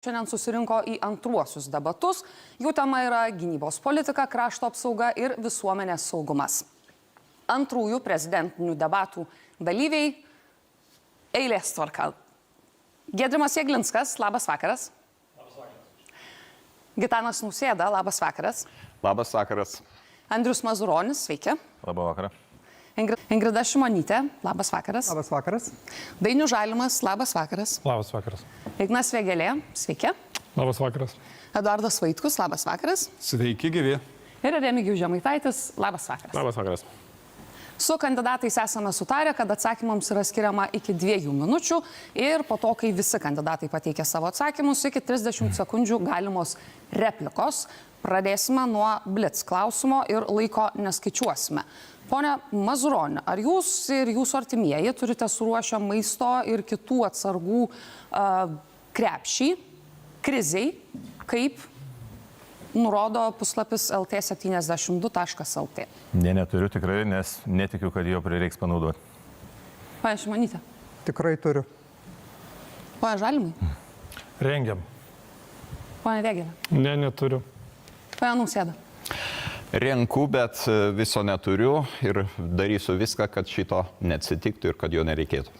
Šiandien susirinko į antruosius debatus. Jų tema yra gynybos politika, krašto apsauga ir visuomenės saugumas. Antrųjų prezidentinių debatų dalyviai eilės tvarka. Giedrimas Jeglinskas, labas vakaras. Labas vakaras. Gitanas Nausėda, labas vakaras. Labas vakaras. Andrius Mazuronis, sveiki. Labą vakarą. Ingrida Šimonytė, labas vakaras. Labas vakaras. Dainius Žalimas, labas vakaras. Labas vakaras. Ignas Vėgėlė, sveiki. Labas vakaras. Eduardas Vaitkus, labas vakaras. Sveiki, gyvi. Ir Remigijus Žemaitaitis, labas vakaras. Labas vakaras. Su kandidatais esame sutarę, kad atsakymams yra skiriama iki 2 minučių ir po to, kai visi kandidatai pateikia savo atsakymus, iki 30 sekundžių galimos replikos. Pradėsime nuo blitz klausimo ir laiko neskaičiuosime. Pone Mazuroni, ar jūs ir jūsų artimieji turite suruošę maisto ir kitų atsargų krepšį kriziai, kaip nurodo puslapis lt72.lt? Ne, neturiu tikrai, nes netikiu, kad jo prireiks panaudoti. Pane Šimonytė. Tikrai turiu. Pane Žalimai. Rengiam. Pane Vėgėlė. Ne, neturiu. Pane Nausėda. Renku, bet viso neturiu ir darysiu viską, kad šito neatsitiktų ir kad jo nereikėtų.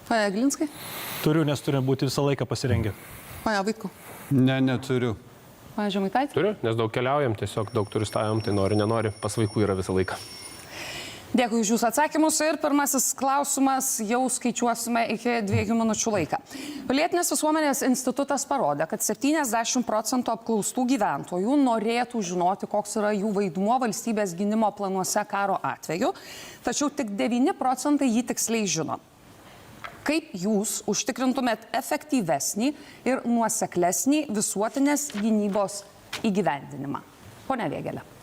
Pane Jeglinskai. Turiu, nes turime būti visą laiką pasirengę. Pane Vaitku. Ne, neturiu. Pane Žemaitaitė. Turiu, nes daug keliaujam, tiesiog daug turistaujam, tai nori, nenori, pas vaikų yra visą laiką. Dėkui už jūsų atsakymus ir pirmasis klausimas jau skaičiuosime iki 2 minučių laiką. Pilietinės visuomenės institutas parodė, kad 70% apklaustų gyventojų norėtų žinoti, koks yra jų vaidmuo valstybės gynimo planuose karo atveju, tačiau tik 9% jį tiksliai žino. Kaip jūs užtikrintumėt efektyvesnį ir nuoseklesnį visuotinės gynybos įgyvendinimą? Pone Vėgėlė.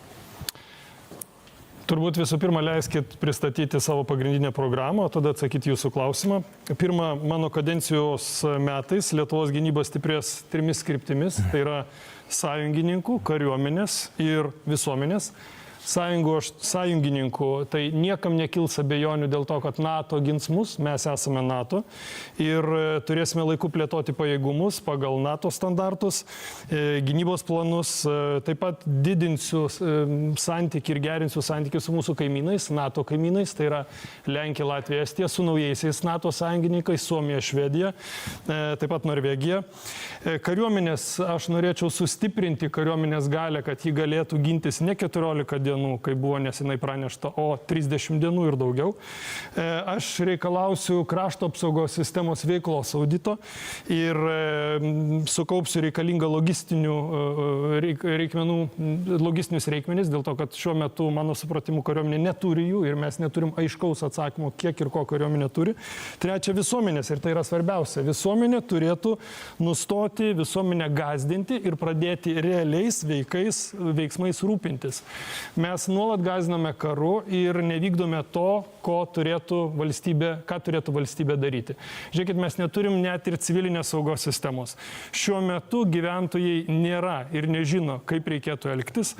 Turbūt visų pirma leiskit pristatyti savo pagrindinę programą, o tada atsakyti jūsų klausimą. Pirma, mano kadencijos metais Lietuvos gynyba stiprės 3 kryptimis. Tai yra sąjungininkų, kariuomenės ir visuomenės. Sąjungininkų, tai niekam nekils abejonių dėl to, kad NATO gins mus, mes esame NATO ir turėsime laiku plėtoti pajėgumus pagal NATO standartus, gynybos planus, taip pat didinsiu santykį ir gerinsiu santykį su mūsų kaimynais, NATO kaimynais, tai yra Lenkija, Latvija, Estija, su naujaisiais NATO sąjungininkais, Suomija, Švedija, taip pat Norvegija. Kariuomenės, aš norėčiau sustiprinti kariuomenės galę, kad ji galėtų gintis ne 14 dienų, kai buvo nesenai pranešta, o 30 dienų ir daugiau. Aš reikalausiu krašto apsaugos sistemos veiklos audito ir sukaupsiu reikalingą logistinius reikmenis, dėl to, kad šiuo metu, mano supratimu, kariuomenė neturi jų ir mes neturim aiškaus atsakymo, kiek ir ko kariuomenė turi. Trečia, visuomenės, ir tai yra svarbiausia. Visuomenė turėtų nustoti visuomenę gąsdinti ir pradėti realiais veiksmais rūpintis. Mes nuolat gąsdiname karu ir nevykdome to, ką turėtų valstybė daryti. Žiūrėkit, mes neturim net ir civilinės saugos sistemos. Šiuo metu gyventojai nėra ir nežino, kaip reikėtų elgtis.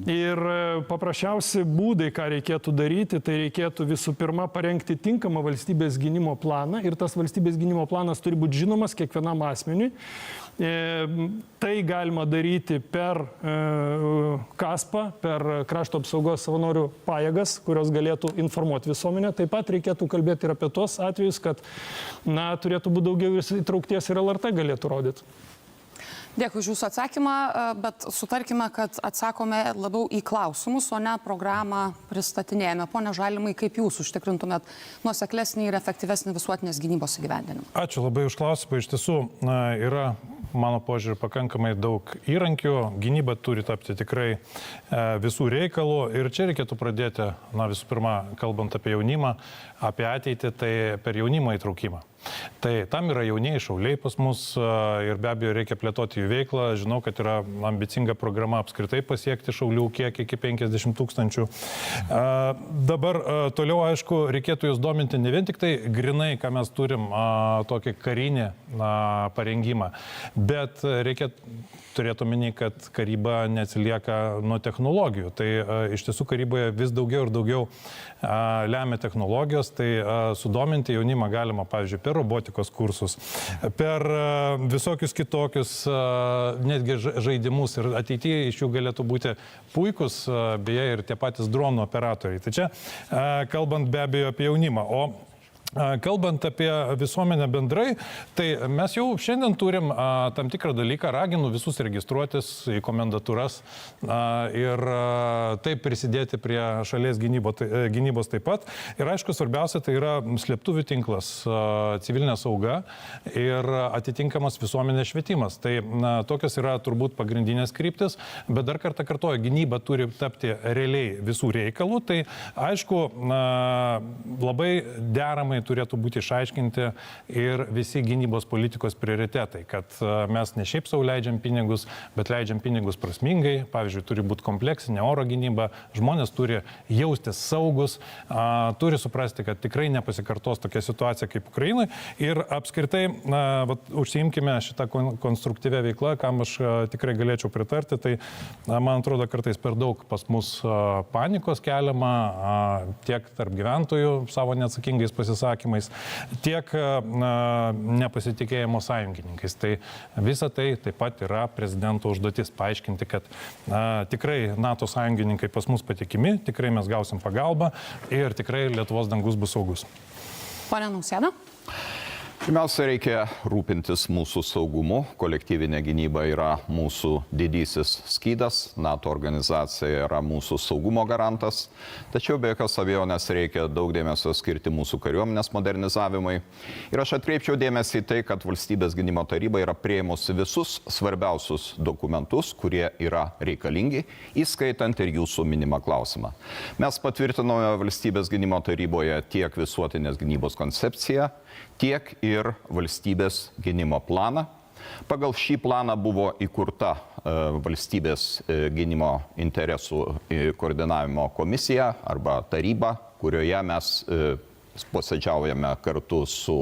Ir paprasčiausi būdai, ką reikėtų daryti, tai reikėtų visų pirma parengti tinkamą valstybės gynimo planą ir tas valstybės gynimo planas turi būti žinomas kiekvienam asmeniui. Tai galima daryti per KASPą, per krašto apsaugos savanorių pajėgas, kurios galėtų informuoti visuomenę. Taip pat reikėtų kalbėti ir apie tos atvejus, kad turėtų būti daugiau įtraukties ir LRT galėtų rodyti. Dėkui už jūsų atsakymą, bet sutarkime, kad atsakome labiau į klausimus, o ne programą pristatinėjame. Pone Žalimai, kaip jūs užtikrintumėt nuoseklesnį ir efektyvesnį visuotinės gynybos įgyvendinimą? Ačiū labai už klausimą. Iš tiesų yra, mano požiūrį, pakankamai daug įrankių. Gynyba turi tapti tikrai visų reikalų. Ir čia reikėtų pradėti, visų pirma, kalbant apie jaunimą, apie ateitį, tai per jaunimo įtraukimą. Tai tam yra jaunieji šauliai pas mus ir be abejo reikia plėtoti jų veiklą. Žinau, kad yra ambicinga programa apskritai pasiekti šaulių kiekį iki 50 000. Dabar toliau, aišku, reikėtų jūs dominti ne vien tik tai grinai, ką mes turim tokį karinį parengimą, bet reikia turėtų omeny, kad karyba neatsilieka nuo technologijų. Tai iš tiesų karyboje vis daugiau ir daugiau lemia technologijos, tai sudominti jaunimą galima, pavyzdžiui, per per robotikos kursus, per visokius kitokius netgi žaidimus ir ateityje iš jų galėtų būti puikus, beje, ir tie patys dronų operatoriai. Tai čia kalbant be abejo apie jaunimą. O kalbant apie visuomenę bendrai, tai mes jau šiandien turim tam tikrą dalyką, raginu visus registruotis į komendatūras ir taip prisidėti prie šalies gynybos taip pat. Ir aišku, svarbiausia tai yra slėptuvių tinklas, civilinė sauga ir atitinkamas visuomenės švietimas. Tai tokios yra turbūt pagrindinės kryptis, bet dar kartą kartuoju, gynyba turi tapti realiai visų reikalų. Tai aišku, labai deramai turėtų būti išaiškinti ir visi gynybos politikos prioritetai, kad mes ne šiaip sau leidžiam pinigus, bet leidžiam pinigus prasmingai. Pavyzdžiui, turi būti kompleksinė oro gynyba, žmonės turi jaustis saugus, turi suprasti, kad tikrai nepasikartos tokia situacija kaip Ukrainai. Ir apskritai, užsiimkime šitą konstruktyvę veiklą, kam aš tikrai galėčiau pritarti. Tai, man atrodo, kartais per daug pas mus panikos keliama tiek tarp gyventojų savo neatsakingais pasisakymais, tiek nepasitikėjimo sąjungininkais. Tai visa tai taip pat yra prezidento užduotis paaiškinti, kad tikrai NATO sąjungininkai pas mus patikimi, tikrai mes gausim pagalbą ir tikrai Lietuvos dangus bus saugus. Pone Nausėda? Pirmiausia, reikia rūpintis mūsų saugumu. Kolektyvinė gynyba yra mūsų didysis skydas, NATO organizacija yra mūsų saugumo garantas. Tačiau be jokios abejonės reikia daug dėmesio skirti mūsų kariuomenės modernizavimui. Ir aš atkreipčiau dėmesį į tai, kad Valstybės gynimo taryba yra priėmusi visus svarbiausius dokumentus, kurie yra reikalingi, įskaitant ir jūsų minimą klausimą. Mes patvirtinome Valstybės gynimo taryboje tiek visuotinės gynybos koncepciją, tiek ir valstybės gynimo planą. Pagal šį planą buvo įkurta valstybės gynimo interesų koordinavimo komisija arba taryba, kurioje mes posėdžiaujame kartu su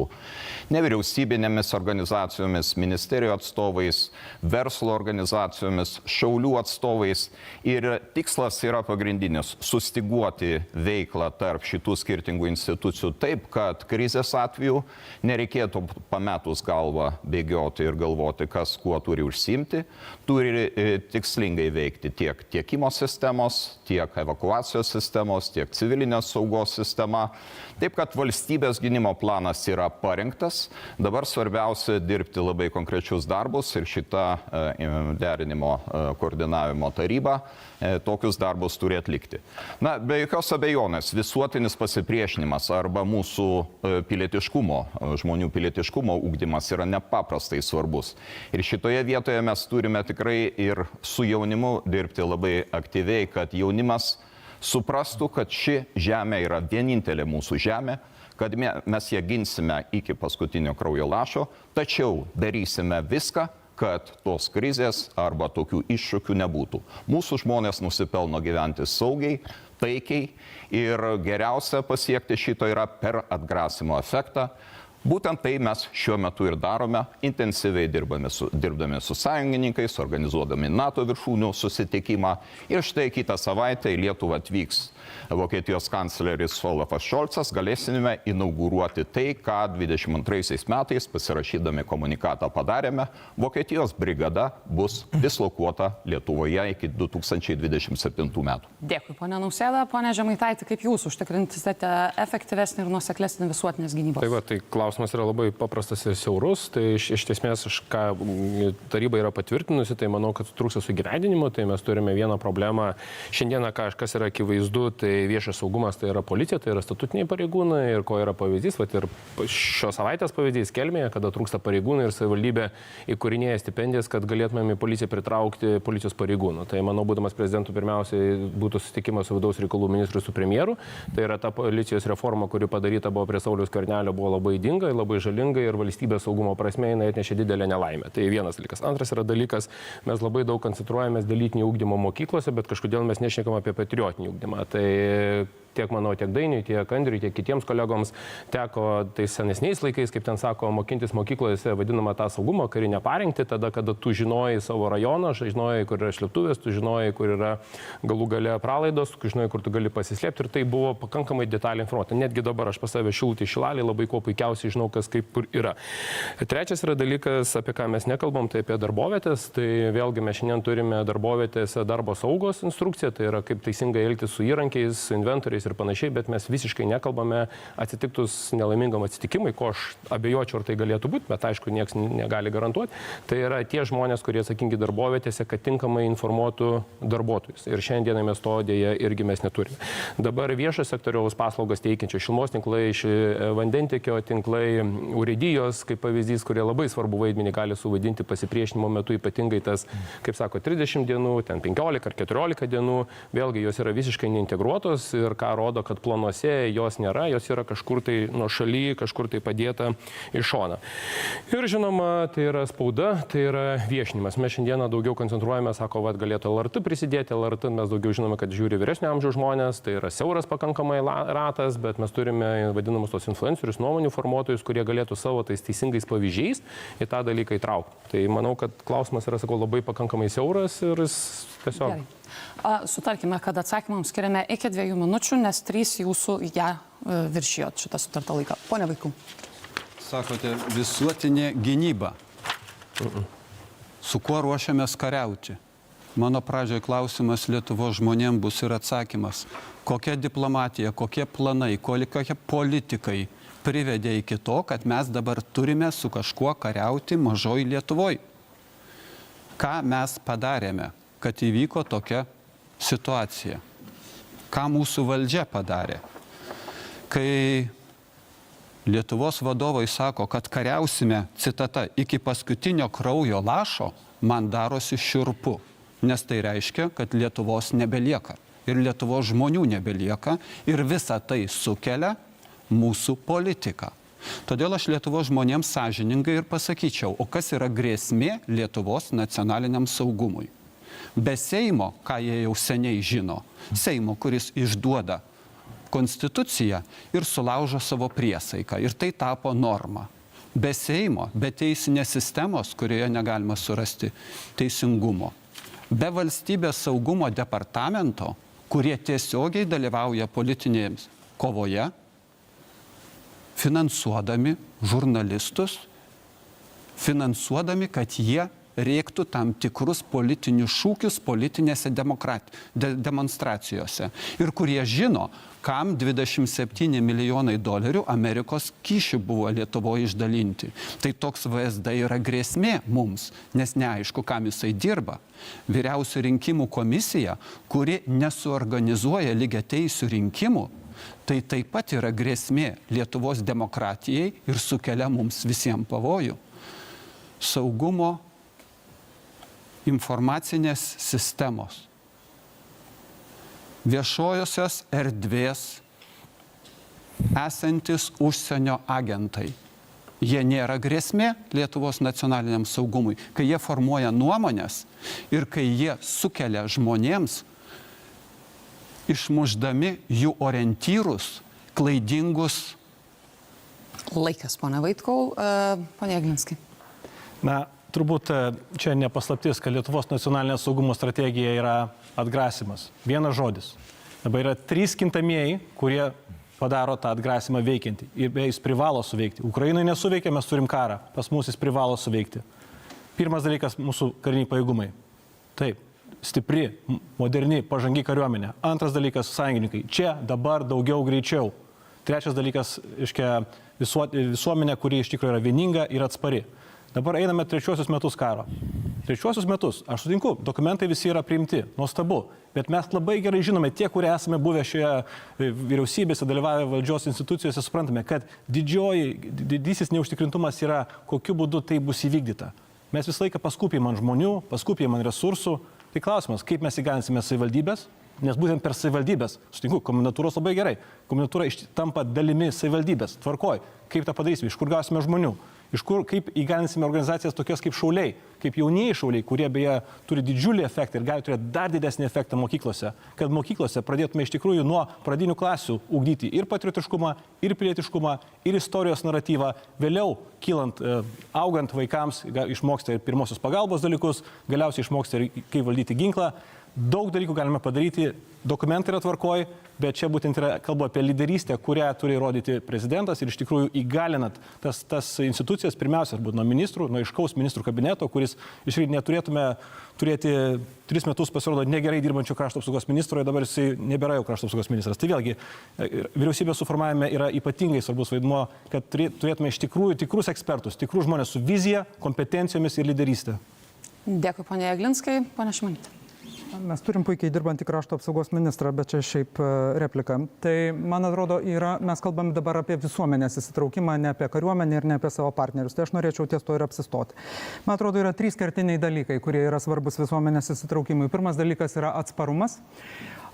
nevyriausybinėmis organizacijomis, ministerijų atstovais, verslo organizacijomis, šaulių atstovais. Ir tikslas yra pagrindinis - sustyguoti veiklą tarp šitų skirtingų institucijų taip, kad krizės atveju nereikėtų pametus galvą bėgioti ir galvoti, kas kuo turi užsiimti. Turi tikslingai veikti tiek tiekimo sistemos, tiek evakuacijos sistemos, tiek civilinės saugos sistema. Taip, kad valstybės gynimo planas yra parengtas, dabar svarbiausia dirbti labai konkrečius darbus ir šita derinimo koordinavimo taryba tokius darbus turi atlikti. Na, be jokios abejonės, visuotinis pasipriešinimas arba mūsų pilietiškumo, žmonių pilietiškumo ugdymas yra nepaprastai svarbus. Ir šitoje vietoje mes turime tikrai ir su jaunimu dirbti labai aktyviai, kad jaunimas suprastų, kad ši žemė yra vienintelė mūsų žemė, kad mes ją ginsime iki paskutinio kraujo lašo, tačiau darysime viską, kad tos krizės arba tokių iššūkių nebūtų. Mūsų žmonės nusipelno gyventi saugiai, taikiai ir geriausia pasiekti šito yra per atgrasimo efektą. Būtent tai mes šiuo metu ir darome, intensyviai dirbdami su sąjungininkais, organizuodami NATO viršūnių susitikimą. Ir štai kitą savaitę į Lietuvą atvyks Vokietijos kancleris Olafas Šolcas, galėsime inauguruoti tai, ką 22 metais pasirašydami komunikatą padarėme. Vokietijos brigada bus dislokuota Lietuvoje iki 2027 metų. Dėkui, ponė Nausėda. Pone Žemaitaiti, kaip jūs užtikrintisite efektyvesnį ir nuoseklesnį visuotinės gynybos? Tai va, tai klausimas yra labai paprastas ir siaurus. Tai iš esmės, ką taryba yra patvirtinusi, tai manau, kad trūksta sugyvendinimo. Tai mes turime vieną problemą. Šiandieną, kas yra akivaizdu, tai viešas saugumas, tai yra policija, tai yra statutiniai pareigūnai. Ir ko yra pavyzdys, va, ir šios savaitės pavyzdys Kelmėje, kada trūksta pareigūnai ir savivaldybė įkūrinėja stipendijas, kad galėtumėm į policiją pritraukti policijos pareigūnų. Tai manau, būdamas prezidentu, pirmiausiai būtų susitikimas su vidaus reikalų ministru, su premjeru. Tai yra ta policijos reforma, kuri padaryta buvo prie Sauliaus Skvernelio, buvo labai ydinga, labai žalinga ir valstybės saugumo prasme jinai atnešė didelę nelaimę. Tai vienas dalykas. Antras yra dalykas, mes labai daug koncentruojamės dalykinį ugdymo mokyklose, bet kažkodėl mes nešnekam apie patriotinį ugdymą. Tai tiek manau, tiek Dainiui, tiek Andriui, tiek kitiems kolegoms teko tais senesniais laikais, kaip ten sako, mokintis mokyklose vadinamą tą saugumo karinę parengtį, tada, kada tu žinojai savo rajoną, žinojai, kur yra šliftuvės, tu žinojai, kur yra galų gale pralaidos, tu žinojai, kur tu gali pasislėpti ir tai buvo pakankamai detaliai informuota. Netgi dabar aš pas save šilutį šilalį labai kuo puikiausiai žinau, kas kaip kur yra. Trečias yra dalykas, apie ką mes nekalbam, tai apie darbovietės. Tai vėlgi mes šiandien turime darbovietėse darbo saugos instrukciją, tai yra kaip teisingai elgtis su įrankiais, su inventoriais ir panašiai, bet mes visiškai nekalbame atsitiktus nelaimingam atsitikimai, ko aš abejočiau, ar tai galėtų būti, bet aišku, niekas negali garantuoti. Tai yra tie žmonės, kurie atsakingi darbovietėse, kad tinkamai informuotų darbuotojus. Ir šiandieną mes to dėja irgi mes neturime. Dabar viešo sektoriaus paslaugas teikiančios šilumos tinklai, vandentiekio tinklai, urėdijos, kaip pavyzdys, kurie labai svarbu vaidmenį gali suvaidinti pasipriešinimo metu, ypatingai tas, kaip sako, 30 dienų, ten 15 ar 14 dienų, vėlgi jos yra visiškai neintegruotos ir ką rodo, kad planuose jos nėra, jos yra kažkur tai nuo šaly, kažkur tai padėta į šoną. Ir žinoma, tai yra spauda, tai yra viešinimas. Mes šiandieną daugiau koncentruojame, sako, kad galėtų LRT prisidėti, LRT mes daugiau žinome, kad žiūri vyresnio amžiaus žmonės, tai yra siauras pakankamai ratas, bet mes turime vadinamus tos influencerius, nuomonių formuotojus, kurie galėtų savo tais teisingais pavyzdžiais į tą dalyką įtraukti. Tai manau, kad klausimas yra, sakau, labai pakankamai siauras ir jis tiesiog... Gerai. Sutarkime, kad atsakymams skiriame iki 2 minučių, nes 3 jūsų ją viršijot šitą sutartą laiką. Pone Vaikų. Sakote, visuotinė gynyba. Su kuo ruošiamės kariauti? Mano pradžioje klausimas Lietuvos žmonėms bus ir atsakymas. Kokia diplomatija, kokie planai, kokie politikai privedė iki to, kad mes dabar turime su kažkuo kariauti mažoj Lietuvoj? Ką mes padarėme, kad įvyko tokia situacija? Ką mūsų valdžia padarė? Kai Lietuvos vadovai sako, kad kariausime, citata, iki paskutinio kraujo lašo, man darosi šiurpu, nes tai reiškia, kad Lietuvos nebelieka ir Lietuvos žmonių nebelieka ir visa tai sukelia mūsų politiką. Todėl aš Lietuvos žmonėms sąžiningai ir pasakyčiau, o kas yra grėsmė Lietuvos nacionaliniam saugumui? Be Seimo, ką jie jau seniai žino, Seimo, kuris išduoda konstituciją ir sulaužo savo priesaiką. Ir tai tapo norma. Be Seimo, be teisinės sistemos, kurioje negalima surasti teisingumo. Be valstybės saugumo departamento, kurie tiesiogiai dalyvauja politinėms kovoje, finansuodami žurnalistus, finansuodami, kad jie reiktų tam tikrus politinius šūkius politinėse demonstracijose. Ir kurie žino, kam 27 milijonai dolerių Amerikos kyšių buvo Lietuvoje išdalinti. Tai toks VSD yra grėsmė mums, nes neaišku, kam jisai dirba. Vyriausia rinkimų komisija, kuri nesuorganizuoja lygiateisių rinkimų, tai taip pat yra grėsmė Lietuvos demokratijai ir sukelia mums visiems pavojų. Saugumo informacinės sistemos, viešojosios erdvės esantis užsienio agentai. Jie nėra grėsmė Lietuvos nacionaliniam saugumui, kai jie formuoja nuomonės ir kai jie sukelia žmonėms, išmušdami jų orientyrus, klaidingus. Laikas, pone Vaitkau. Pone Jeglinskai. Na, turbūt čia nepaslaptis, kad Lietuvos nacionalinė saugumo strategija yra atgrasimas. Vienas žodis. Dabar yra 3 kintamieji, kurie padaro tą atgrasimą veikiantį. Ir jis privalo suveikti. Ukrainai nesuveikia, mes turim karą. Pas mus jis privalo suveikti. Pirmas dalykas - mūsų kariniai pajėgumai. Taip, stipri, moderni, pažangi kariuomenė. Antras dalykas - sąjungininkai. Čia, dabar, daugiau, greičiau. Trečias dalykas - visuomenė, kuri iš tikrųjų yra vieninga ir atspari. Dabar einame 3 metus karo. 3 metus, aš sutinku, dokumentai visi yra priimti, nuostabu, bet mes labai gerai žinome, tie, kurie esame buvę šioje vyriausybėse, dalyvavę valdžios institucijose, suprantame, kad didysis neužtikrintumas yra, kokiu būdu tai bus įvykdyta. Mes visą laiką paskupėm ant žmonių, paskupėm ant resursų. Tai klausimas, kaip mes įgalinsime savivaldybės, nes būtent per savivaldybės, sutinku, komendantūros labai gerai, komendantūra tampa dalimi savivaldybės, tvarkoj, kaip tą padarysime, iš kur gausime žmonių. Iš kur, kaip įgalinsime organizacijas tokias kaip šauliai, kaip jaunieji šauliai, kurie beje turi didžiulį efektą ir gali turėti dar didesnį efektą mokyklose, kad mokyklose pradėtume iš tikrųjų nuo pradinių klasių ugdyti ir patriotiškumą, ir pilietiškumą, ir istorijos naratyvą, vėliau kylant, augant vaikams, išmoksta ir pirmosios pagalbos dalykus, galiausiai išmoksta ir kaip valdyti ginklą. Daug dalykų galime padaryti, dokumentai yra tvarkoj, bet čia būtent yra kalba apie lyderystę, kurią turi rodyti prezidentas ir iš tikrųjų įgalinat tas institucijas, pirmiausia, būtų nuo ministrų, nuo aiškaus ministrų kabineto, kuris iš tikrųjų neturėtume turėti 3 metus pasirodo negerai dirbančių krašto apsaugos ministro ir dabar jisai nebėra jau krašto apsaugos ministras. Tai vėlgi, vyriausybės suformavime yra ypatingai svarbus vaidmuo, kad turėtume iš tikrųjų tikrus ekspertus, tikrus žmonės su vizija, kompetencijomis ir lyderystė. Dėkui, ponia Jeglinskai, ponia Šimonytė. Mes turim puikiai dirbantį krašto apsaugos ministrą, bet čia šiaip replika. Tai, man atrodo, mes kalbam dabar apie visuomenės įsitraukimą, ne apie kariuomenę ir ne apie savo partnerius. Tai aš norėčiau ties to ir apsistoti. Man atrodo, yra 3 kertiniai dalykai, kurie yra svarbus visuomenės įsitraukimui. Pirmas dalykas yra atsparumas.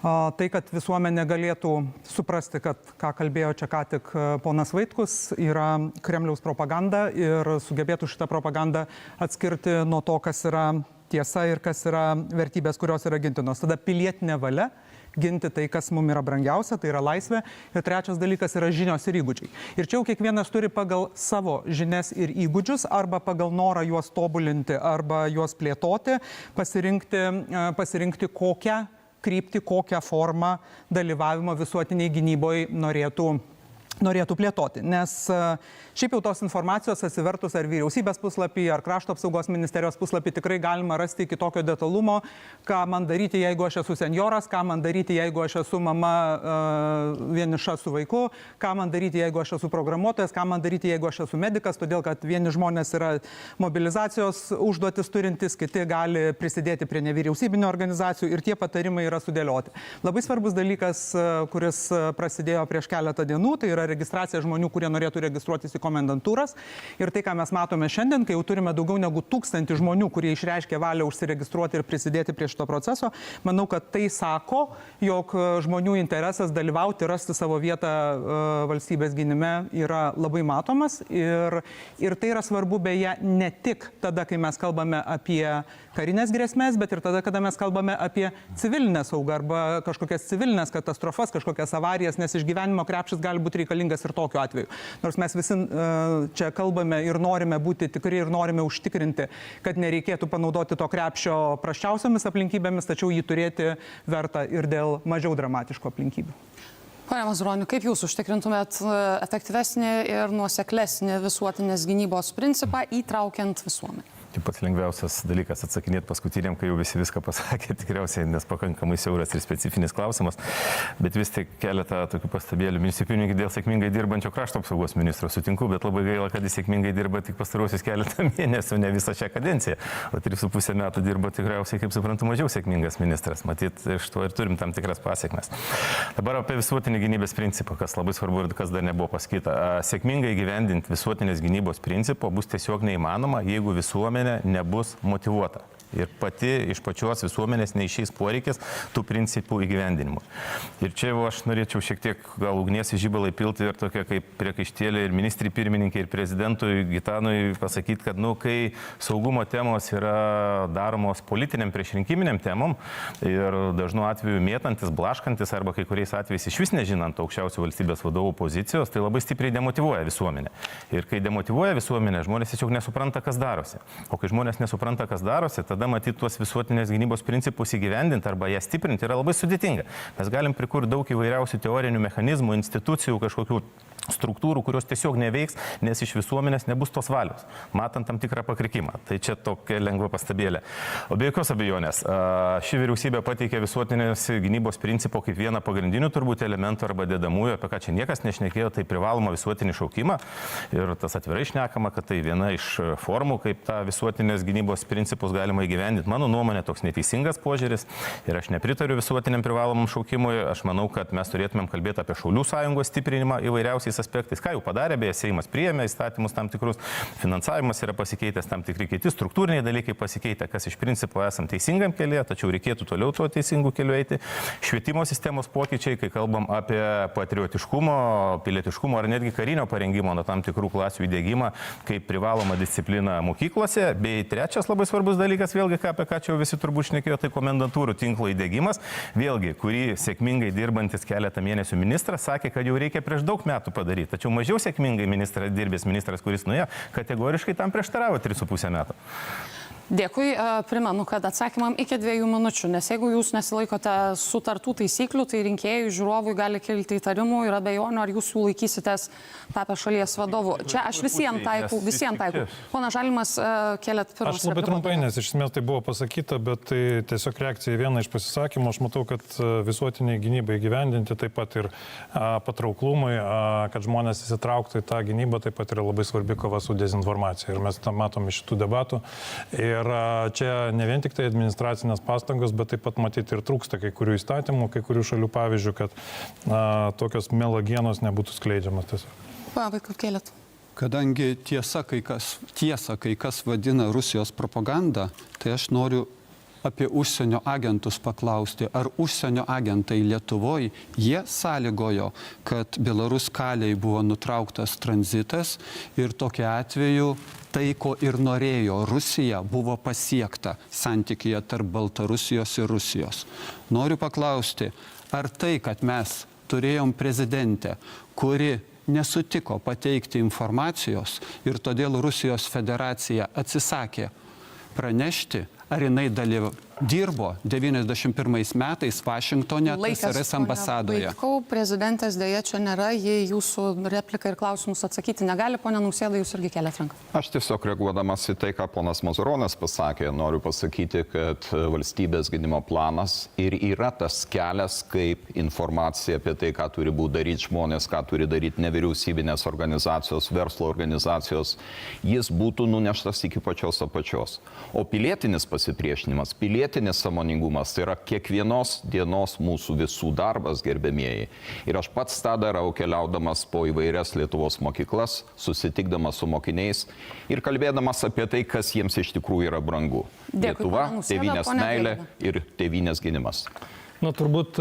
Tai, kad visuomenė galėtų suprasti, kad, ką kalbėjo čia ką tik ponas Vaitkus, yra Kremliaus propaganda ir sugebėtų šitą propagandą atskirti nuo to, kas yra tiesa ir kas yra vertybės, kurios yra gintinos. Tada pilietinė valia ginti tai, kas mums yra brangiausia, tai yra laisvė. Ir trečias dalykas yra žinios ir įgūdžiai. Ir čia jau kiekvienas turi pagal savo žinias ir įgūdžius arba pagal norą juos tobulinti arba juos plėtoti, pasirinkti kokią kryptį, kokią formą dalyvavimo visuotiniai gynyboje norėtų plėtoti. Nes šiaip jau tos informacijos atsivertus ar vyriausybės puslapį, ar krašto apsaugos ministerijos puslapį tikrai galima rasti iki tokio detalumo, ką man daryti, jeigu aš esu senjoras, ką man daryti, jeigu aš esu mama vieniša su vaiku, ką man daryti, jeigu aš esu programuotojas, ką man daryti, jeigu aš esu medikas, todėl kad vieni žmonės yra mobilizacijos užduotis turintys, kiti gali prisidėti prie nevyriausybinio organizacijų ir tie patarimai yra sudėlioti. Labai svarbus dalykas, kuris prasidėjo prieš keletą dienų, tai yra registracija žmonių, kurie norėtų registruotis į komendantūras. Ir tai, ką mes matome šiandien, kai jau turime daugiau negu 1000 žmonių, kurie išreiškė valią užsiregistruoti ir prisidėti prie šito proceso, manau, kad tai sako, jog žmonių interesas dalyvauti, rasti savo vietą valstybės gynime yra labai matomas. Ir tai yra svarbu beje ne tik tada, kai mes kalbame apie karinės grėsmės, bet ir tada, kada mes kalbame apie civilinę saugą arba kažkokias civilinės katastrofas, kažkokias avarijas, nes išgyvenimo krepšis gali būti reikalingas ir tokiu atveju. Nors mes visi čia kalbame ir norime būti tikri ir norime užtikrinti, kad nereikėtų panaudoti to krepšio prasčiausiamis aplinkybėmis, tačiau jį turėti verta ir dėl mažiau dramatiškų aplinkybių. Pone Mazuroni, kaip jūs užtikrintumėt efektyvesnį ir nuoseklesnį visuotinės gynybos principą įtraukiant visuomenę? Tai pats lengviausias dalykas atsakinėti paskutiniam, kai jau visi viską pasakė, tikriausiai, nes pakankamai siauras ir specifinis klausimas, bet vis tik keletą tokių pastabėlių. Ministrė pirmininkė, dėl sėkmingai dirbančio krašto apsaugos ministro sutinku, bet labai gaila, kad jis sėkmingai dirba tik pastaruosius keletą mėnesių, ne visą šią kadenciją, o 3,5 metų dirba tikriausiai, kaip suprantu, mažiau sėkmingas ministras. Matyt, iš to ir turim tam tikras pasiekmes. Dabar apie visuotinį gynybės principą, kas labai svarbu ir kas dar nebuvo pasakyta. Sėkmingai įgyvendinti visuotinės gynybos principą bus tiesiog neįmanoma, jeigu visuomenė nebus motyvuota. Ir pati iš pačios visuomenės neišeis poreikis tų principų įgyvendinimui. Ir čia jau aš norėčiau šiek tiek gal ugnies į žibalą įpilti ir tokia kaip priekaištėlė ir ministrė pirmininkė ir prezidentui Gitanui pasakyti, kad kai saugumo temos yra daromos politiniam priešrinkiminiam temom ir dažnu atveju mėtantis, blaškantis arba kai kuriais atvejais iš vis nežinant aukščiausių valstybės vadovų pozicijos, tai labai stipriai demotyvuoja visuomenę. Ir kai demotyvuoja visuomenę, žmonės tiesiog nesupranta, kas darosi. O kai žmonės nesupranta, kas darosi, tada matyti tuos visuotinės gynybos principus įgyvendinti arba ją stiprinti yra labai sudėtinga. Mes galim prikurti daug įvairiausių teorinių mechanizmų, institucijų, kažkokių struktūrų, kurios tiesiog neveiks, nes iš visuomenės nebus tos valios, matant tam tikrą pakrikimą. Tai čia tokia lengva pastabėlė. O be jokios abejonės, ši vyriausybė pateikė visuotinės gynybos principo kaip vieną pagrindinių turbūt elementų arba dedamųjų, apie ką čia niekas nešnekėjo, tai privaloma visuotinį šaukimą. Ir tas atvirai šnekama, kad tai viena iš formų, kaip tą visuotinės gynybos principus galima įgyvendinti. Mano nuomonė toks neteisingas požiūris ir aš nepritariu visuotiniam privalomam šaukimui. Aš manau, kad mes turėtumėm kalbėti apie Šaulių sąjungos stiprinimą įvairiausiais aspektais. Ką jau padarė, beje, Seimas priėmė įstatymus tam tikrus, finansavimas yra pasikeitęs, tam tikri kiti struktūriniai dalykai pasikeitė, kas iš principo esam teisingam kelyje, tačiau reikėtų toliau tuo teisingų keliu eiti. Švietimo sistemos pokyčiai, kai kalbam apie patriotiškumo, pilietiškumo ar netgi karinio parengimo nuo tam tikrų klasių įdėgymą kaip privaloma disciplina mokyklose. Bei trečias labai svarbus dalykas, vėlgi, apie ką čia jau visi turbūt šnekėjo, tai komendantūrų tinklo įdėgymas, vėlgi, kurį sėkmingai dirbantis keletą mėnesių ministras sakė, kad jau reikia prieš daug metų padaryti. Tačiau mažiau sėkmingai dirbęs ministras, kuris nuėjo, kategoriškai tam prieštaravo 3,5 metų. Dėkui, primenu, kad atsakymam iki 2 minučių, nes jeigu jūs nesilaikote sutartų taisyklių, tai rinkėjų žiūrovui gali kilti įtarimų ir abejonių, ar jūs jų laikysitės tapę šalies vadovu. Čia aš visiems taikau. Pona Žalimas, kėlėt pirmas. Aš labai trumpai, nes iš esmės tai buvo pasakyta, bet tai tiesiog reakcija į vieną iš pasisakymų. Aš matau, kad visuotiniai gynybai gyvendinti, taip pat ir patrauklumui, kad žmonės įsitrauktų į tą gynybą, taip pat yra labai svarbi kova su dezinformacija. Ir mes tą matom iš šitų debatų. Ir čia ne vien tik tai administracinės pastangos, bet taip pat matyti ir trūksta kai kurių įstatymų, kai kurių šalių pavyzdžių, kad tokios melagienos nebūtų skleidžiamas tiesiog. Vaikų kėlėt. Kadangi tiesa, kai kas vadina Rusijos propagandą, tai aš noriu apie užsienio agentus paklausti, ar užsienio agentai Lietuvoje, jie sąlygojo, kad Belarus kaliai buvo nutrauktas tranzitas ir tokiu atveju tai, ko ir norėjo Rusija, buvo pasiekta santykyje tarp Baltarusijos ir Rusijos. Noriu paklausti, ar tai, kad mes turėjom prezidentę, kuri nesutiko pateikti informacijos ir todėl Rusijos federacija atsisakė pranešti, ar jinai dirbo 91 metais Vašingtone TSRS ambasadoje. Vaikau, prezidentės dėja čia nėra, jei jūsų repliką ir klausimus atsakyti negali, ponia Nausėda, jūs irgi keliat ranką. Aš tiesiog reaguodamas į tai, ką ponas Mazuronis pasakė, noriu pasakyti, kad valstybės gynimo planas ir yra tas kelias, kaip informacija apie tai, ką turi būti daryti žmonės, ką turi daryti nevyriausybinės organizacijos, verslo organizacijos, jis būtų nuneštas iki pačios apačios. O pilietinis pasipriešinimas, pilietinis sąmoningumas, tai yra kiekvienos dienos mūsų visų darbas, gerbėmieji. Ir aš pats tą darau, keliaudamas po įvairias Lietuvos mokyklas, susitikdamas su mokiniais ir kalbėdamas apie tai, kas jiems iš tikrųjų yra brangu. Dėkui, Lietuva, Nausėda, tėvynės meilė ir tėvynės gynimas. Na, turbūt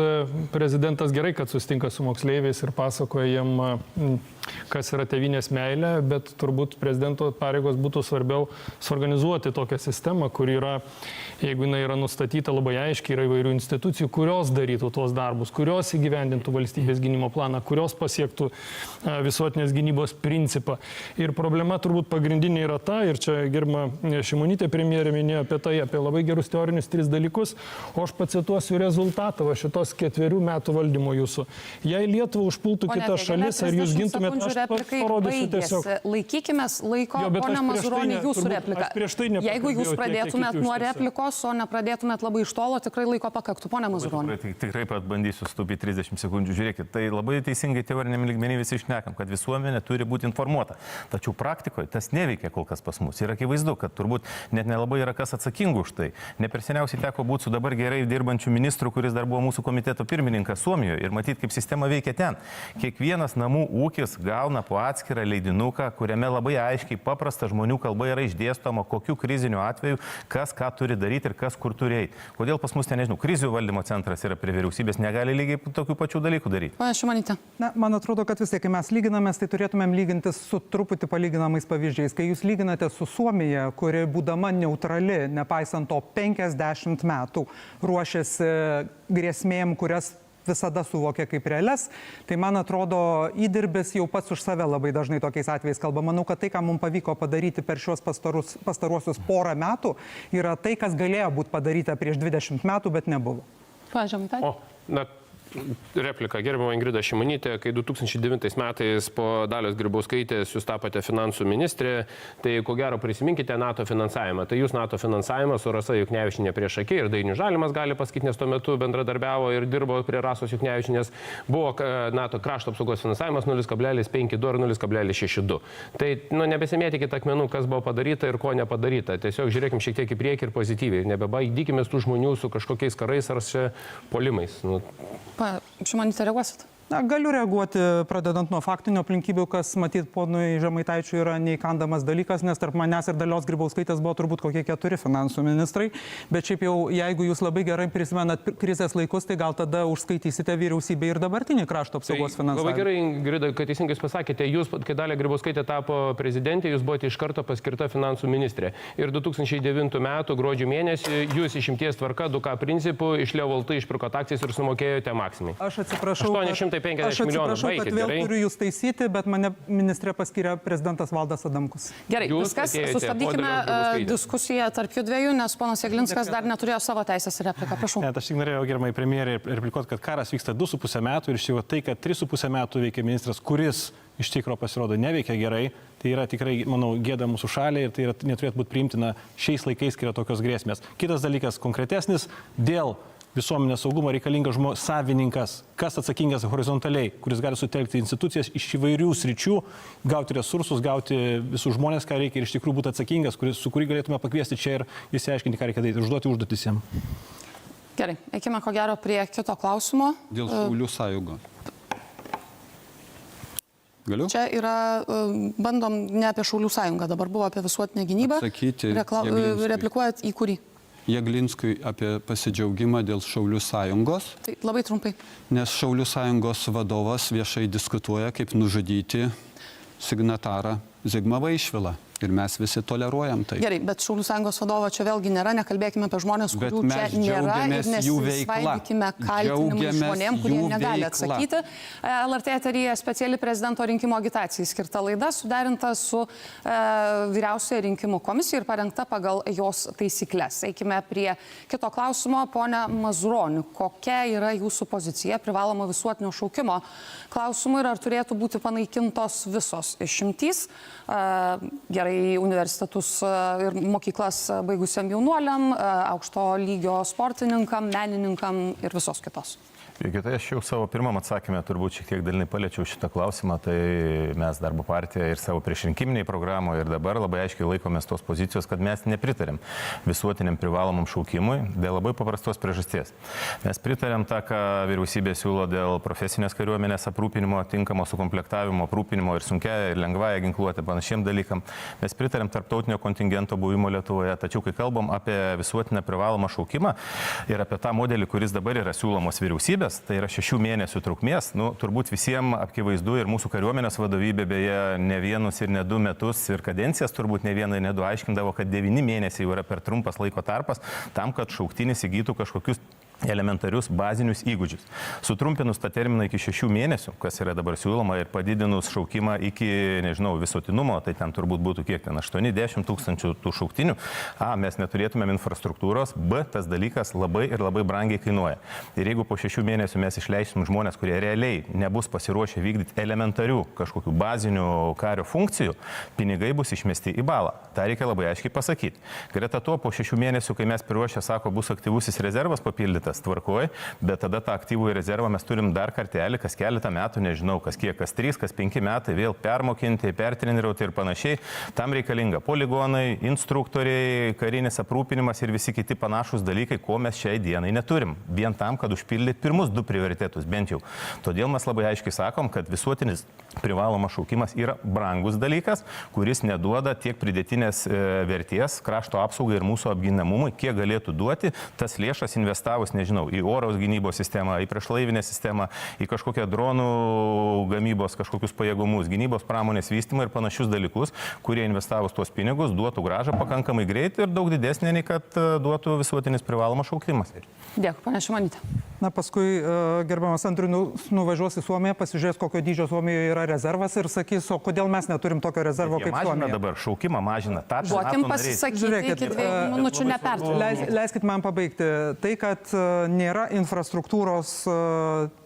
prezidentas gerai, kad susitinka su moksleiviais ir pasakoja jiem, kas yra tėvynės meilė, bet turbūt prezidento pareigos būtų svarbiau suorganizuoti tokią sistemą, kur yra, jeigu jinai yra nustatyta labai aiškiai, yra įvairių institucijų, kurios darytų tuos darbus, kurios įgyvendintų valstybės gynimo planą, kurios pasiektų visuotinės gynybos principą. Ir problema turbūt pagrindinė yra ta, ir čia gerbiama Šimonytė premjerė minėjo apie tai, apie labai gerus teorinius 3 dalykus, o aš pacituosiu rezultatą va šitos 4 metų valdymo jūsų. Jei Lietuvą užpultų kitas šalis, ar jūs gintumėt, aš parodysiu tiesiog. Laikykime laiko, ponia Mazuronį, jūsų replika. Jeigu jūs pradėtumėt nuo replikos, o nepradėtumėt labai iš tolo, tikrai laiko pakaktų, ponia Mazuronį. Tikrai pat bandysiu stupyti 30 sekundžių. Žiūrėkit, tai labai teisingai teoriniam lygmenį visi išnekam, kad visuomenė turi būti informuota. Tačiau praktikoje tas neveikia kol kas pas mus. Ir akivaizdu, kad turbūt net nelabai yra kas atsakingų už tai. Ne per seniausiai teko būti su dabar gerai dirbančiu ministru, kuris dar buvo mūsų komiteto pirmininkas Suomijoje ir matyti, kaip sistema veikia ten. Kiekvienas namų ūkis gauna po atskirą leidinuką, kuriame labai aiškiai paprasta žmonių kalba yra išdėstoma, kokiu kriziniu atveju, kas ką turi daryti ir kas kur turi eiti. Kodėl pas mus ten, nežinau, krizių valdymo centras yra prie vyriausybės, negali lygiai tokių pačių dalykų daryti. Pane Šimonytė. Na, man atrodo, kad vis tiek, kai mes lyginamės, tai turėtumėm lygintis su truputį palyginamais pavyzdžiais. Kai jūs lyginate su Suomija, kuri būdama neutrali, nepaisant to 50 metų, ruošiasi grėsmėm, kurias visada suvokia kaip realias, tai man atrodo įdirbis jau pats už save labai dažnai tokiais atvejais kalba. Manau, kad tai, ką mums pavyko padaryti per šios pastaruosius porą metų, yra tai, kas galėjo būti padaryta prieš 20 metų, bet nebuvo. Pažemtai. Replika, gerbiama Ingrida Šimonytė, kai 2009 metais po Dalios Grybauskaitės jūs tapote finansų ministrė, tai ko gero prisiminkite NATO finansavimą. Tai jūs NATO finansavimą su Rasa Juknevičienė prieš akį ir Dainius Žalimas gali pasakyti, nes tuo metu bendradarbiavo ir dirbo prie Rasos Juknevičienės, buvo NATO krašto apsaugos finansavimas 0,52 ir 0,62. Tai nebesimėtikite akmenų, kas buvo padaryta ir ko nepadaryta. Tiesiog žiūrėkim šiek tiek į priekį ir pozityviai. Nebebaidykime tų žmonių su kažkokiais karais ar polimais. Šimonytė, reaguosit? Galiu reaguoti, pradedant nuo faktinių aplinkybių, kas matyt ponui Žemaitaičiui yra neįkandamas dalykas, nes tarp manęs ir Dalios Grybauskaitės buvo turbūt kokie 4 finansų ministrai, bet šiaip jau, jeigu jūs labai gerai prisimenat krizės laikus, tai gal tada užskaitysite vyriausybę ir dabartinį krašto apsaugos finansavimą. Labai gerai, Ingrida, kad teisingai jūs pasakėte, jūs, kai Dalia Grybauskaitė tapo prezidentė, jūs buvote iš karto paskirta finansų ministrė. Ir 2009 m. gruodžio mėnesį jūs išimties tvarka 2K principų iš Leo Valtai išpirko akcijas ir sumokėjote Maksimai. Aš atsiprašau, 850 milijonų. Kad vėl turiu jūs taisyti, bet mane ministrė paskyrė prezidentas Valdas Adamkus. Gerai, viskas, sustabdykime diskusiją tarp jų dviejų, nes ponas Jeglinskas dar neturėjo savo teisės į repliką. Prašau. Net aš tik norėjau, gerbiamai premjerė, replikuoti, kad karas vyksta 2,5 metų ir iš tikrųjų tai, kad 3,5 metų veikia ministras, kuris iš tikrųjų pasirodo neveikia gerai, tai yra tikrai, manau, gėda mūsų šaliai ir tai neturėtų būti priimtina šiais laikais, kai yra tokios grėsmės. Kitas dalykas, konkretesnis, dėl visuomenės saugumo reikalingas savininkas, kas atsakingas horizontaliai, kuris gali sutelkti institucijas iš įvairių sričių, gauti resursus, gauti visus žmonės, ką reikia ir iš tikrųjų būti atsakingas, su kurį galėtume pakviesti čia ir įsiaiškinti, ką reikia daryti, užduoti užduotis jiems. Gerai, eikime ko gero prie kito klausimo. Dėl Šaulių sąjungos. Galiu? Čia yra, bandom ne apie Šaulių sąjungą, dabar buvo apie visuotinę gynybą. Atsakyti replikuojat į kurį? Jeglinskui apie pasidžiaugimą dėl Šaulių sąjungos. Tai labai trumpai. Nes Šaulių sąjungos vadovas viešai diskutuoja, kaip nužudyti signatarą Zigmą Vaišvilą. Ir mes visi toleruojam tai. Gerai, bet Šaulių sąjungos vadovo čia vėlgi nėra, nekalbėkime apie žmonės, kurių čia nėra ir nesisvaidykime kaltinimų žmonėm, kurie negali atsakyti. LRT eteryje speciali prezidento rinkimų agitacijai skirta laida, suderinta su vyriausioje rinkimų komisija ir parengta pagal jos taisyklės. Eikime prie kito klausimo. Pone Mazuroni, kokia yra jūsų pozicija privalomo visuotinio šaukimo klausimų ir ar turėtų būti panaikintos visos išimtys? Gerai, universitetus ir mokyklas baigusiam jaunuoliam, aukšto lygio sportininkam, menininkam ir visos kitos. Tai aš jau savo pirmam atsakymę turbūt šiek tiek dalinai paliečiau šitą klausimą, tai mes Darbo partija ir savo priešrinkiminiai programoje ir dabar labai aiškiai laikomės tos pozicijos, kad mes nepritarėm visuotiniam privalomam šaukimui dėl labai paprastos priežasties. Mes pritarėm tą, ką vyriausybė siūlo dėl profesinės kariuomenės aprūpinimo, tinkamo sukomplektavimo, aprūpinimo ir sunkia ir lengvąją ginkluotę panašiem dalykam. Mes pritarėm tarptautinio kontingento buvimo Lietuvoje, tačiau kai kalbam apie visuotinę privalomą šaukimą ir apie tą modelį, kuris dabar yra siūlomos vyriausybės, tai yra 6 mėnesių trukmės, turbūt visiems akivaizdu ir mūsų kariuomenės vadovybė beje ne vienus ir ne 2 metus ir kadencijas turbūt ne vieną ir ne 2 aiškindavo, kad 9 mėnesiai yra per trumpas laiko tarpas tam, kad šauktinis įgytų kažkokius elementarius bazinius įgūdžius. Sutrumpinus tą terminą iki 6 mėnesių, kas yra dabar siūloma, ir padidinus šaukimą iki, nežinau, visuotinumo, tai ten turbūt būtų kiek ten 8-10 tūkstančių tų šauktinių. Mes neturėtumėm infrastruktūros, B, tas dalykas labai ir labai brangiai kainuoja. Ir jeigu po 6 mėnesių mes išleisim žmonės, kurie realiai nebus pasiruošę vykdyti elementarių kažkokių bazinių kario funkcijų, pinigai bus išmesti į balą. Ta reikia labai aiškiai pasakyti. Greta to, po 6 mėnesių, kai mes priruošę, sako, bus aktyvusis rezervas papildytas, tvarkoj, bet tada tą aktyvų rezervą mes turim dar kartelį, kas keletą metų, nežinau, kas kiek, kas 3, kas 5 metai, vėl permokinti, pertreniruoti ir panašiai. Tam reikalinga poligonai, instruktoriai, karinis aprūpinimas ir visi kiti panašus dalykai, ko mes šiai dienai neturim. Vien tam, kad užpildyti pirmus 2 prioritetus, bent jau. Todėl mes labai aiškiai sakom, kad visuotinis privalomas šaukimas yra brangus dalykas, kuris neduoda tiek pridėtinės vertės krašto apsaugai ir mūsų apginamumui, kiek galėtų duoti tas lėšas investavus, nežinau, į oro gynybos sistemą, į priešlaivinę sistemą, į kažkokią dronų gamybos kažkokius pajėgumus, gynybos pramonės vystymą ir panašius dalykus, kurie investavus tuos pinigus duotų grąžą pakankamai greitai ir daug didesnė, nei kad duotų visuotinis privalomas šaukimas. Dėkui, ponia Šimonytė. Na, paskui gerbiamas Andrius nuvažiuos į Suomiją, pasižiūrės, kokio dydžio Suomijoje yra rezervas ir sakys, o kodėl mes neturim tokio rezervo kaip mažina Suomija. dabar, šaukimą mažina. Duokim pasisakyti iki 2 minučių nepertraukiant. Leiskit man pabaigti. Tai, kad nėra infrastruktūros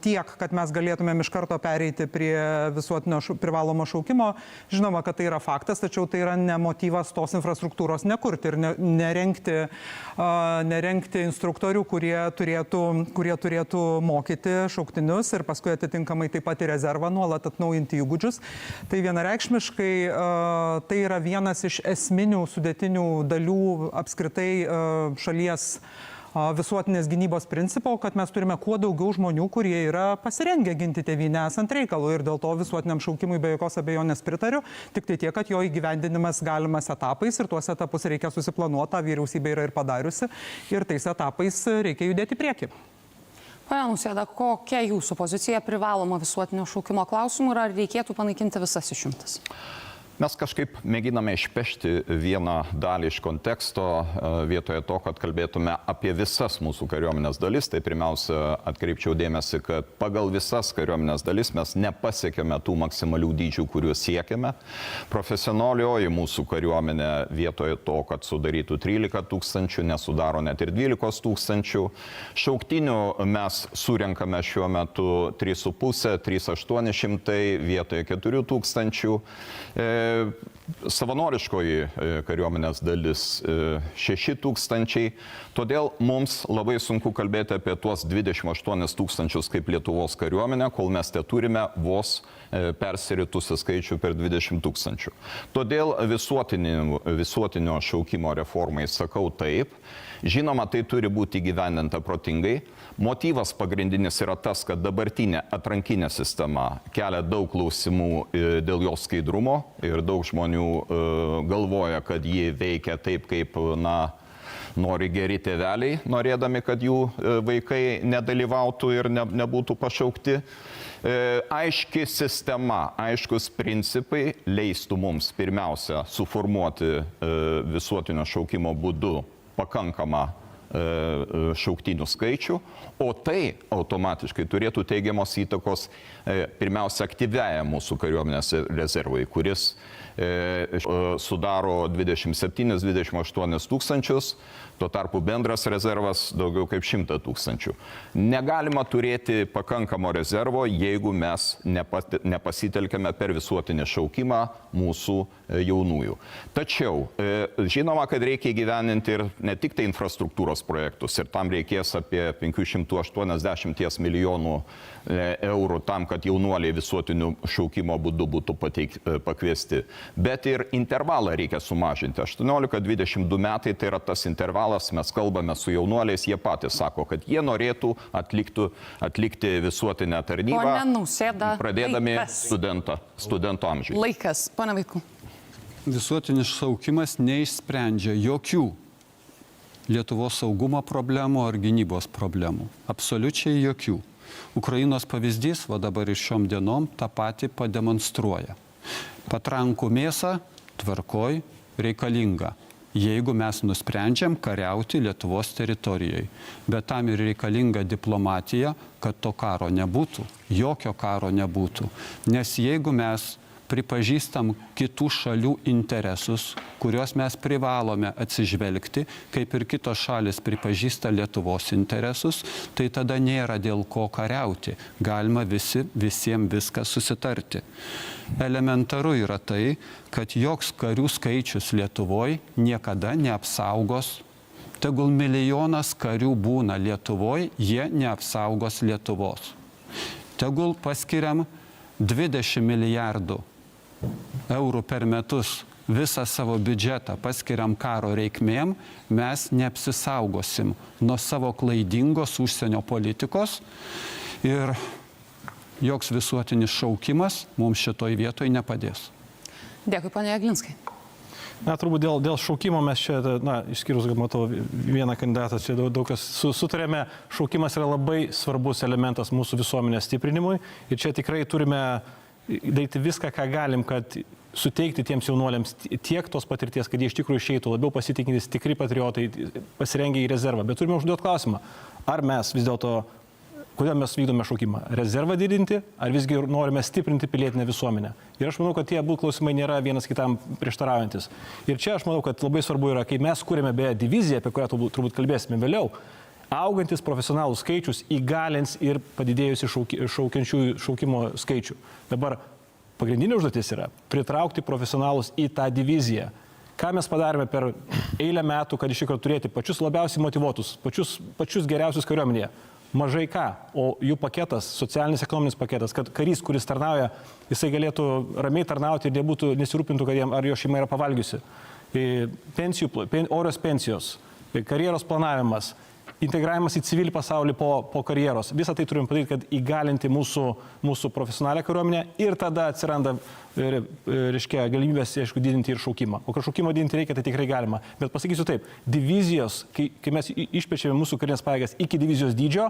tiek, kad mes galėtumėm iš karto pereiti prie visuotinio privalomo šaukimo, žinoma, kad tai yra faktas, tačiau tai yra ne motyvas tos infrastruktūros nekurti ir nerengti instruktorių, kurie turėtų mokyti šauktinius ir paskui atitinkamai taip pat į rezervą nuolat atnaujinti įgūdžius. Tai vienareikšmiškai tai yra vienas iš esminių sudėtinių dalių apskritai šalies visuotinės gynybos principo, kad mes turime kuo daugiau žmonių, kurie yra pasirengę ginti tėvynę esant reikalų ir dėl to visuotiniam šaukimui be jokios abejonės pritariu, tik tai tiek, kad jo įgyvendinimas galimas etapais ir tuos etapus reikia susiplanuoti, tą vyriausybė yra ir padariusi ir tais etapais reikia judėti prieki. Pane Nausėda, kokia jūsų pozicija privaloma visuotinio šaukimo klausimų ir ar reikėtų panaikinti visas išimtis? Mes kažkaip mėginame išpešti vieną dalį iš konteksto vietoje to, kad kalbėtume apie visas mūsų kariuomenės dalis. Tai pirmiausia, atkreipčiau dėmesį, kad pagal visas kariuomenės dalis mes nepasiekėme tų maksimalių dydžių, kuriuos siekiame. Profesionalioji mūsų kariuomenė vietoje to, kad sudarytų 13 tūkstančių, nesudaro net ir 12 tūkstančių. Šauktinių mes surenkame šiuo metu 3,5, 3,800 vietoje 4 tūkstančių. Savanoriškoji kariuomenės dalis 6 tūkstančiai, todėl mums labai sunku kalbėti apie tuos 28 tūkstančius kaip Lietuvos kariuomenė, kol mes te turime vos persiritusi skaičių per 20 tūkstančių. Todėl visuotinio šaukimo reformai sakau taip. Žinoma, tai turi būti įgyvendinta protingai. Motyvas pagrindinis yra tas, kad dabartinė atrankinė sistema kelia daug klausimų dėl jos skaidrumo ir daug žmonių galvoja, kad ji veikia taip, kaip, nori geri tėveliai, norėdami, kad jų vaikai nedalyvautų ir nebūtų pašaukti. Aiški sistema, aiškus principai leistų mums pirmiausia suformuoti visuotinio šaukimo būdu pakankamą šauktinių skaičių, o tai automatiškai turėtų teigiamos įtakos pirmiausia aktyviajam mūsų kariuomenės rezervui, kuris sudaro 27-28 tūkstančius, tuo tarpu bendras rezervas daugiau kaip 100 tūkstančių. Negalima turėti pakankamo rezervo, jeigu mes nepasitelkiame per visuotinį šaukimą mūsų jaunųjų. Tačiau žinoma, kad reikia įgyveninti ir ne tik tai infrastruktūros projektus, ir tam reikės apie 580 milijonų eurų tam, kad jaunuoliai visuotinių šaukimo būdu būtų pakviesti. Bet ir intervalą reikia sumažinti. 18-22 metai tai yra tas intervalas, mes kalbame su jaunuoliais, jie patys sako, kad jie norėtų atlikti visuotinę tarnybą, pradėdami studento amžiui. Laikas, pane Vaikų. Visuotinis šaukimas neišsprendžia jokių Lietuvos saugumo problemų ar gynybos problemų. Absoliučiai jokių. Ukrainos pavyzdys, va dabar ir šiom dienom, tą patį pademonstruoja. Patrankų mėsa tvarkoj reikalinga, jeigu mes nusprendžiam kariauti Lietuvos teritorijai. Bet tam ir reikalinga diplomatija, kad to karo nebūtų, jokio karo nebūtų. Nes jeigu mes pripažįstam kitų šalių interesus, kuriuos mes privalome atsižvelgti, kaip ir kitos šalis pripažįsta Lietuvos interesus, tai tada nėra dėl ko kariauti. Galima visiems viską susitarti. Elementaru yra tai, kad joks karių skaičius Lietuvoje niekada neapsaugos. Tegul milijonas karių būna Lietuvoje, jie neapsaugos Lietuvos. Tegul paskiriam 20 milijardų eurų per metus visą savo biudžetą paskiriam karo reikmėm, mes neapsisaugosim nuo savo klaidingos užsienio politikos ir joks visuotinis šaukimas mums šitoj vietoj nepadės. Dėkui, pane Jeglinskai. Turbūt dėl šaukimo mes čia, išskyrus, kad matau vieną kandidatą, čia daug kas sutarėme, šaukimas yra labai svarbus elementas mūsų visuomenės stiprinimui ir čia tikrai turime daryti viską, ką galim, kad suteikti tiems jaunuoliams tiek tos patirties, kad jie iš tikrųjų išeitų labiau pasitikintis, tikri patriotai, pasirengę į rezervą. Bet turime užduoti klausimą, ar mes vis dėlto kodėl mes vykdome šaukimą? Rezervą didinti, ar visgi norime stiprinti pilietinę visuomenę? Ir aš manau, kad tie abu klausimai nėra vienas kitam prieštaraujantis. Ir čia aš manau, kad labai svarbu yra, kai mes kūrėme beje diviziją, apie kurią turbūt kalbėsime vėliau, augantis profesionalų skaičius įgalins ir padidėjusi šaukimo skaičių. Dabar pagrindinė užduotis yra pritraukti profesionalus į tą diviziją. Ką mes padarėme per eilę metų, kad iš tikrųjų turėti pačius labiausiai motyvuotus, pačius geriausius kariuomenėje? Mažai ką, o jų paketas, socialinis ekonominis paketas, kad karys, kuris tarnauja, jisai galėtų ramiai tarnauti ir nesirūpintų, kad jam ar jo šeima yra pavalgiusi. Orios pensijos, karjeros planavimas, integravimas į civilį pasaulį po karjeros. Visą tai turim padaryti, kad įgalinti mūsų profesionalią kariuomenę ir tada atsiranda, reiškia, galimybės, aišku, didinti ir šaukimą. O kad šaukimą didinti reikia, tai tikrai galima. Bet pasakysiu taip, divizijos, kai mes išpečiame mūsų karinės pajėgas iki divizijos dydžio,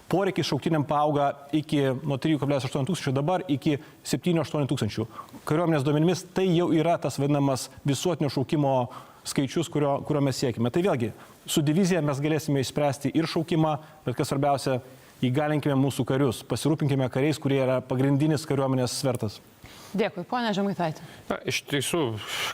poreikis šauktiniam paauga nuo 3,8 tūkstančių dabar iki 7-8 tūkstančių. Kariuomenės duomenimis tai jau yra tas vadinamas visuotinio šaukimo skaičius, kurio mes siekime. Tai vėlgi, su divizija mes galėsime išspręsti ir šaukimą, bet kas svarbiausia, įgalinkime mūsų karius, pasirūpinkime kariais, kurie yra pagrindinis kariuomenės svertas. Dėkui, ponia Žemaitaitė. Iš tiesų,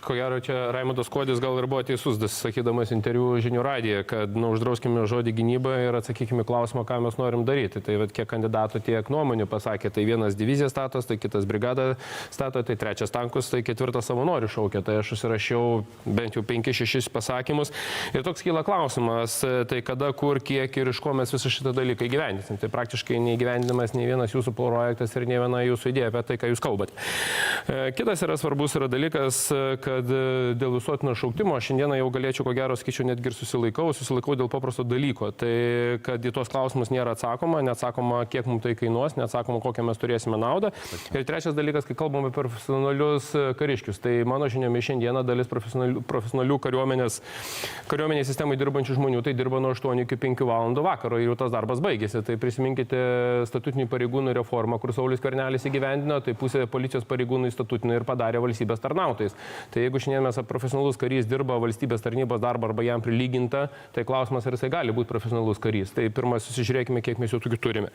ko gero, čia Raimundas Kuodis gal ir buvo teisus, sakydamas interviu Žinių radijoje, kad uždrauskime žodį gynyba ir atsakykime klausimą, ką mes norim daryti. Tai kiek kandidatų, tiek nuomonių pasakė, tai vienas diviziją statos, tai kitas brigadą stato, tai trečias tankus, tai ketvirtas savanorių šaukia. Tai aš susirašiau bent jau 5-6 pasakymus. Ir toks kyla klausimas, tai kada, kur, kiek ir iš ko mes visą šitą dalyką įgyvendinsim. Tai praktiškai neįgyvendinamas nei vienas jūsų projektas ir nei viena jūsų idėja apie tai, ką jūs kalbate. Kitas yra svarbus dalykas, kad dėl visuotinio šauktimo šiandieną jau galėčiau, ko gero, skaičiau, netgi ir susilaikau dėl paprasto dalyko. Tai, kad į tuos klausimus nėra neatsakoma, kiek mums tai kainuos, neatsakoma, kokią mes turėsime naudą. Ir trečias dalykas, kai kalbame apie profesionalius kariškius, tai mano žiniomis šiandieną dalis profesionalių kariuomenės sistemai dirbančių žmonių, tai dirba nuo 8 iki 5 valandų vakaro ir jau tas darbas baigėsi. Tai prisiminkite statutinių pareigūnų reformą, kur Saulius Skvernelis įgyvendino, tai pusė policijos pareigūnų įstatutino ir padarė valstybės tarnautojais. Tai jeigu šiandien mes profesionalus karys dirba valstybės tarnybos darbą arba jam prilyginta, tai klausimas, ar jisai gali būti profesionalus karys. Tai pirmas, susižiūrėkime, kiek mes jau tokių turime.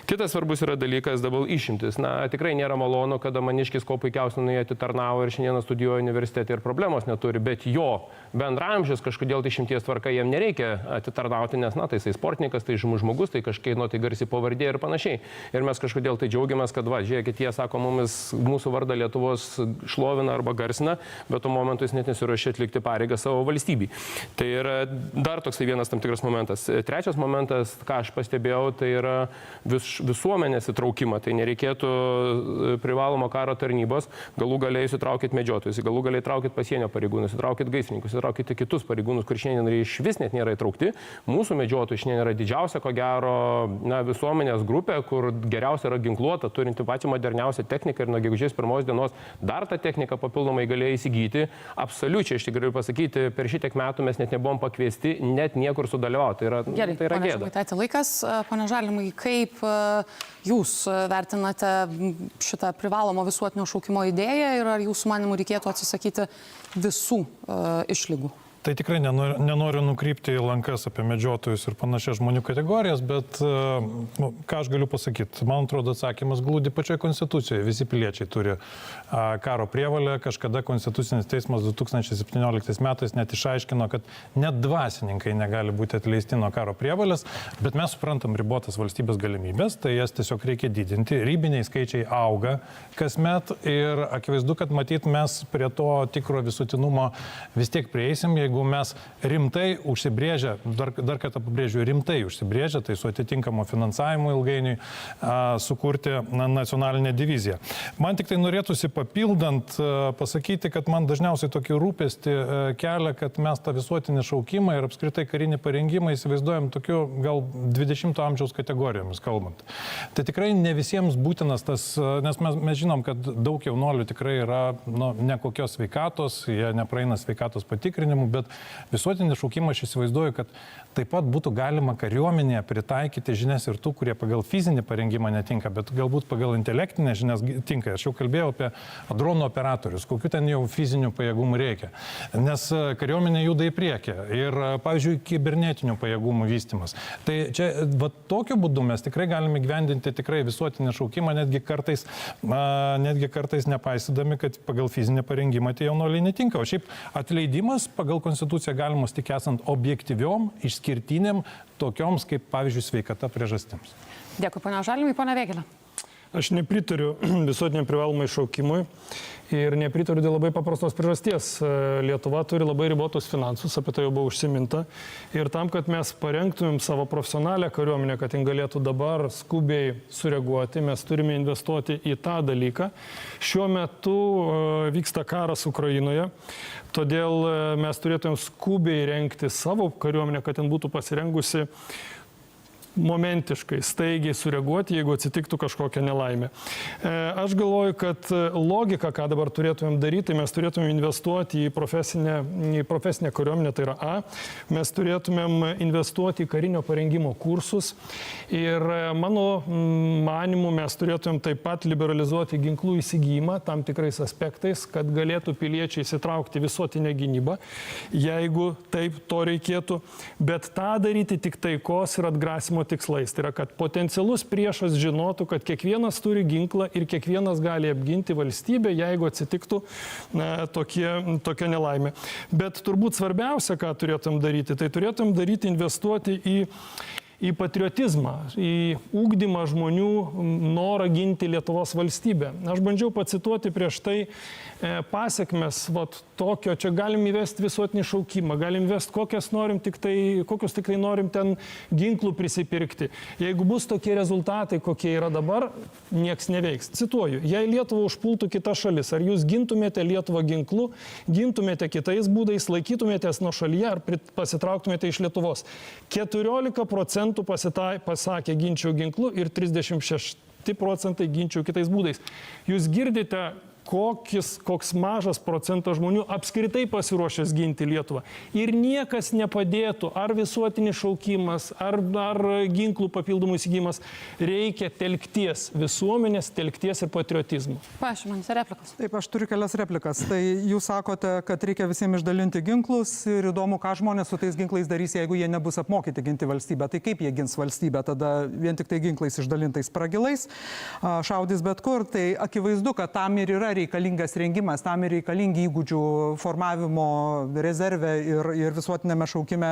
Kitas svarbus yra dalykas dabar išimtis. Na, tikrai nėra malonu, kada maniškis ko puikiausiai nuėjti tarnavo ir šiandieną studijuoja universitete ir problemos neturi, bet jo bendramžis kažkodėl tai išimties tvarka jam nereikia atitarnauti, nes, na, tai jisai sportininkas, tai žmogus, tai kažkieno tai garsi pavardė ir panašiai. Ir mes kažkodėl tai džiaugiamės, kad, va, žiūrėkit, jie sako, mūsų vardą Lietuvos šlovina arba garsina, bet tuo momentu jis net nesiruošia atlikti pareigą savo valstybei. Tai yra dar toksai vienas tam tikras momentas. Trečias momentas, ką aš pastebėjau, tai yra visuomenės įtraukimą. Tai nereikėtų privalomo karo tarnybos, galų galiai įsitraukit medžiotojus, galų galiai įtraukit pasienio pareigūnus, įtraukit gaisrininkus, įtraukit kitus pareigūnus, kur šiandien iš vis net nėra įtraukti. Mūsų medžiotojai šiandien yra didžiausia, ko gero, visuomenės grupė, kur geriausia yra ginkluota, turinti pačią moderniausią techniką ir nuo gegužės 1 dienos dar tą techniką papildomai galėjo įsigyti. Absoliučiai, aš tikrai pasakyti, per šitiek metų mes net nebuvom pakviesti net niekur sudalyvauti. Gerai, tai yra ponia gėda. Žemaitaitė, laikas. Pone Žalimai, kaip jūs vertinate šitą privalomo visuotinio šaukimo idėją ir ar jūsų manimų reikėtų atsisakyti visų išlygų? Tai tikrai nenoriu nukrypti į lankas apie medžiotojus ir panašias žmonių kategorijas, bet ką aš galiu pasakyti? Man atrodo, atsakymas glūdi pačioje Konstitucijoje. Visi piliečiai turi karo prievalę. Kažkada Konstitucinis teismas 2017 metais net išaiškino, kad net dvasininkai negali būti atleisti nuo karo prievalės, bet mes suprantam ribotas valstybės galimybės, tai jas tiesiog reikia didinti. Ribiniai skaičiai auga kasmet ir akivaizdu, kad matyt mes prie to tikro visuotinumo vis tiek prieisim, jeigu mes rimtai užsibrėžę, dar kartą pabrėžiu, rimtai užsibrėžę, tai su atitinkamu finansavimu ilgainiui sukurti nacionalinę diviziją. Man tik tai norėtųsi papildant pasakyti, kad man dažniausiai tokį rūpestį kelia, kad mes tą visuotinį šaukimą ir apskritai karinį parengimą įsivaizduojam tokiu gal 20-ojo amžiaus kategorijomis kalbant. Tai tikrai ne visiems būtinas tas, nes mes žinom, kad daug jaunuolių tikrai yra nekokios sveikatos, jie nepraeina sveikatos patikrinimų, bet bet visuotinį šaukimą aš įsivaizduoju, kad taip pat būtų galima kariuomenėje pritaikyti žinias ir tų, kurie pagal fizinį parengimą netinka, bet galbūt pagal intelektinę žinias tinka. Aš jau kalbėjau apie dronų operatorius, kokiu ten jau fizinių pajėgumų reikia. Nes kariuomenė juda į priekį ir, pavyzdžiui, kibernetinių pajėgumų vystimas. Tai čia, va, tokiu būdu mes tikrai galime gyvendinti tikrai visuotinį šaukimą, netgi kartais nepaisydami, kad pagal fizinį parengimą tie jaunuoliai netinka. O šiaip atleidimas pagal konstituciją galimas tik esant objektyviom, išskirtiniam, tokioms kaip, pavyzdžiui, sveikata priežastims. Dėkui, ponia Žalimai, ponia Vėgėlė. Aš nepritariu visuotiniam privalomai šaukimui ir nepritariu dėl labai paprastos priežasties. Lietuva turi labai ribotus finansus, apie tai jau buvo užsiminta. Ir tam, kad mes parengtumėm savo profesionalią kariuomenę, kad jin galėtų dabar skubiai sureaguoti, mes turime investuoti į tą dalyką. Šiuo metu vyksta karas Ukrainoje, todėl mes turėtumėm skubiai rengti savo kariuomenę, kad jin būtų pasirengusi momentiškai, staigiai sureaguoti, jeigu atsitiktų kažkokia nelaimė. Aš galvoju, kad logika, ką dabar turėtumėm daryti, mes turėtumėm investuoti į profesinę kariuomenę, tai yra A, mes turėtumėm investuoti į karinio parengimo kursus ir mano manimu mes turėtumėm taip pat liberalizuoti ginklų įsigijimą tam tikrais aspektais, kad galėtų piliečiai įsitraukti visuotinę gynybą, jeigu taip to reikėtų, bet tą daryti tik taikos ir atgrasimo tikslais. Tai yra, kad potencialus priešas žinotų, kad kiekvienas turi ginklą ir kiekvienas gali apginti valstybę, jeigu atsitiktų tokia nelaimė. Bet turbūt svarbiausia, ką turėtum daryti, tai turėtum daryti investuoti į patriotizmą, į ūkdymą žmonių norą ginti Lietuvos valstybę. Aš bandžiau pacituoti prieš tai pasiekmes tokio, čia galim įvesti visuotinį šaukimą, galim įvesti kokius tik tai norim ten ginklų prisipirkti. Jeigu bus tokie rezultatai, kokie yra dabar, nieks neveiks. Cituoju, jei Lietuvą užpultų kita šalis, ar jūs gintumėte Lietuvą ginklu, gintumėte kitais būdais, laikytumėtės nuo šalyje ar pasitrauktumėte iš Lietuvos. 14% pasakė ginčiau ginklu ir 36% ginčiau kitais būdais. Jūs girdite, koks mažas procentas žmonių apskritai pasiruošęs ginti Lietuvą. Ir niekas nepadėtų, ar visuotinis šaukimas, ar ginklų papildomų įsigijimas. Reikia telkties, visuomenės telkties ir patriotizmo. Paaiškinkite replikos. Taip, aš turiu kelias replikas. Tai jūs sakote, kad reikia visiems išdalinti ginklus ir įdomu, ką žmonės su tais ginklais darys, jeigu jie nebus apmokyti ginti valstybę. Tai kaip jie gins valstybę? Tada vien tik tai ginklais išdalintais pragilais, šaudys bet kur. Tai akivaizdu, kad tam ir yra reikalingas rengimas, tam ir reikalingi įgūdžių formavimo rezerve ir visuotinėme šaukime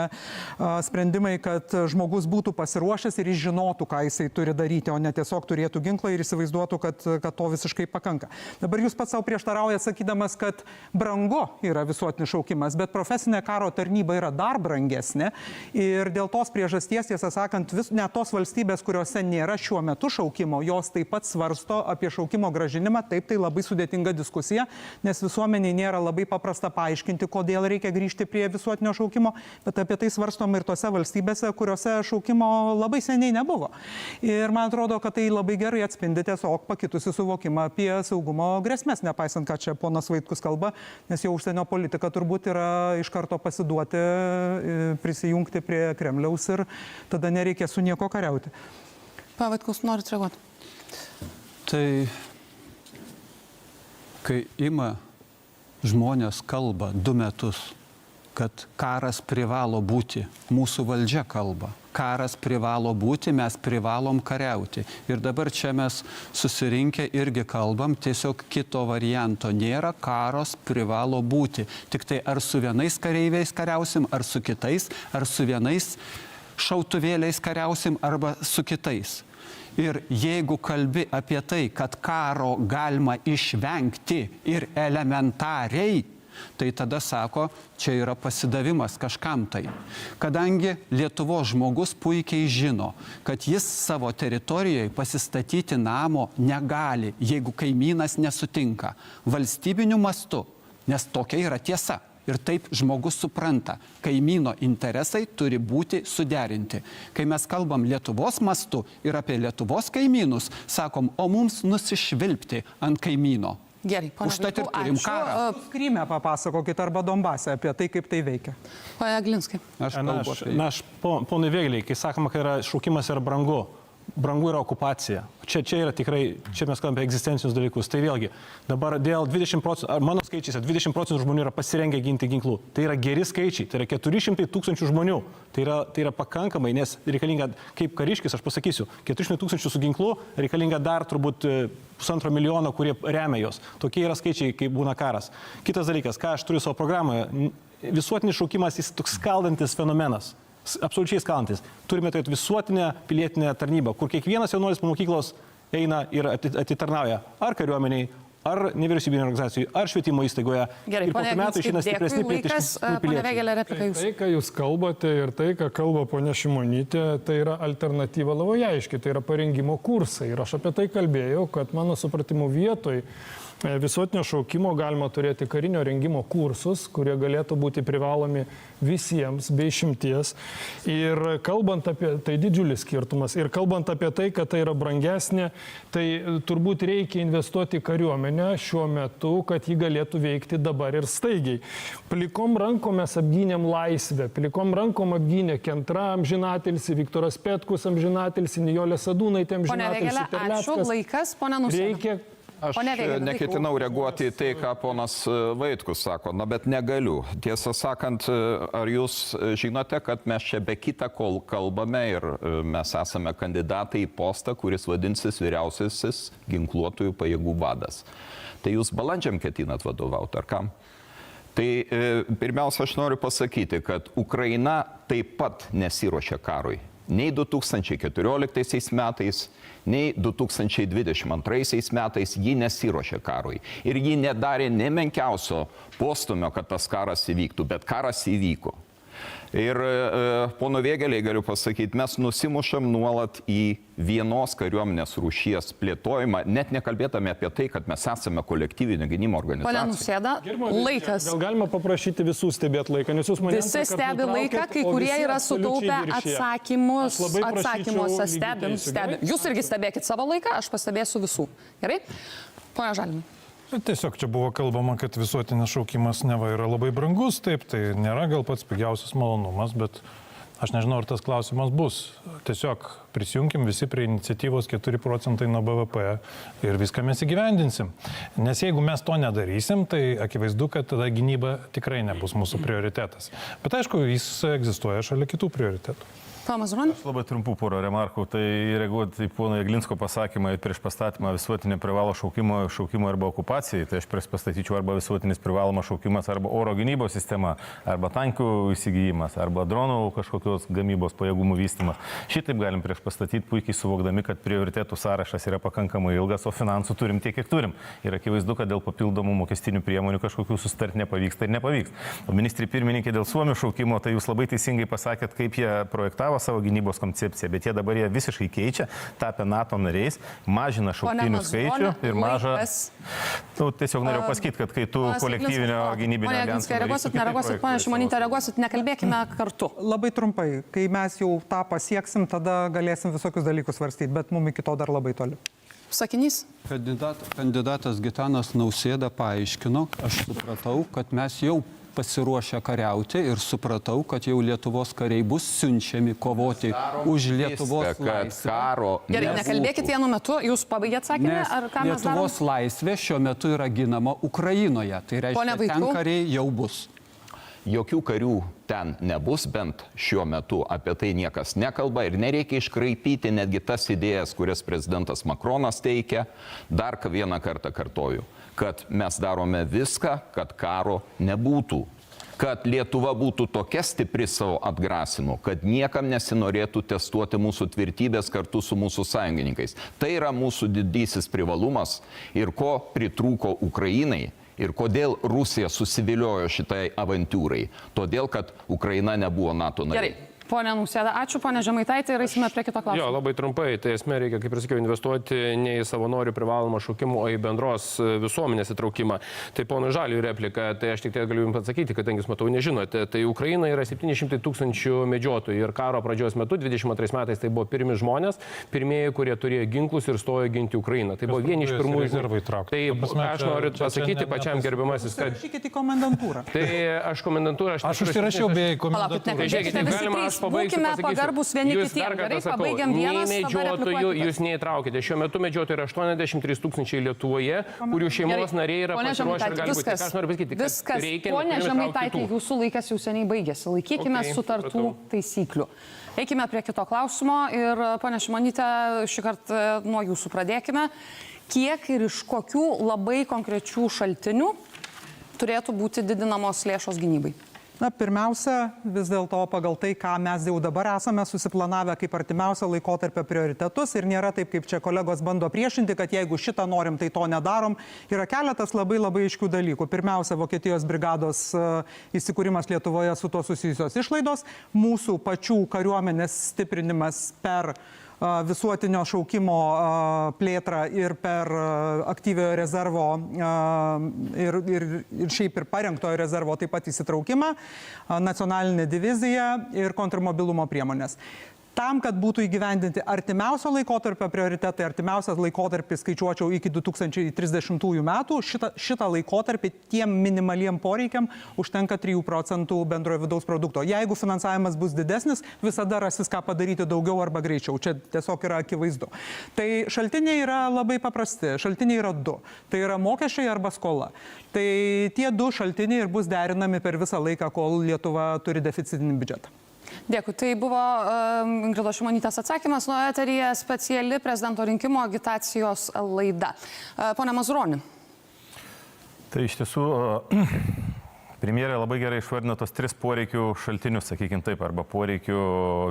sprendimai, kad žmogus būtų pasiruošęs ir jis žinotų, ką jisai turi daryti, o ne tiesiog turėtų ginklą ir įsivaizduotų, kad to visiškai pakanka. Dabar jūs pats savo prieštaraujate, sakydamas, kad brangu yra visuotinis šaukimas, bet profesinė karo tarnyba yra dar brangesnė ir dėl tos priežasties, tiesą sakant, net tos valstybės, kuriuose nėra šiuo metu šaukimo, jos taip pat svarsto apie šaukimo gražinimą. Taip, tai labai sudėtinga diskusija, nes visuomeniai nėra labai paprasta paaiškinti, kodėl reikia grįžti prie visuotinio šaukimo, bet apie tai svarstoma ir tose valstybėse, kuriuose šaukimo labai seniai nebuvo. Ir man atrodo, kad tai labai gerai atspindi tiesiog pakitusi suvokimą apie saugumo grėsmės, nepaisant, ką čia ponas Vaitkus kalba, nes jo užsienio politika turbūt yra iš karto pasiduoti, prisijungti prie Kremliaus ir tada nereikia su nieko kariauti. Vaitkus, norit reaguoti? Tai kai ima žmonės kalba 2 metus, kad karas privalo būti, mūsų valdžia kalba, karas privalo būti, mes privalom kariauti. Ir dabar čia mes susirinkę irgi kalbam, tiesiog kito varianto nėra, karas privalo būti. Tik tai ar su vienais kareiviais kariausim, ar su kitais, ar su vienais šautuvėliais kariausim, arba su kitais. Ir jeigu kalbi apie tai, kad karo galima išvengti ir elementariai, tai tada sako, čia yra pasidavimas kažkam tai. Kadangi Lietuvos žmogus puikiai žino, kad jis savo teritorijoje pasistatyti namo negali, jeigu kaimynas nesutinka. Valstybiniu mastu, nes tokia yra tiesa. Ir taip žmogus supranta, kaimyno interesai turi būti suderinti. Kai mes kalbam Lietuvos mastu ir apie Lietuvos kaimynus, sakom, o mums nusišvilpti ant kaimyno. Gerai, ponia Užtat ir Vaitkau, turim ačiū. karą. Kryme papasakokit arba Donbase apie tai, kaip tai veikia. Ponia Glinskai. Aš kalbu apie Na, aš ponui Vėgėliai, kai sakoma, kad šaukimas yra brangu yra okupacija. Čia yra tikrai, čia mes kalbame apie egzistencinius dalykus. Tai vėlgi, dabar dėl 20%, mano skaičiais, 20% žmonių yra pasirengę ginti ginklų. Tai yra geri skaičiai, tai yra 400 000 žmonių. Tai yra pakankamai, nes reikalinga, kaip kariškis, aš pasakysiu, 400 000 su ginklu, reikalinga dar turbūt 1,5 milijono, kurie remia jos. Tokie yra skaičiai, kai būna karas. Kitas dalykas, ką aš turiu savo programoje, visuotinis šaukimas, jis toks skaldantis fenomenas. Absoliučiai skalantis. Turime turėti visuotinę pilietinę tarnybą, kur kiekvienas jaunuolis po mokyklos eina ir atitarnauja ar kariuomeniai, ar nevyriausybinio organizacijų, ar švietimo įstaigoje. Gerai, ir po ponia tų metų išeina Glinskai, stipresni dėkui, laikas. Ponia piliečiai. Vėgėlė, replika jūs. Tai, ką jūs kalbate ir tai, ką kalba ponia Šimonytė, tai yra alternatyva labai aiški, tai yra parengimo kursai. Ir aš apie tai kalbėjau, kad mano supratimu vietoj visuotinio šaukimo galima turėti karinio rengimo kursus, kurie galėtų būti privalomi visiems be išimties. Ir kalbant apie tai didžiulis skirtumas. Ir kalbant apie tai, kad tai yra brangesnė, tai turbūt reikia investuoti į kariuomenę šiuo metu, kad ji galėtų veikti dabar ir staigiai. Plikom rankom mes apgynėm laisvę, plikom rankom apgynė Kentra amžinatilsi, Viktoras Petkus amžinatilsi, Nijolė Sadūnaitė Ponia Vėgėlė, amžinatilsi. ačiū, laikas, ponia Nausėda. Reikia. Aš Pone Vėgėlė, neketinau reaguoti į tai, ką ponas Vaitkus sako, bet negaliu. Tiesą sakant, ar jūs žinote, kad mes čia be kita kol kalbame ir mes esame kandidatai į postą, kuris vadinsis vyriausiasis ginkluotųjų pajėgų vadas. Tai jūs balandžiam ketinat vadovauti, ar kam? Tai pirmiausia, aš noriu pasakyti, kad Ukraina taip pat nesiruošia karui. Nei 2014 metais, nei 2022 metais ji nesiruošė karui. Ir ji nedarė nemenkiausio postumio, kad tas karas įvyktų, bet karas įvyko. Ir pono Vėgėlei galiu pasakyti, mes nusimušam nuolat į vienos kariuomenės rūšies plėtojimą, net nekalbėtame apie tai, kad mes esame kolektyvinio gynimo organizacija. Ponia Nausėda, laikas. Gal galima paprašyti visų stebėti laiką, nes jūs manęs Visi stebi laiką, kai kurie yra sutaupę atsakymuose. Stebim. Jūs irgi stebėkit savo laiką, aš pastebėsiu visų. Gerai? Ponia Žalimai. Tiesiog čia buvo kalbama, kad visuotinis šaukimas neva yra labai brangus, taip, tai nėra gal pats pigiausias malonumas, bet aš nežinau, ar tas klausimas bus. Tiesiog prisijunkim visi prie iniciatyvos 4% nuo BVP ir viską mes įgyvendinsim. Nes jeigu mes to nedarysim, tai akivaizdu, kad tada gynyba tikrai nebus mūsų prioritetas. Bet aišku, jis egzistuoja šalia kitų prioritetų. Tomas Zuronis. Aš labai trumpų porą remarkų. Tai reaguoti į pono Jaglinsko pasakymą prieš pastatymą visuotinį privalo šaukimo arba okupacijai, tai aš prieš pastatyčiau arba visuotinis privalomas šaukimas, arba oro gynybos sistema, arba tankų įsigijimas, arba dronų kažkokios gamybos pajėgumų vystymas. Šitaip galim prieš pastatyti, puikiai suvokdami, kad prioritėtų sąrašas yra pakankamai ilgas, o finansų turim tiek, kiek turim. Ir akivaizdu, kad dėl papildomų mokestinių priemonių kažkokių susitart nepavyksta ir nepavyks. O ministrė pirmininkė dėl suomių šaukimo, tai jūs labai teisingai pasakėt, kaip jie projektavo savo gynybos koncepciją, bet jie dabar jie visiškai keičia, tapę NATO nariais, mažina šauktinių skaičių ir maža... Tiesiog norėjau pasakyti, kad kai tu kolektyvinio gynybinio alianso... Nereaguosit, ponia Šimonytė, reaguosit, nekalbėkime kartu. Labai trumpai, kai mes jau tą pasieksim, tada galėsim visokius dalykus svarstyti, bet mums iki to dar labai toli. Sakinys. Kandidatas Gitanas Nausėda paaiškino, aš supratau, kad mes jau pasiruošę kariauti ir supratau, kad jau Lietuvos kariai bus siunčiami kovoti už Lietuvos laisvę. Gerai, nekalbėkit vienu metu, jūs pabaigėt sakinį, ar ką mes darom? Lietuvos laisvė šiuo metu yra ginama Ukrainoje, tai reiškia, ten kariai jau bus. Jokių karių ten nebus, bent šiuo metu apie tai niekas nekalba ir nereikia iškraipyti netgi tas idėjas, kurias prezidentas Makronas teikia. Dar vieną kartą kartoju, kad mes darome viską, kad karo nebūtų. Kad Lietuva būtų tokia stipri savo atgrasimu, kad niekam nesinorėtų testuoti mūsų tvirtybės kartu su mūsų sąjungininkais. Tai yra mūsų didysis privalumas ir ko pritrūko Ukrainai. Ir kodėl Rusija susiviliojo šitai avantūrai? Todėl, kad Ukraina nebuvo NATO narė. Gerai. Pone Nausėda, ačiū, pone Žemaitaitė, ir eisime prie kito klausimo. Jo, labai trumpai, tai esmė reikia, kaip ir sakiau, investuoti ne į savanorių privalomą šaukimą, o į bendros visuomenės įtraukimą. Tai pono Žaliui replika, tai aš tik tai galiu jums atsakyti, kadangi jūs, matau, nežinote. Tai Ukraina yra 700 000 medžiotojų ir karo pradžios metu, 22 metais, tai buvo pirmi žmonės, pirmieji, kurie turėjo ginklus ir stojo ginti Ukrainą. Tai buvo vieni iš pirmųjų. Tai aš noriu pasakyti pačiam gerbiamasis, kad... Iškite į komendantūrą. Tai aš komendantūrą... Aš užsirašiau beje į komendantūrą. Būkime pagarbus vieni kitiems. Gerai, pabaigiam vienas. Medžiotojų jūs neįtraukite. Šiuo metu medžiotojų yra 83 000 Lietuvoje, kurių šeimos nariai yra pasiruošę ir gali būti. Ką aš noriu pasakyti? Viskas. Pone Žemaitaitė, jūsų laikas jau seniai baigėsi. Laikykime sutartų taisyklių. Eikime prie kito klausimo ir, pone Šimonyte, šį kartą nuo jūsų pradėkime. Kiek ir iš kokių labai konkrečių šaltinių turėtų būti didinamos lėšos gynybai? Na, pirmiausia, vis dėlto pagal tai, ką mes jau dabar esame susiplanavę kaip artimiausio laikotarpio prioritetus ir nėra taip, kaip čia kolegos bando priešinti, kad jeigu šitą norim, tai to nedarom. Yra keletas labai aiškių dalykų. Pirmiausia, Vokietijos brigados įsikūrimas Lietuvoje su to susijusios išlaidos, mūsų pačių kariuomenės stiprinimas per visuotinio šaukimo plėtrą ir per aktyviojo rezervo ir šiaip ir parengtojo rezervo taip pat įsitraukimą, nacionalinė divizija ir kontrmobilumo priemonės. Tam, kad būtų įgyvendinti artimiausio laikotarpio prioritetai, artimiausias laikotarpis skaičiuočiau iki 2030 metų, šitą laikotarpį tiem minimaliem poreikiam užtenka 3% bendrojo vidaus produkto. Jeigu finansavimas bus didesnis, visada rasis ką padaryti daugiau arba greičiau. Čia tiesiog yra akivaizdu. Tai šaltiniai yra labai paprasti. Šaltiniai yra du. Tai yra mokesčiai arba skola. Tai tie du šaltiniai ir bus derinami per visą laiką, kol Lietuva turi deficitinį biudžetą. Dėkui. Tai buvo Ingridos Šimonytės atsakymas. Nuo eteryje speciali prezidento rinkimų agitacijos laida. Pone Mazuroni. Tai iš tiesų premjerė labai gerai išvardino tos 3 poreikių šaltinius, sakykime taip, arba poreikių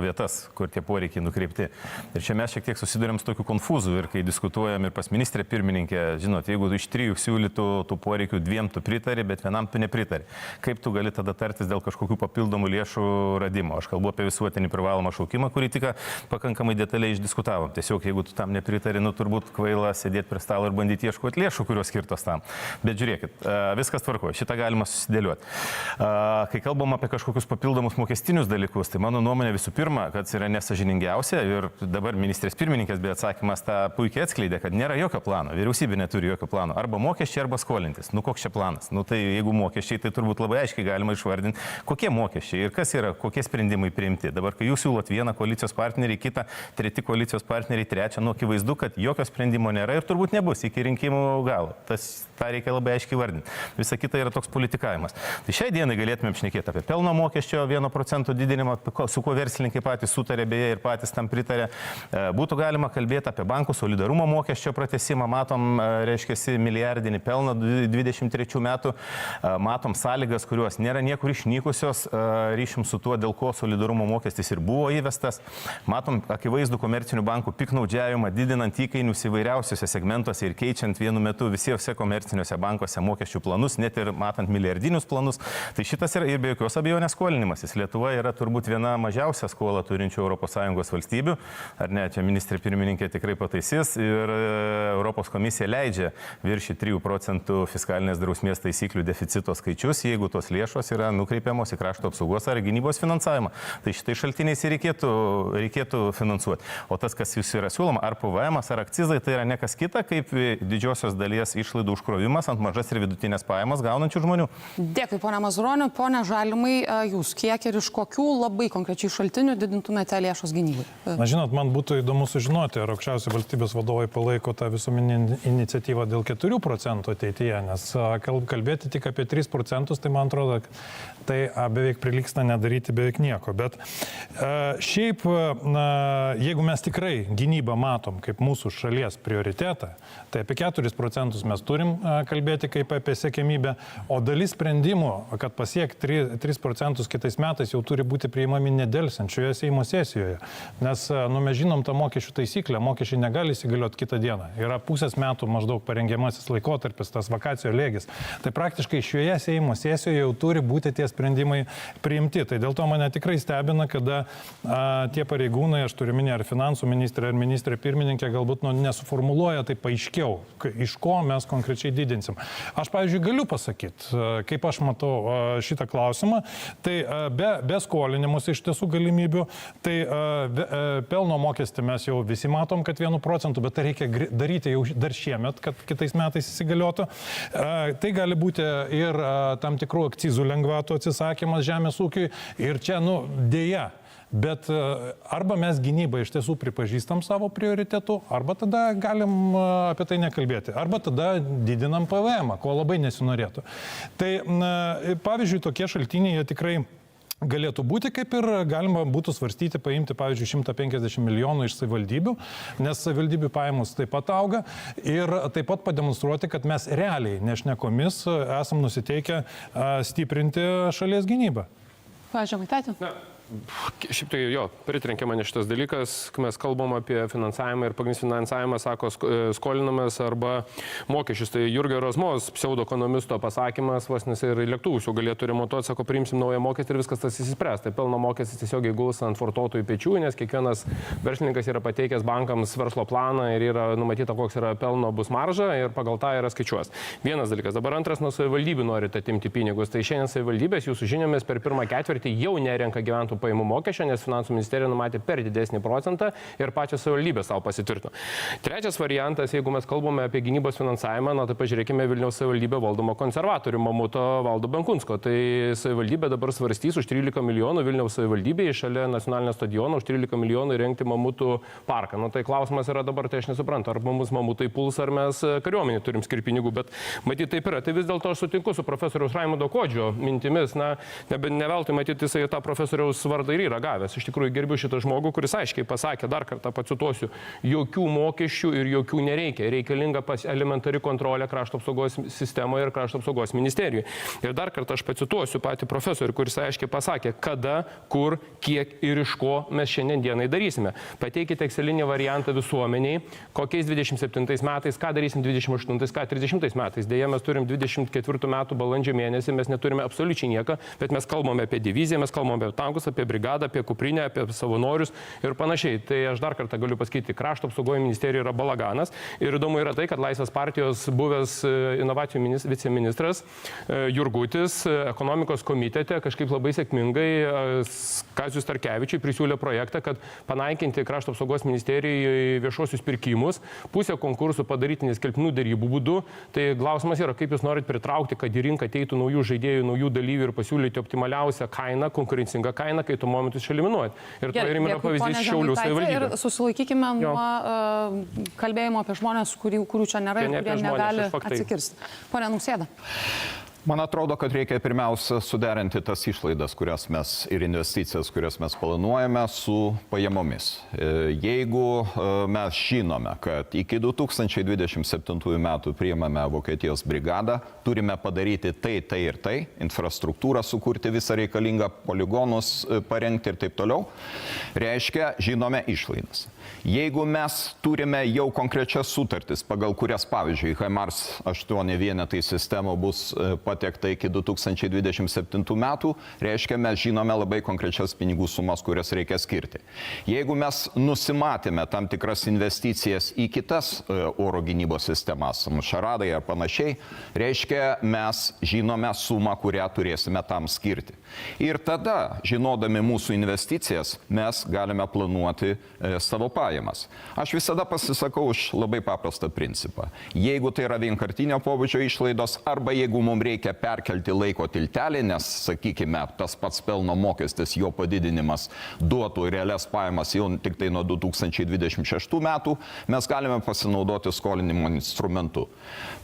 vietas, kur tie poreikiai nukreipti. Ir čia mes šiek tiek susidurėm su tokiu konfūzu ir kai diskutuojam ir pas ministrę pirmininkę, žinot, jeigu iš 3 siūlytų tų poreikių 2 tu pritari, bet vienam tu nepritari. Kaip tu gali tada tartis dėl kažkokių papildomų lėšų radimo? Aš kalbu apie visuotinį privalomą šaukimą, kurį tik pakankamai detaliai išdiskutavom. Tiesiog, jeigu tu tam nepritari, nu turbūt kvaila sėdėti prie stalo ir bandyti ieškoti lėšų, kurios skirtos tam. Bet žiūrėkit, viskas tvarkoja, šitą galima susidėlioti. Kai kalbam apie kažkokius papildomus mokestinius dalykus, tai mano nuomonė visų pirma, kad yra nesažiningiausia ir dabar ministrės pirmininkės bei atsakymas tą puikiai atskleidė, kad nėra jokio plano, vyriausybė neturi jokio plano, arba mokesčiai, arba skolintis. Nu koks čia planas? Nu tai jeigu mokesčiai, tai turbūt labai aiškiai galima išvardinti, kokie mokesčiai ir kas yra, kokie sprendimai priimti. Dabar, kai jūs siūlot vieną koalicijos partnerį, kitą, treti koalicijos partnerį, trečią, nu akivaizdu, kad jokio sprendimo nėra ir turbūt nebus iki rinkimų galo. tą reikia labai aiškiai vardinti. Visa kita yra toks politikavimas. Tai šiai dienai galėtumėm šnekėti apie pelno mokesčio 1% didinimą, su kuo verslininkai patys sutarė, beje, ir patys tam pritarė. Būtų galima kalbėti apie bankų solidarumo mokesčio pratesimą. Matom, reiškia, milijardinį pelną 23 metų. Matom sąlygas, kurios nėra niekur išnykusios, ryšim su tuo, dėl ko solidarumo mokestis ir buvo įvestas. Matom akivaizdų komercinių bankų piknaudžiavimą, didinant įkainius įvairiausiuose segmentuose ir keičiant vienu metu visiuose komerciniuose bankuose mokesčių planus, net ir matant milijardinius planus. Tai šitas yra ir be jokios abejonės skolinimasis. Lietuva yra turbūt viena mažiausia skolą turinčių ES valstybių. Ar ne, čia ministrė pirmininkė tikrai pataisys ir Europos komisija leidžia viršį 3% fiskalinės drausmės taisyklių deficito skaičius, jeigu tos lėšos yra nukreipiamos į krašto apsaugos ar gynybos finansavimą. Tai šitai šaltiniais ir reikėtų finansuoti. O tas, kas jūs yra siūloma, ar PVM, ar akcizai, tai yra ne kas kita, kaip didžiosios dalies išlaidų užkrovimas ant mažas ir vidutinės pajamas gaunančių žmonių. Dėkui, ponia Mazuroni. Pone Žalimai, jūs kiek ir iš kokių labai konkrečiai šaltinių didintumėte lėšos gynybai? Na, žinot, man būtų įdomu sužinoti, ar aukščiausi valstybės vadovai palaiko tą visuomeninę iniciatyvą dėl 4% ateityje, nes kalbėti tik apie 3%, tai man atrodo, tai beveik prilyksta nedaryti beveik nieko. Bet šiaip, jeigu mes tikrai gynybą matom kaip mūsų šalies prioritetą, tai apie 4% mes turim kalbėti kaip apie siekiamybę, o dalis sprendimų sprendimų, kad pasiekti 3 procentus kitais metais jau turi būti priimami nedelsiant šioje Seimo sesijoje. Nes mes žinom tą mokesčių taisyklę, mokesčiai negali įsigalioti kitą dieną. Yra pusės metų maždaug parengiamasis laikotarpis, tas vakacijų lėgis. Tai praktiškai šioje Seimo sesijoje jau turi būti tie sprendimai priimti. Tai dėl to mane tikrai stebina, kada tie pareigūnai, aš turiu minėti, ar finansų ministrė, ar ministrė pirmininkė, galbūt nesuformuluoja taip aiškiau, iš ko mes konkrečiai didinsim. Aš, pavyzdžiui, galiu pasakyti, kaip aš matau šitą klausimą, tai be skolinimus iš tiesų galimybių, tai pelno mokestį mes jau visi matom, kad 1 procentų, bet tai reikia daryti jau dar šiemet, kad kitais metais įsigaliotų. Tai gali būti ir tam tikrų akcizų lengvatų atsisakymas žemės ūkiui ir čia, dėja. Bet arba mes gynybą iš tiesų pripažįstam savo prioritetu, arba tada galim apie tai nekalbėti, arba tada didinam PVM, ko labai nesinorėtų. Tai pavyzdžiui, tokie šaltiniai jie tikrai galėtų būti, kaip ir galima būtų svarstyti, paimti, pavyzdžiui, 150 milijonų iš savivaldybių, nes savivaldybių pajamos taip pat auga ir taip pat pademonstruoti, kad mes realiai nešnekomis esam nusiteikę stiprinti šalies gynybą. Žemaitaitė. Šiaip tai pritrenkė mane šitas dalykas, kai mes kalbam apie finansavimą ir pagrindinis finansavimas, sako, skolinamės arba mokesčius. Tai Jurgio Razmos, pseudoekonomisto pasakymas, vos nes ir lėktuvus jau galėtų remontuoti, sako, priimsim naują mokestį ir viskas tas įsispręs. Tai pelno mokestis tiesiog guls ant vartotojų pečių, nes kiekvienas verslininkas yra pateikęs bankams verslo planą ir yra numatyta, koks yra pelno bus marža ir pagal tą yra skaičiuos. Vienas dalykas. Dabar antras, nuo savivaldybių norite atimti pinigus. Tai šiandien savivaldybės jūsų žiniomis per pirmą ketvirtį jau nerenka gyventojų pajamų mokesčio, nes finansų ministerija numatė per didesnį procentą ir pačios savivaldybės savo pasitvirtino. Trečias variantas, jeigu mes kalbame apie gynybos finansavimą, tai pažiūrėkime Vilniaus savivaldybę valdomą konservatorių Mamuto Valdo Benkunsko. Tai savivaldybė dabar svarstys už 13 milijonų Vilniaus savivaldybėje šalia nacionalinio stadiono už 13 milijonų įrengti Mamutų parką. Tai klausimas yra dabar, tai aš nesuprantu, ar mums Mamutai puls, ar mes kariuomenį turim skirti pinigų, bet matyt taip yra. Tai vis dėlto aš sutinku su profesoriaus Raimundo Kodžio mintimis, ne veltui matyti jisai tą profesoriaus vardą ir yra gavęs. Iš tikrųjų gerbiu šitą žmogų, kuris aiškiai pasakė, dar kartą pacituosiu, jokių mokesčių ir jokių nereikia. Reikalinga elementari kontrolė krašto apsaugos sistemoje ir krašto apsaugos ministerijoje. Ir dar kartą aš pacituosiu patį profesorių, kuris aiškiai pasakė, kada, kur, kiek ir iš ko mes šiandien dienai darysime. Pateikite excelinį variantą visuomeniai, kokiais 27 metais, ką darysim 28, ką 30 metais. Deja, mes turim 24 metų balandžio mėnesį, mes neturime absoliučiai nieko, bet mes kalbame apie diviziją, mes kalbame apie tankus, apie brigadą, apie kuprinę, apie savanorius ir panašiai. Tai aš dar kartą galiu pasakyti, krašto apsaugos ministerija yra balaganas ir įdomu yra tai, kad Laisvės partijos buvęs inovacijų viceministras Jurgutis ekonomikos komitete kažkaip labai sėkmingai Kaziui Starkevičiui prisiūlė projektą, kad panaikinti krašto apsaugos ministerijoje viešuosius pirkimus, pusę konkursų padaryti neskelbtinų dėrybų būdu. Tai klausimas yra, kaip jūs norit pritraukti, kad į rinką ateitų naujų žaidėjų, naujų dalyvių ir pasiūlyti optimaliausią kainą, konkurencingą kainą, kai tuo momentu išeliminuoti. Ir to yra pavyzdys Šiaulių savivaldybė. Ir susilaikykime nuo kalbėjimo apie žmonės, kurių čia nėra ir kurie negali atsikirsti. Pone Nausėda. Man atrodo, kad reikia pirmiausia suderinti tas išlaidas, kurias mes ir investicijas, kurias mes planuojame, su pajamomis. Jeigu mes žinome, kad iki 2027 metų priimame Vokietijos brigadą, turime padaryti tai ir tai, infrastruktūrą sukurti visą reikalingą, poligonus parengti ir taip toliau, reiškia, žinome išlaidas. Jeigu mes turime jau konkrečias sutartis, pagal kurias, pavyzdžiui, HIMARS 8 vienetai sistemų bus patekta iki 2027 metų, reiškia, mes žinome labai konkrečias pinigų sumas, kurias reikia skirti. Jeigu mes nusimatėme tam tikras investicijas į kitas oro gynybos sistemas, šaradai ar panašiai, reiškia, mes žinome sumą, kurią turėsime tam skirti. Ir tada, žinodami mūsų investicijas, mes galime planuoti savo pajamas. Aš visada pasisakau už labai paprastą principą. Jeigu tai yra vienkartinio pobūdžio išlaidos, arba jeigu mums reikia perkelti laiko tiltelį, nes, sakykime, tas pats pelno mokestis, jo padidinimas duotų realias pajamas jau tik tai nuo 2026 metų, mes galime pasinaudoti skolinimo instrumentu.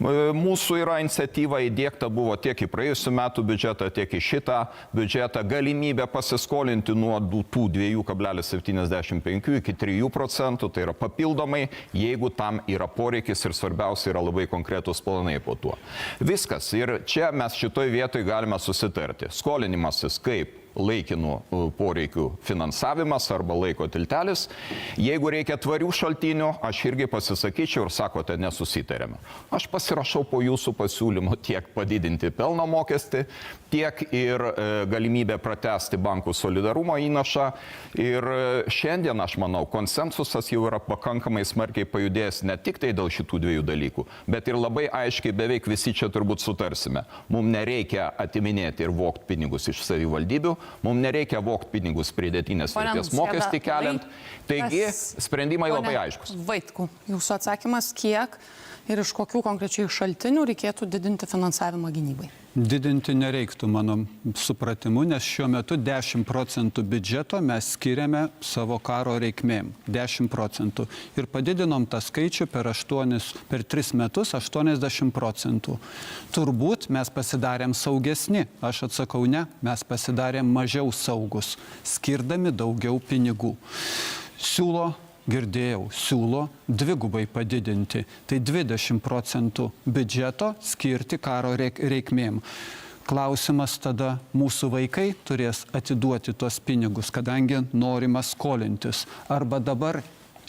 Mūsų yra iniciatyva įdiegta buvo tiek į praėjusių metų biudžetą, tiek į šitą biudžetą, galimybė pasiskolinti nuo tų 2,75 iki 3 procentų, tai yra papildomai, jeigu tam yra poreikis ir svarbiausia yra labai konkretus planai po tuo. Viskas. Ir čia čia mes šitoj vietoj galime susitarti. Skolinimasis kaip laikinų poreikių finansavimas arba laiko tiltelis. Jeigu reikia tvarių šaltinių, aš irgi pasisakyčiau ir sakote, nesusitarėme. Aš pasirašau po jūsų pasiūlymų tiek padidinti pelno mokestį, tiek ir galimybę pratesti bankų solidarumo įnašą. Ir šiandien, aš manau, konsensusas jau yra pakankamai smarkiai pajudėjęs ne tik tai dėl šitų dviejų dalykų, bet ir labai aiškiai beveik visi čia turbūt sutarsime. Mums nereikia atiminėti ir vogti pinigus iš savivaldybių, mums nereikia vogti pinigus pridėtinės vertės mokestį keliant. Taigi, sprendimai labai aiškus. Vaitkų, jūsų atsakymas, kiek ir iš kokių konkrečiai šaltinių reikėtų didinti finansavimą gynybai? Didinti nereiktų, mano supratimu, nes šiuo metu 10% biudžeto mes skiriame savo karo reikmėm. 10%. Ir padidinom tą skaičių per 3 metus 80%. Turbūt mes pasidarėm saugesni. Aš atsakau ne, mes pasidarėm mažiau saugus, skirdami daugiau pinigų. Siūlo dvigubai padidinti, tai 20% biudžeto skirti karo reikmėm. Klausimas tada, mūsų vaikai turės atiduoti tuos pinigus, kadangi norima skolintis. Arba dabar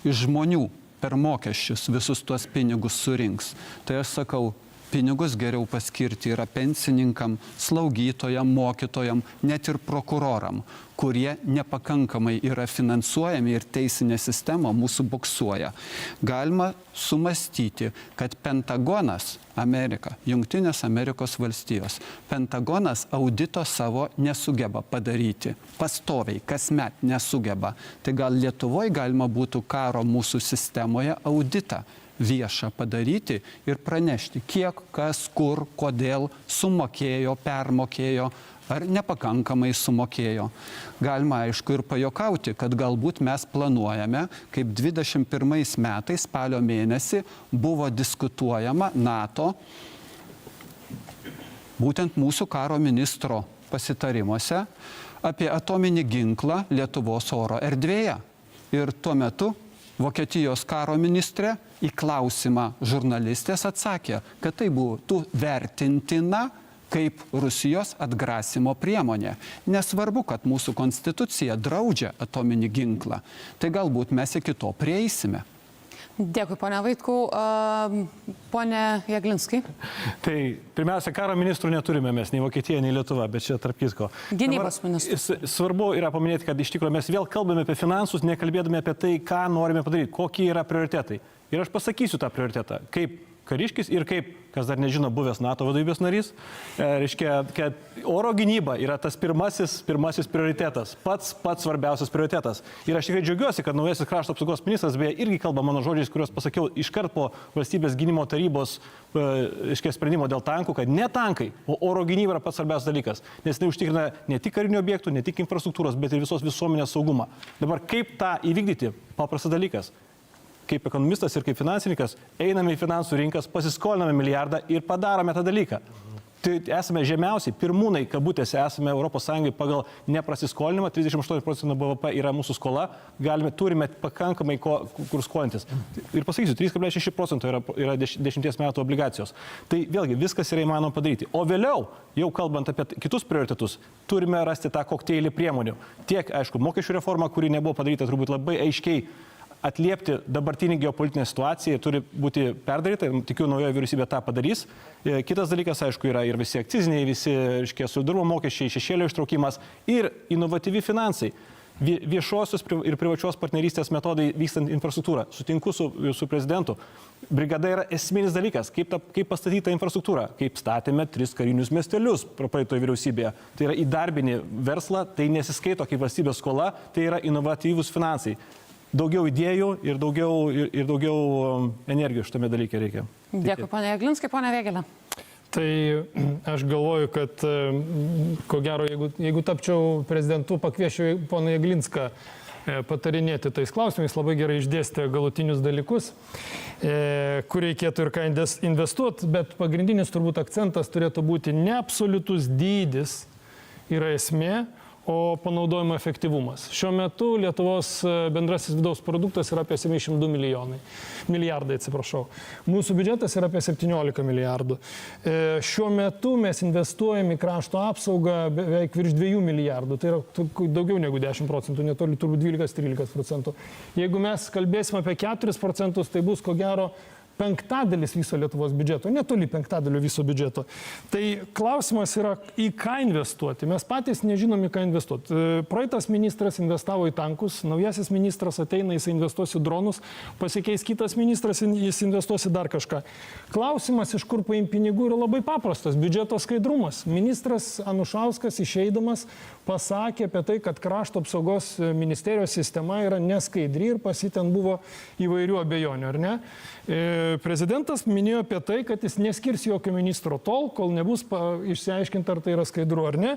iš žmonių per mokesčius visus tuos pinigus surinks. Tai aš sakau, pinigus geriau paskirti yra pensininkam, slaugytojam, mokytojam, net ir prokuroram, kurie nepakankamai yra finansuojami ir teisinė sistema mūsų buksuoja. Galima sumastyti, kad Pentagonas, Amerika, Jungtinės Amerikos valstijos, Pentagonas audito savo nesugeba padaryti. Pastoviai, kasmet nesugeba. Tai gal Lietuvoje galima būtų karo mūsų sistemoje auditą viešą padaryti ir pranešti, kiek, kas, kur, kodėl sumokėjo, permokėjo ar nepakankamai sumokėjo. Galima aišku ir pajokauti, kad galbūt mes planuojame, kaip 21 metais spalio mėnesį buvo diskutuojama NATO, būtent mūsų karo ministro pasitarimuose, apie atominį ginklą Lietuvos oro erdvėje. Ir tuo metu Vokietijos karo ministrė į klausimą žurnalistės atsakė, kad tai būtų vertintina kaip Rusijos atgrasimo priemonė. Nesvarbu, kad mūsų konstitucija draudžia atominį ginklą. Tai galbūt mes iki to prieisime. Dėkui, ponia Vaitkau. Pone Jeglinskai. Tai pirmiausia, karo ministrų neturime mes, nei Vokietija, nei Lietuva, bet čia tarp kitko. Gynybos ministras. Svarbu yra paminėti, kad iš tikrųjų mes vėl kalbame apie finansus, nekalbėdami apie tai, ką norime padaryti, kokie yra prioritetai. Ir aš pasakysiu tą prioritetą, kaip kariškis ir kaip, kas dar nežino, buvęs NATO vadovybės narys, reiškia, kad oro gynyba yra tas pirmasis prioritetas, pats svarbiausias prioritetas. Ir aš tikrai džiaugiuosi, kad naujasis krašto apsaugos ministras, beje, irgi kalba mano žodžiais, kuriuos pasakiau iškart po valstybės gynimo tarybos sprendimo dėl tankų, kad ne tankai, o oro gynyba yra pats svarbiausias dalykas, nes tai užtikrina ne tik karinių objektų, ne tik infrastruktūros, bet ir visos visuomenės saugumą. Dabar kaip tą įvykdyti? Paprastas dalykas. Kaip ekonomistas ir kaip finansininkas, einame į finansų rinkas, pasiskoliname milijardą ir padarome tą dalyką. Tai esame žemiausiai, pirmūnai kabutėse esame ES pagal neprasiskolinimą, 38% BVP yra mūsų skola, turime pakankamai kur skolintis. Ir pasakysiu, 3,6% yra 10 metų obligacijos. Tai vėlgi viskas yra įmanoma padaryti. O vėliau, jau kalbant apie kitus prioritetus, turime rasti tą kokteilį priemonių. Tiek, aišku, mokesčių reforma, kuri nebuvo padaryta turbūt labai aiškiai, atliepti dabartinį geopolitinę situaciją turi būti perdaryta, tikiu, naujoji vyriausybė tą padarys. Kitas dalykas, aišku, yra ir visi akciziniai, visi solidarumo mokesčiai, šešėlio ištraukimas ir inovatyvi finansai. Viešosios ir privačios partnerystės metodai vykstant infrastruktūrą. Sutinku su prezidentu. Brigada yra esminis dalykas, kaip pastatyta infrastruktūra, kaip statėme 3 karinius miestelius praeitoje vyriausybėje. Tai yra įdarbinį verslą, tai nesiskaito kaip valstybės skola, tai yra inovatyvūs finansai. Daugiau idėjų ir daugiau energijos šitame dalyke reikia. Dėkui, ponia Jeglinskai, ponia Vėgėlė. Tai aš galvoju, kad ko gero, jeigu tapčiau prezidentu, pakviešiu poną Jeglinską patarinėti tais klausimais, labai gerai išdėstė galutinius dalykus, kur reikėtų ir ką investuoti, bet pagrindinis turbūt akcentas turėtų būti ne absoliutus dydis yra esmė, o panaudojimo efektyvumas. Šiuo metu Lietuvos bendrasis vidaus produktas yra apie 702 milijardai. Mūsų biudžetas yra apie 17 milijardų. Šiuo metu mes investuojame į krašto apsaugą beveik virš 2 milijardų. Tai yra daugiau negu 10%, netoli turbūt 12-13%. Jeigu mes kalbėsime apie 4%, tai bus ko gero penktadalis viso Lietuvos biudžeto, netoli penktadalio viso biudžeto. Tai klausimas yra, į ką investuoti. Mes patys nežinom, į ką investuoti. Praeitas ministras investavo į tankus, naujasis ministras ateina, jis investuos į dronus, pasikeis kitas ministras, jis investuos į dar kažką. Klausimas, iš kur paimti pinigų, yra labai paprastas. Biudžeto skaidrumas. Ministras Anušauskas išeidamas pasakė apie tai, kad krašto apsaugos ministerijos sistema yra neskaidri ir pas jį ten buvo įvairių abejonių, ar ne? Prezidentas minėjo apie tai, kad jis neskirs jokio ministro tol, kol nebus išsiaiškinta, ar tai yra skaidru ar ne.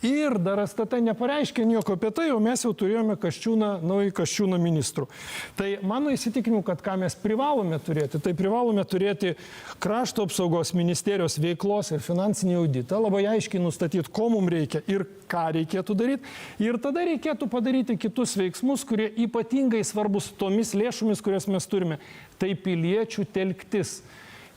Ir dar STT nepareiškė nieko apie tai, o mes jau turėjome naują Kasčiūną ministrų. Tai mano įsitikinimu, kad ką mes privalome turėti, tai privalome turėti krašto apsaugos ministerijos veiklos ir finansinį auditą, labai aiškiai nustatyti, ko mums reikia ir ką reikėtų daryti. Ir tada reikėtų padaryti kitus veiksmus, kurie ypatingai svarbus tomis lėšomis, kurias mes turime. Tai piliečių telktis.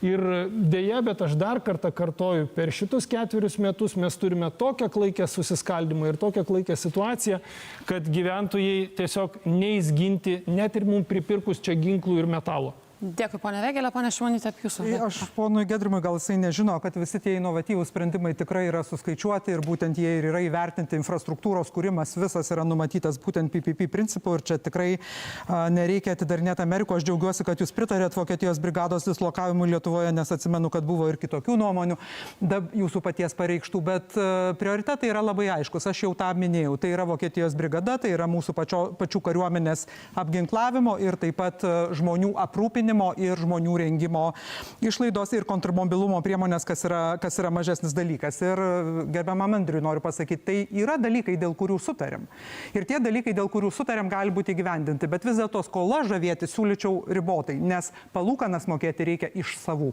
Ir dėja, bet aš dar kartą kartoju, per šitus 4 metus mes turime tokią klaikę susiskaldimą ir tokią klaikę situaciją, kad gyventojai tiesiog neis ginti, net ir mums pripirkus čia ginklų ir metalo. Dėkui, ponia Vėgėlė, ponia Šimonytė, apie jūsų. Aš ponui Gedrimui gal jisai nežino, kad visi tie inovatyvūs sprendimai tikrai yra suskaičiuoti ir būtent jie ir yra įvertinti, infrastruktūros kūrimas visas yra numatytas būtent PPP principu ir čia tikrai nereikia atidarinėti Amerikos. Aš džiaugiuosi, kad jūs pritarėt Vokietijos brigados dislokavimui Lietuvoje, nes atsimenu, kad buvo ir kitokių nuomonių jūsų paties pareikštų, bet prioritetai yra labai aiškus. Aš jau tą minėjau. Tai yra Vokietijos brigada, tai yra mūsų pačių kariuomenės apginklavimo ir taip pat žmonių aprūpinimo ir žmonių rengimo išlaidos ir kontrmobilumo priemonės, kas yra mažesnis dalykas. Ir gerbiamam Andriui noriu pasakyti, tai yra dalykai, dėl kurių sutarėm. Ir tie dalykai, dėl kurių sutarėm, gali būti įgyvendinti, bet vis dėlto skola žavėti siūlyčiau ribotai, nes palūkanas mokėti reikia iš savų.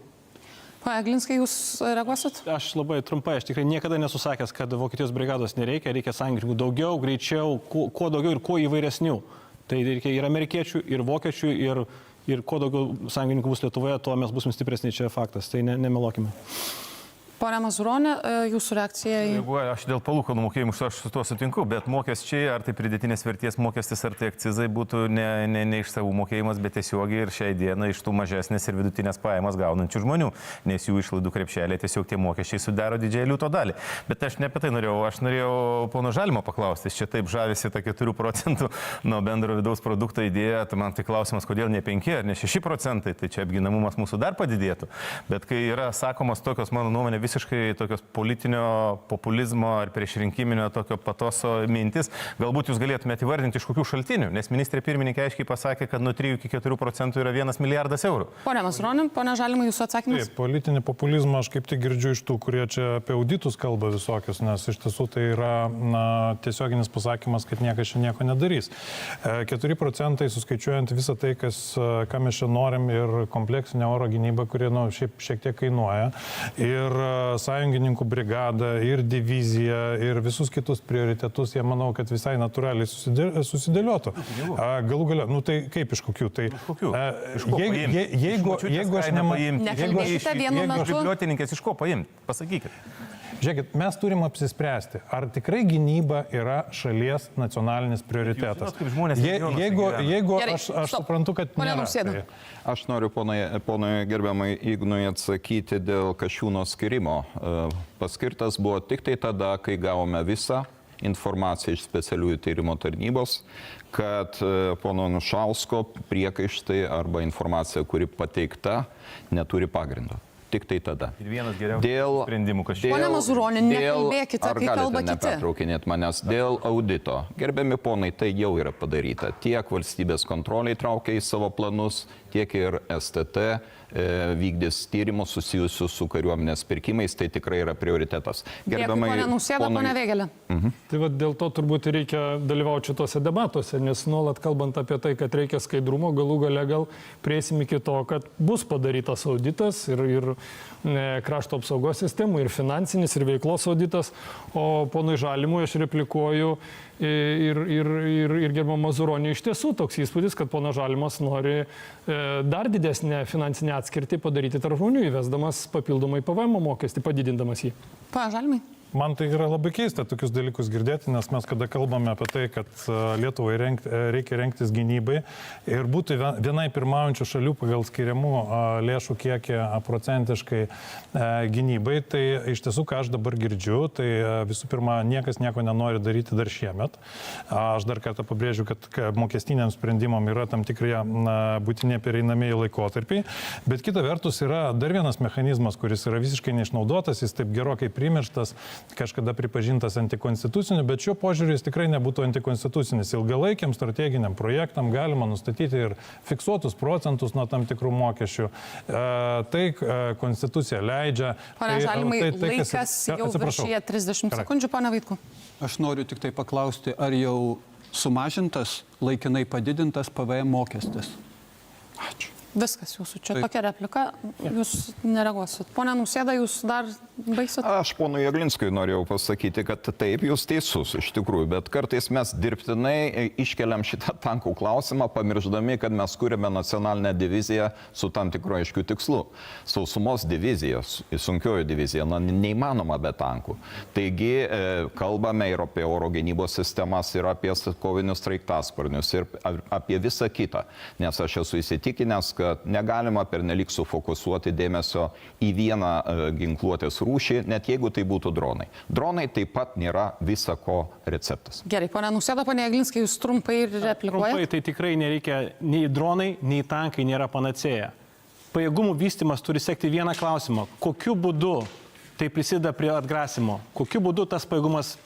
Pane Glinskai, jūs reaguosit? Aš labai trumpai, aš tikrai niekada nesusakęs, kad Vokietijos brigados nereikia, reikia sąjungininkų daugiau, greičiau, kuo daugiau ir kuo įvairesnių. Tai reikia ir amerikiečių, ir vokiečių, ir kuo daugiau sąjungininkų bus Lietuvoje, tuo mes būsim stipresni, čia faktas, tai nemeluokime. Pone Mazuronė, jūsų reakcija į... Aš dėl palūkanų mokėjimų, aš su tuo sutinku, bet mokesčiai, ar tai pridėtinės vertės mokestis, ar tai akcizai būtų ne iš savų mokėjimas, bet tiesiogiai ir šiai dienai iš tų mažesnės ir vidutinės pajamas gaunančių žmonių, nes jų išlaidų krepšelė tiesiog tie mokesčiai sudaro didžiąją liūto dalį. Bet aš ne apie tai norėjau, aš norėjau pono Žalimo paklausti, čia taip žavisi ta 4% nuo bendro vidaus produkto idėja, tai man tai klausimas, kodėl ne 5 ar ne 6%, tai čia apginamumas mūsų dar padidėtų. Bet kai yra sakomos tokios, mano nuomonė, visiškai tokios politinio populizmo ar priešrinkiminio tokio patoso mintis, galbūt jūs galėtumėte įvardinti iš kokių šaltinių, nes ministrė pirmininkė aiškiai pasakė, kad nuo 3 iki 4% yra 1 milijardas eurų. Pone Mazuronim, pone Žalimai, jūsų atsakymas? Taip, politinį populizmą aš kaip tik girdžiu iš tų, kurie čia apie auditus kalba visokius, nes iš tiesų tai yra tiesioginis pasakymas, kad niekas čia nieko nedarys. 4% suskaičiuojant visą tai, ką mes čia norim ir kompleksinę oro gynybą, kuri šiek tiek kainuoja. Ir sąjungininkų brigadą, ir diviziją, ir visus kitus prioritetus, jie manau, kad visai natūraliai susidėliotų. Galų gale, tai kaip iš kokių? Tai, jeigu aš nekalbėkite vienu metu. Bibliotininkės iš ko paimti? Pasakykit. Žiūrėkit, mes turim apsispręsti, ar tikrai gynyba yra šalies nacionalinis prioritetas. Jeigu aš suprantu, kad nėra. Aš noriu ponui gerbiamai Ignui atsakyti dėl Kasčiūno skirimo. Paskirtas buvo tik tai tada, kai gavome visą informaciją iš specialiųjų tyrimo tarnybos, kad pono Anušausko priekaištai arba informacija, kuri pateikta, neturi pagrindo. Tik tai tada. Ir vienas geriausių sprendimų, kas šiandien. Pone Mazuronė, nekalbėkite, kai kalba kiti. Nepertraukinėt manęs dėl audito. Gerbiami ponai, tai jau yra padaryta. Tiek valstybės kontrolė įtraukia į savo planus, tiek ir STT vykdys tyrimus susijusius su kariuomenės pirkimais, tai tikrai yra prioritetas. Gerbiamai, pone Nausėda, pone Vėgėlė. Tai dėl to turbūt reikia dalyvauti šitose debatuose, nes nuolat kalbant apie tai, kad reikia skaidrumo, galų gale gal prieisim iki to, kad bus padarytas auditas ir krašto apsaugos sistemų, ir finansinis, ir veiklos auditas. O ponui Žalimui aš replikuoju ir gerbama Mazuroniui, iš tiesų toks įspūdis, kad ponas Žalimas nori dar didesnę finansinę atskirtį padaryti tarp žmonių, įvesdamas papildomai PVM mokestį, padidindamas jį. Pane Žalimai. Man tai yra labai keista tokius dalykus girdėti, nes mes kada kalbame apie tai, kad Lietuvai reikia rengtis gynybai ir būti vienai pirmaujančių šalių pagal skiriamų lėšų kiekį procentiškai gynybai, tai iš tiesų, ką aš dabar girdžiu, tai visų pirma, niekas nieko nenori daryti dar šiemet. Aš dar kartą pabrėžiu, kad mokestiniam sprendimam yra tam tikrie būtini pereinamieji laikotarpiai, bet kita vertus yra dar vienas mechanizmas, kuris yra visiškai neišnaudotas, jis taip gerokai primirštas, kažkada pripažintas antikonstituciniu, bet šiuo požiūriu jis tikrai nebūtų antikonstitucinis. Ilgalaikiam strateginiam projektam galima nustatyti ir fiksuotus procentus nuo tam tikrų mokesčių. Tai konstitucija leidžia. Pane Žalimai, laikas jau viršyje 30 sekundžių, pane Vaitkau. Aš noriu tik tai paklausti, ar jau sumažintas, laikinai padidintas PVM mokestis? Ačiū. Viskas jūsų. Čia tokia replika. Jūs nereaguosit. Pone Nausėda, jūs dar baigsit? Aš ponui Jaglinskui norėjau pasakyti, kad taip, jūs teisus iš tikrųjų, bet kartais mes dirbtinai iškeliam šitą tankų klausimą, pamirždami, kad mes kūrėme nacionalinę diviziją su tam tikru aiškiu tikslu. Sausumos divizija, sunkioji divizija, neįmanoma be tankų. Taigi kalbame ir apie oro gynybos sistemas, ir apie kovinius sraigtasparnius, ir apie visą kitą. Nes aš esu įsitikinęs, kad negalima pernelyg sufokusuoti dėmesio į vieną ginkluotės rūšį, net jeigu tai būtų dronai. Dronai taip pat nėra visako receptas. Gerai, pone Nausėda, pone Jaglinskį, jūs trumpai replikuojate? Trumpai, tai tikrai nereikia, nei dronai, nei tankai nėra panacėja. Pajėgumų vystimas turi sekti vieną klausimą. Kokiu būdu tai prisideda prie atgrasimo? Kokiu būdu tas pajėgumas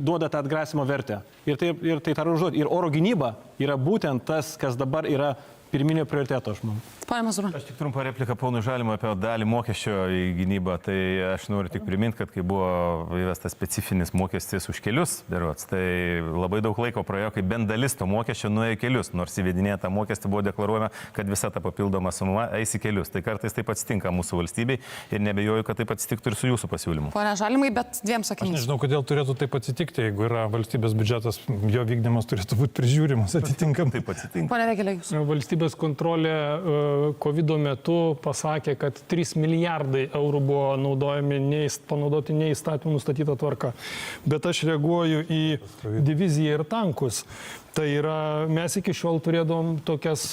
duoda tą atgrasimo vertę? Ir tai tą užduoti. Ir oro gynyba yra būtent tas, kas dabar yra pirminio prioriteto, aš manau. Pane Mazuroni. Aš tik trumpą repliką ponui Žalimui apie dalį mokesčio į gynybą. Tai aš noriu tik priminti, kad kai buvo įvestas specifinis mokestis už kelius, berods, tai labai daug laiko praėjo, kai bent dalis to mokesčio nuėjo į kelius. Nors įvedinėję tą mokestį buvo deklaruojama, kad visa ta papildoma suma eis į kelius. Tai kartais taip atsitinka mūsų valstybei ir nebejoju, kad taip atsitiktų ir su jūsų pasiūlymu. Pone Žalimai, bet dviem sakiniais. Aš nežinau, kodėl turėtų taip atsitikti, jeigu yra valstybės biudžetas, jo vykdymas turėtų būti prižiūrimas atitinkamai. Taip atsitinka. Pone Vėgėlė, jūs. Valstybės kontrolė COVID metu pasakė, kad 3 milijardai eurų buvo panaudoti neįstatymų nustatytą tvarką. Bet aš reaguoju į diviziją ir tankus. Tai yra, mes iki šiol turėdom tokias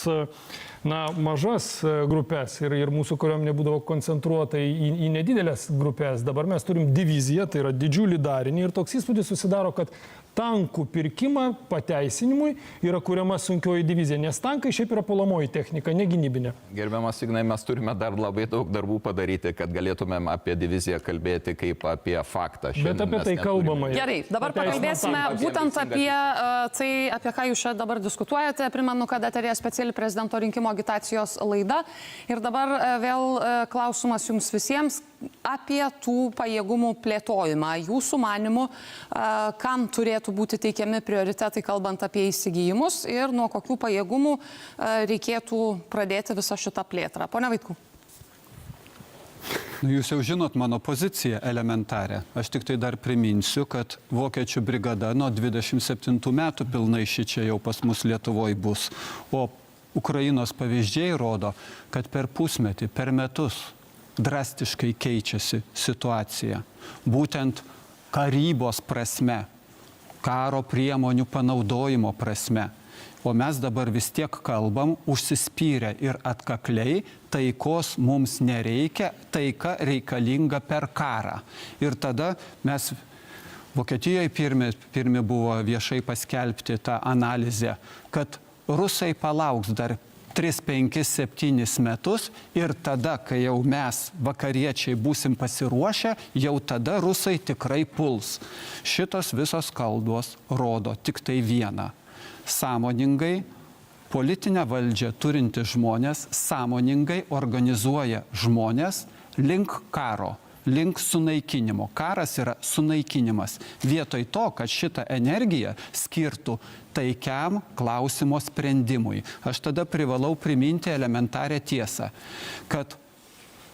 mažas grupės ir mūsų kariuomenė būdavo koncentruota į nedidelės grupės. Dabar mes turim diviziją, tai yra didžiulį darinį ir toks įspūdis susidaro, kad tankų pirkimą pateisinimui yra kuriama sunkioji divizija, nes tankai šiaip yra puolamoji technika, ne gynybinė. Gerbiamas Ignai, mes turime dar labai daug darbų padaryti, kad galėtumėm apie diviziją kalbėti kaip apie faktą. Bet apie tai kalbama. Gerai, dabar pakalbėsime būtent apie tai, apie ką jūs čia dabar diskutuojate. Primenu, kad eterėje speciali prezidento rinkimo agitacijos laida. Ir dabar vėl klausimas jums visiems apie tų pajėgumų plėtojimą. Jūsų manimų, kam turėtų būti teikiami prioritetai, kalbant apie įsigijimus ir nuo kokių pajėgumų reikėtų pradėti visą šitą plėtrą. Pone Vaitkau. Jūs jau žinot mano poziciją elementarę. Aš tik tai dar priminsiu, kad Vokiečių brigada nuo 27 metų pilnai šičia jau pas mus Lietuvoje bus. O Ukrainos pavyzdžiai rodo, kad per pusmetį, per metus drastiškai keičiasi situacija. Būtent karybos prasme, karo priemonių panaudojimo prasme. O mes dabar vis tiek kalbam užsispyrę ir atkakliai, taikos mums nereikia, taika reikalinga per karą. Ir tada mes Vokietijoje pirmi buvo viešai paskelbti tą analizę, kad rusai palauks dar 3, 5, 7 metus ir tada, kai jau mes, vakariečiai, būsim pasiruošę, jau tada rusai tikrai puls. Šitos visos kalbos rodo tik tai vieną. Sąmoningai politinę valdžią turinti žmonės sąmoningai organizuoja žmonės link karo, link sunaikinimo. Karas yra sunaikinimas. Vietoj to, kad šitą energiją skirtų taikiam klausimo sprendimui. Aš tada privalau priminti elementarę tiesą, kad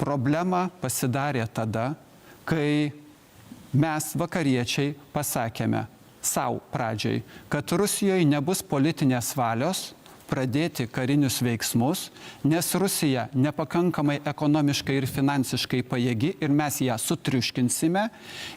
Problema pasidarė tada, kai mes vakariečiai pasakėme savo pradžiai, kad Rusijoje nebus politinės valios pradėti karinius veiksmus, nes Rusija nepakankamai ekonomiškai ir finansiškai pajėgi ir mes ją sutriuškinsime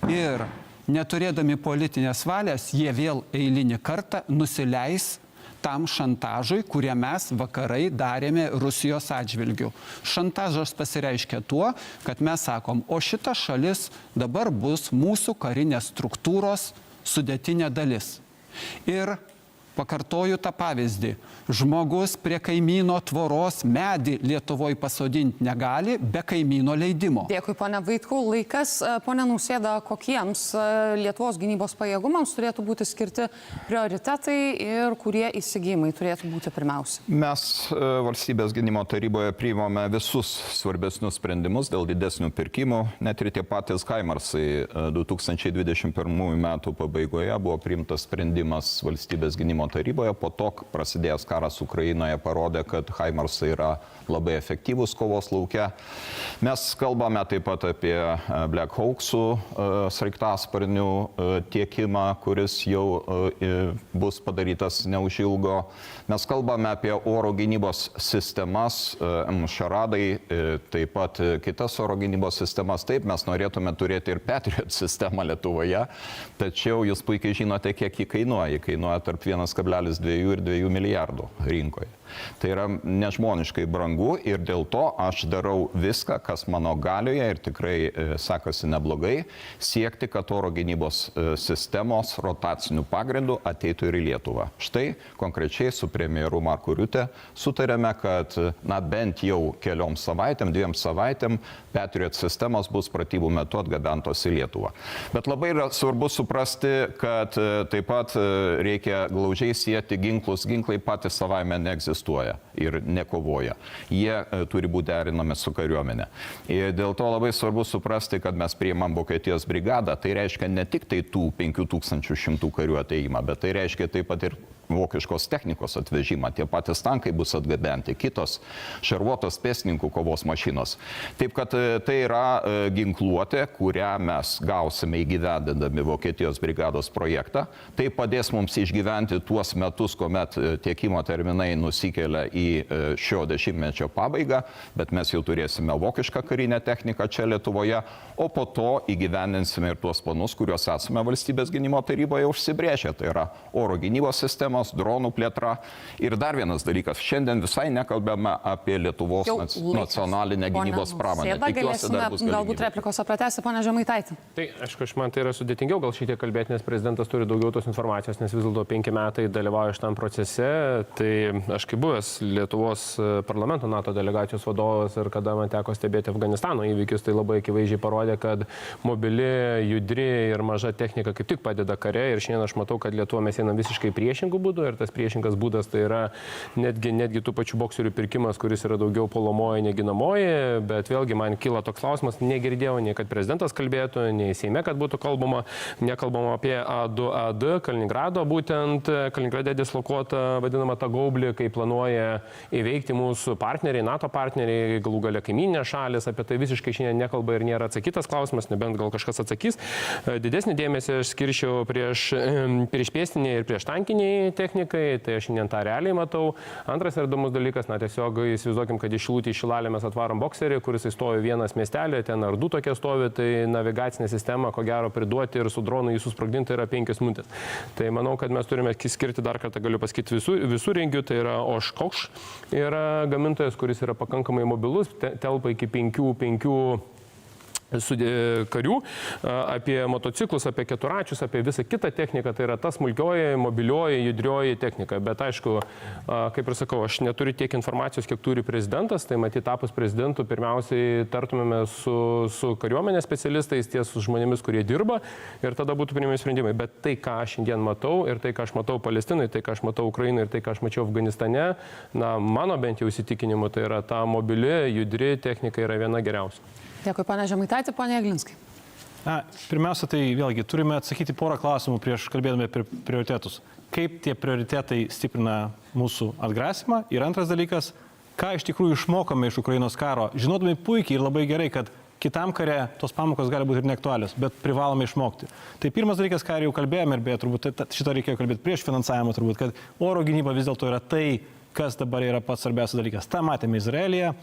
ir neturėdami politinės valios jie vėl eilinį kartą nusileis tam šantažui, kurie mes vakarai darėme Rusijos atžvilgiu. Šantažas pasireiškia tuo, kad mes sakom, o šita šalis dabar bus mūsų karinės struktūros sudėtinė dalis. Ir pakartoju tą pavyzdį. Žmogus prie kaimyno tvoros medį Lietuvoje pasodinti negali be kaimyno leidimo. Dėkui, ponia Vaitkau. Laikas, ponia Nausėda, kokiems Lietuvos gynybos pajėgumams turėtų būti skirti prioritetai ir kurie įsigijimai turėtų būti pirmiausia? Mes valstybės gynimo taryboje priimame visus svarbesnius sprendimus dėl didesnių pirkimų. Net ir tie patys Haimarsai 2021 metų pabaigoje buvo priimtas sprendimas valstybės gynimo taryboje, po to prasidėjęs karas Ukrainoje parodė, kad Haimarsai yra labai efektyvūs kovos lauke. Mes kalbame taip pat apie Black Hawksų sraigtasparnių tiekimą, kuris jau bus padarytas neužilgo. Mes kalbame apie oro gynybos sistemas, Šaradai, taip pat kitas oro gynybos sistemas. Taip, mes norėtume turėti ir Patriot sistemą Lietuvoje, tačiau jūs puikiai žinote, kiek ji kainuoja. Ji kainuoja tarp 1,2 ir 2 milijardų rinkoje. Tai yra nežmoniškai brangu ir dėl to aš darau viską, kas mano galioje ir tikrai sekasi neblogai, siekti, kad oro gynybos sistemos rotacinių pagrindų ateitų ir į Lietuvą. Štai konkrečiai su premjeru Marku Riute sutarėme, kad bent jau keliom savaitėm, 2 savaitėm Patriot sistemos bus pratybų metu atgabentos į Lietuvą. Bet labai yra svarbu suprasti, kad taip pat reikia glaudžiai sieti ginklus. Ginklai patys savaime neegzistuoja ir nekovoja. Jie turi būti derinami su kariuomenė. Ir dėl to labai svarbu suprasti, kad mes priimam Vokietijos brigadą. Tai reiškia ne tik tai tų 5100 karių ateimą, bet tai reiškia taip pat ir vokiškos technikos atvežimą. Tie patys tankai bus atgabenti, kitos šarvuotos pėstininkų kovos mašinos. Taip kad tai yra ginkluotė, kurią mes gausime įgyvendindami Vokietijos brigados projektą. Tai padės mums išgyventi tuos metus, kuomet tiekimo terminai nusikelia į šio dešimtmečio pabaigą, bet mes jau turėsime vokišką karinę techniką čia Lietuvoje, o po to įgyvendinsime ir tuos planus, kuriuos esame valstybės gynimo taryboje užsibrėžę. Tai yra oro gynybos sistemos, dronų plėtra. Ir dar vienas dalykas, šiandien visai nekalbame apie Lietuvos nacionalinę gynybos pramonę. Tikiuosi, dar bus galimybė. Galbūt replikos pratęsti, ponia Žemaitaitė. Tai, aišku, man tai yra sudėtingiau gal šiek tiek kalbėti, nes prezidentas turi daugiau tos informacijos, nes vis dėlto 5 metai dalyvauja šitam procese. Tai aš kaip buvęs Lietuvos parlamento NATO delegacijos vadovas ir kada man teko stebėti Afganistano įvykius, tai labai akivaizdžiai parodė, kad mobili, judri ir maža technika kaip tik padeda kare. Ir šiandien aš matau, kad Lietuva mes einam visiškai priešingų būdų ir tas priešingas būdas tai yra netgi tų pačių bokserių pirkimas, kuris yra daugiau puolamoji, neginamoji, bet vėlgi man kyla toks klausimas, negirdėjau nei kad prezidentas kalbėtų, nei Seime, kad būtų nekalbama apie A2AD, Kaliningrado, būtent Kaliningrade dislokuota vadinama ta gaublį, kai planuoja įveikti mūsų partneriai, NATO partneriai, galų gale kaiminės šalis, apie tai visiškai šiandien nekalba ir nėra atsakytas klausimas, nebent gal kažkas atsakys. Didesnį dėmesį aš skirčiau prieš pėstiniai ir prieš tankiniai technikai, tai aš šiandien tą realiai matau. Antras ir įdomus dalykas, tiesiog įsivaizduokim, kad iš Šilutį į Šilalę mes atvarom bokserį, kuris stovi vienas miestelė, ten ar 2 tokie stovi, tai navigacinė sistema, ko gero, priduoti ir su dronu jį susprogdinti yra 5 minutės. Tai manau, kad mes turime skirti, dar kartą galiu pasakyti, visų rengių, tai yra Oshkosh, yra gamintojas, kuris yra pakankamai mobilus, telpa iki 5 karių, apie motociklus, apie keturračius, apie visą kitą techniką, tai yra ta smulkioji, mobilioji, judrioji technika. Bet aišku, kaip ir sakau, aš neturiu tiek informacijos, kiek turi prezidentas, tai matyt, tapus prezidentu, pirmiausiai tartumėme su kariuomenės specialistais, ties su žmonėmis, kurie dirba ir tada būtų priimami sprendimai. Bet tai, ką aš šiandien matau ir tai, ką aš matau Palestinai, tai, ką aš matau Ukrainai ir tai, ką aš mačiau Afganistane, mano bent jau įsitikinimu, tai yra ta mobili, judri technika yra viena geriausia. Dėkui, ponia Žemaitaitė, ponia Jeglinskai. Pirmiausia, tai vėlgi turime atsakyti porą klausimų prieš kalbėdami apie prioritetus. Kaip tie prioritetai stiprina mūsų atgrasimą? Ir antras dalykas, Ką iš tikrųjų išmokome iš Ukrainos karo, žinodami puikiai ir labai gerai, kad kitam kare tos pamokos gali būti ir neaktualios, bet privalome išmokti. Tai pirmas dalykas, ką jau kalbėjome, ir beje, turbūt šitą reikėjo kalbėti prieš finansavimą, turbūt, kad oro gynyba vis dėlto yra tai, kas dabar yra pats svarbiausias dalykas. Ta matėme Izraelyje.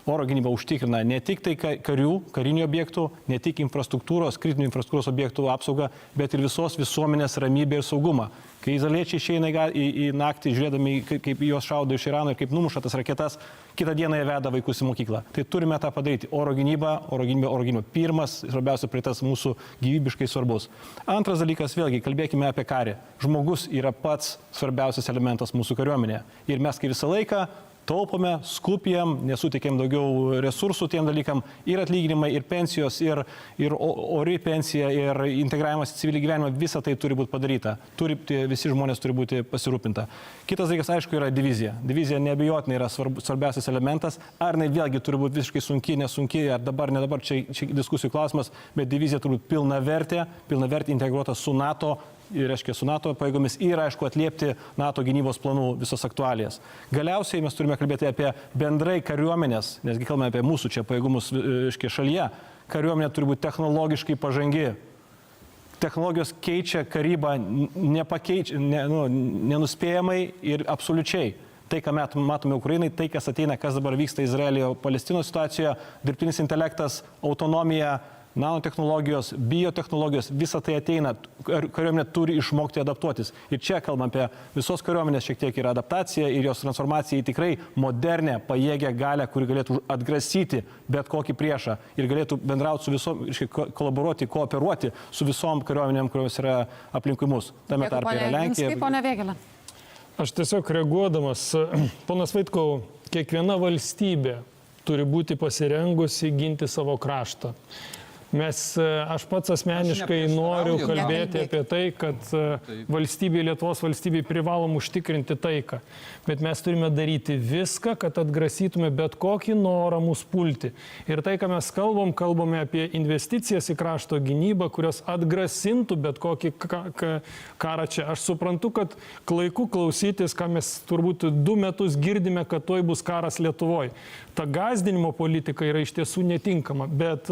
Oro gynyba užtikrina ne tik tai karinių objektų, ne tik infrastruktūros, kritinių infrastruktūros objektų apsaugą, bet ir visos visuomenės ramybę ir saugumą. Kai izraeliečiai išeina į naktį, žiūrėdami, kaip juos šaudo iš Irano ir kaip numuša tas raketas, kitą dieną jie veda vaikus į mokyklą. Tai turime tą padaryti. Oro gynyba. Pirmas, svarbiausia, pritas mūsų gyvybiškai svarbus. Antras dalykas, vėlgi, kalbėkime apie karį. Žmogus yra pats svarbiausias elementas mūsų kariuomenėje. Ir mes kaip visą laiką taupome, skupijam, nesuteikėm daugiau resursų tiem dalykam, ir atlyginimai, ir pensijos, ir ori pensija, ir integravimas į civilį gyvenimą, visa tai turi būti padaryta. Visi žmonės turi būti pasirūpinta. Kitas dalykas, aišku, yra divizija. Divizija neabejotinai yra svarbiausias elementas. Ar jinai vėlgi turi būti visiškai sunki, nesunki, ar dabar, ne dabar, čia diskusijų klausimas, bet divizija turi būti pilnavertė integruota su NATO, ir, reiškia, su NATO pajėgomis ir, aišku, atliepti NATO gynybos planų visos aktualijas. Galiausiai mes turime kalbėti apie bendrai kariuomenės, nesgi kalbame apie mūsų čia pajėgumus, reiškia, šalyje. Kariuomenė turi būti technologiškai pažangi. Technologijos keičia karybą nenuspėjamai ir absoliučiai. Tai, ką matome Ukrainai, tai, kas ateina, kas dabar vyksta Izraelio Palestinos situacijoje, dirbtinis intelektas, autonomija, nanotechnologijos, biotechnologijos, visa tai ateina, kariuomenė turi išmokti adaptuotis. Ir čia kalbam apie visos kariuomenės šiek tiek yra adaptacija ir jos transformacija į tikrai modernę, pajėgę galę, kuri galėtų atgrasyti bet kokį priešą ir galėtų bendrauti su visom, kolaboruoti, kooperuoti su visom kariuomenėm, kurios yra aplinkui mus. Tame tarpe yra Lenkija. Kaip, ponia Vėgėlė? Aš tiesiog reaguodamas, ponas Vaitkau, kiekviena valstybė turi būti pasirengusi ginti savo kraštą. Aš pats asmeniškai noriu kalbėti apie tai, kad Lietuvos valstybei privalom užtikrinti taiką. Bet mes turime daryti viską, kad atgrasytume bet kokį norą mus pulti. Ir tai, ką mes kalbame apie investicijas į krašto gynybą, kurios atgrasintų bet kokį karą čia. Aš suprantu, kad klaiku klausytis, ką mes turbūt 2 metus girdime, kad tuoj bus karas Lietuvoje. Ta gąsdinimo politika yra iš tiesų netinkama, bet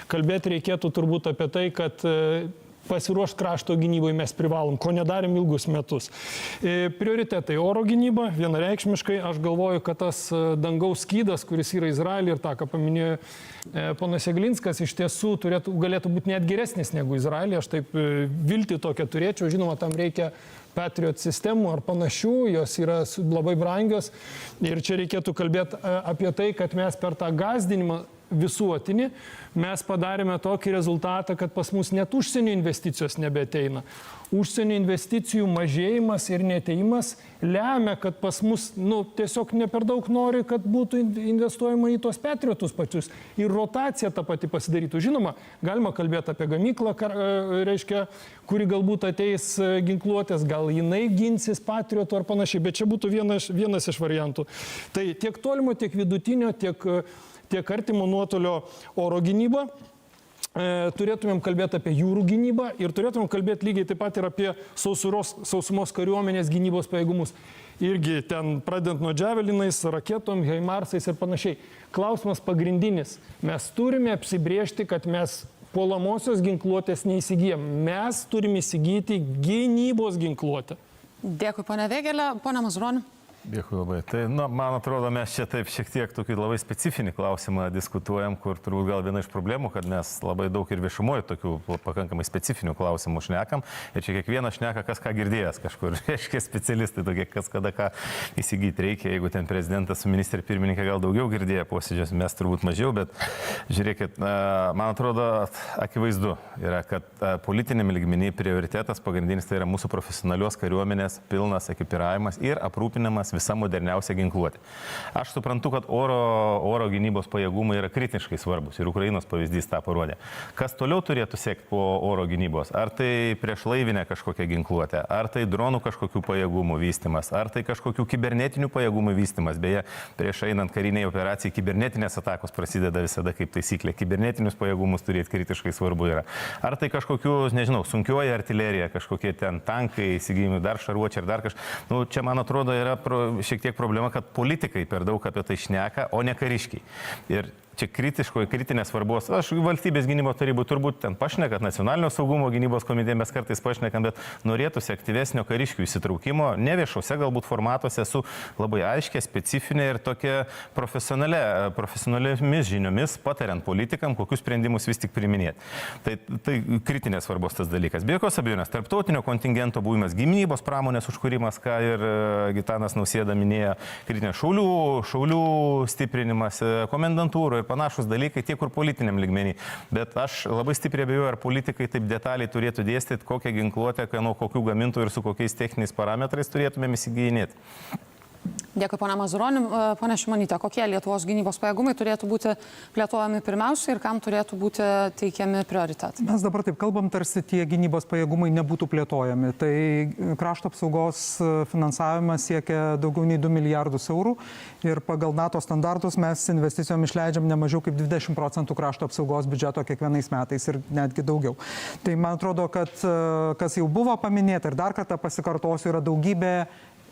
kalbėti reikėtų turbūt apie tai, kad pasiruošti krašto gynybai mes privalom, ko nedarėm ilgus metus. Prioritetai oro gynyba, vienareikšmiškai, aš galvoju, kad tas dangaus skydas, kuris yra Izraelyje ir tą, ką paminėjo ponas Jeglinskas, iš tiesų galėtų būti net geresnis negu Izraelyje. Aš taip viltį tokią turėčiau, žinoma, tam reikia Patriot sistemų ar panašių, jos yra labai brangios ir čia reikėtų kalbėti apie tai, kad mes per tą gąsdinimą visuotinį mes padarėme tokį rezultatą, kad pas mus net užsienio investicijos nebeateina. Užsienio investicijų mažėjimas ir neteimas lemia, kad pas mus tiesiog ne per daug nori, kad būtų investuojama į tos Patriotus pačius. Ir rotacija ta pati pasidarytų. Žinoma, galima kalbėti apie gamyklą, reiškia, kuri galbūt ateis ginkluotės, gal jinai ginsis Patriotų ar panašiai, bet čia būtų vienas iš variantų. Tai tiek tolimo, tiek vidutinio, tiek artimo nuotolio oro gynybą. Turėtumėm kalbėti apie jūrų gynybą ir turėtumėm kalbėti lygiai taip pat ir apie sausumos kariuomenės gynybos pajėgumus. Irgi ten pradedant nuo džavelinais, raketom, heimarsais ir panašiai. Klausimas pagrindinis. Mes turime apsibriežti, kad mes puolamosios ginkluotės neįsigijam. Mes turime įsigyti gynybos ginkluotę. Dėkui, ponia Vėgėlė. Ponia Mazuroni. Dėkui labai. Tai, man atrodo, mes čia taip šiek tiek tokį labai specifinį klausimą diskutuojam, kur turbūt gal viena iš problemų, kad mes labai daug ir viešumoje tokių pakankamai specifinių klausimų šnekam. Ir čia kiekvienas šneka, kas ką girdėjęs kažkur. Reiškia specialistai tokie, kas kada ką įsigyti reikia. Jeigu ten prezidentas su ministrė pirmininkė gal daugiau girdėjo posėdžius, mes turbūt mažiau, bet žiūrėkit, man atrodo, akivaizdu yra, kad politiniam lygmenį prioritetas pagrindinis tai yra mūsų profesionalios kariuomenės pilnas ekipiravimas ir aprūpinimas visa moderniausia ginkluotė. Aš suprantu, kad oro gynybos pajėgumai yra kritiškai svarbus ir Ukrainos pavyzdys tą parodė. Kas toliau turėtų sekti po oro gynybos? Ar tai priešlaivinė kažkokia ginkluotė, ar tai dronų kažkokių pajėgumų vystimas, ar tai kažkokių kibernetinių pajėgumų vystimas. Beje, prieš einant kariniai operacijai kibernetinės atakos prasideda visada kaip taisyklė. Kibernetinius pajėgumus turėti kritiškai svarbu yra. Ar tai kažkokių, nežinau, sunkioji artilerija, kažkokie ten tankai, įsigijimai, dar šarvuočiai ar dar kažkas. Čia, man atrodo, yra šiek tiek problema, kad politikai per daug apie tai šneka, o ne kariškiai. Ir čia kritinės svarbos. Aš valstybės gynybos tarybų turbūt ten pašnekat, nacionalinio saugumo gynybos komitė mes kartais pašnekam, bet norėtųsi aktyvesnio kariškių įsitraukimo, ne viešuose galbūt formatuose, su labai aiškia, specifinė ir tokia profesionaliomis žiniomis, patariant politikam, kokius sprendimus vis tik priminėti. Tai kritinės svarbos tas dalykas. Be jokios abejonės, tarptautinio kontingento buvimas, gynybos pramonės užkūrimas, ką ir Gitanas Nausėda minėjo, kritinės šaulių stiprinimas, komendantūrų ir panašus dalykai, tiek kur politiniam lygmenį. Bet aš labai stipriai abejoju, ar politikai taip detaliai turėtų dėstyti, kokią ginkluotę, nuo kokių gamintojų ir su kokiais techniniais parametrais turėtumėm įsigijinėti. Dėkui, ponia Mazuroni. Ponia Šimonytė, kokie Lietuvos gynybos pajėgumai turėtų būti plėtojami pirmiausia ir kam turėtų būti teikiami prioritetai? Mes dabar taip kalbam, tarsi tie gynybos pajėgumai nebūtų plėtojami. Tai krašto apsaugos finansavimas siekia daugiau nei 2 milijardus eurų ir pagal NATO standartus mes investicijom išleidžiam ne mažiau kaip 20% krašto apsaugos biudžeto kiekvienais metais ir netgi daugiau. Tai man atrodo, kad kas jau buvo paminėta ir dar kartą pasikartosiu, yra daugybė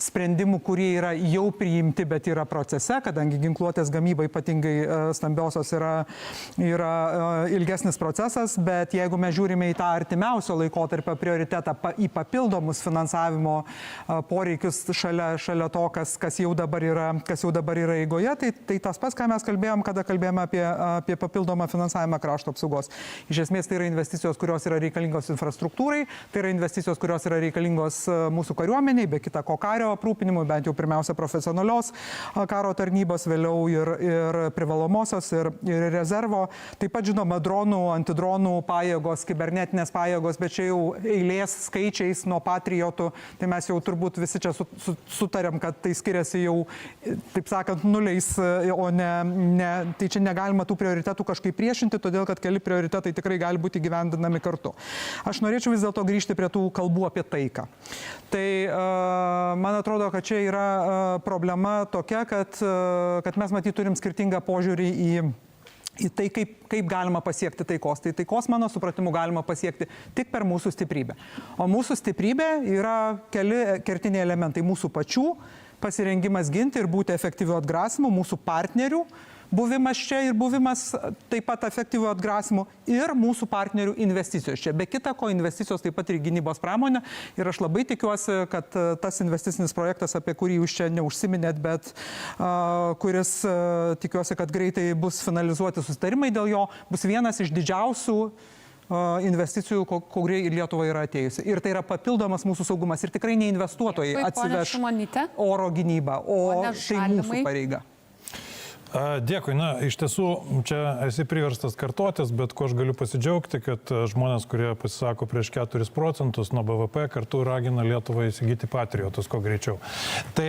sprendimų, kurie yra jau priimti, bet yra procese, kadangi ginkluotės gamyba ypatingai stambiosios yra ilgesnis procesas, bet jeigu mes žiūrime į tą artimiausio laikotarpio prioritetą, į papildomus finansavimo poreikius šalia to, kas jau dabar yra eigoje, tai tas pats, ką mes kalbėjom, kada kalbėjome apie papildomą finansavimą krašto apsaugos. Iš esmės tai yra investicijos, kurios yra reikalingos infrastruktūrai, tai yra investicijos, kurios yra reikalingos mūsų kariuomeniai, be kita ko kario aprūpinimui, bent jau pirmiausia profesionalios karo tarnybos, vėliau ir privalomosios, ir rezervo. Taip pat, žinoma, dronų, antidronų pajėgos, kibernetinės pajėgos, bet čia jau eilės skaičiais nuo patriotų, tai mes jau turbūt visi čia sutarėm, kad tai skiriasi jau, taip sakant, nuliais, o ne, tai čia negalima tų prioritetų kažkaip priešinti, todėl kad keli prioritetai tikrai gali būti gyvendinami kartu. Aš norėčiau vis dėlto grįžti prie tų kalbų apie taiką. Tai man atrodo, kad čia yra problema tokia, kad mes matyt turim skirtingą požiūrį į tai, kaip galima pasiekti taikos. Tai taikos, mano supratimu, galima pasiekti tik per mūsų stiprybę. O mūsų stiprybė yra keli kertiniai elementai. Mūsų pačių pasirengimas ginti ir būti efektyviu atgrasimu, mūsų partnerių buvimas čia ir buvimas taip pat efektyviu atgrasimu ir mūsų partnerių investicijos čia. Be kita ko, investicijos taip pat ir gynybos pramonė. Ir aš labai tikiuosi, kad tas investicinis projektas, apie kurį jūs čia neužsiminėt, bet kuris tikiuosi, kad greitai bus finalizuoti susitarimai dėl jo, bus vienas iš didžiausių investicijų, kurie į Lietuvą yra atėjusi. Ir tai yra papildomas mūsų saugumas. Ir tikrai ne investuotojai atsiveš oro gynybą, o tai mūsų pareiga. Dėkui. Na, iš tiesų, čia esi priverstas kartotis, bet ko aš galiu pasidžiaugti, kad žmonės, kurie pasisako prieš 4% nuo BVP, kartu ragina Lietuvą įsigyti patriotus, kuo greičiau. Tai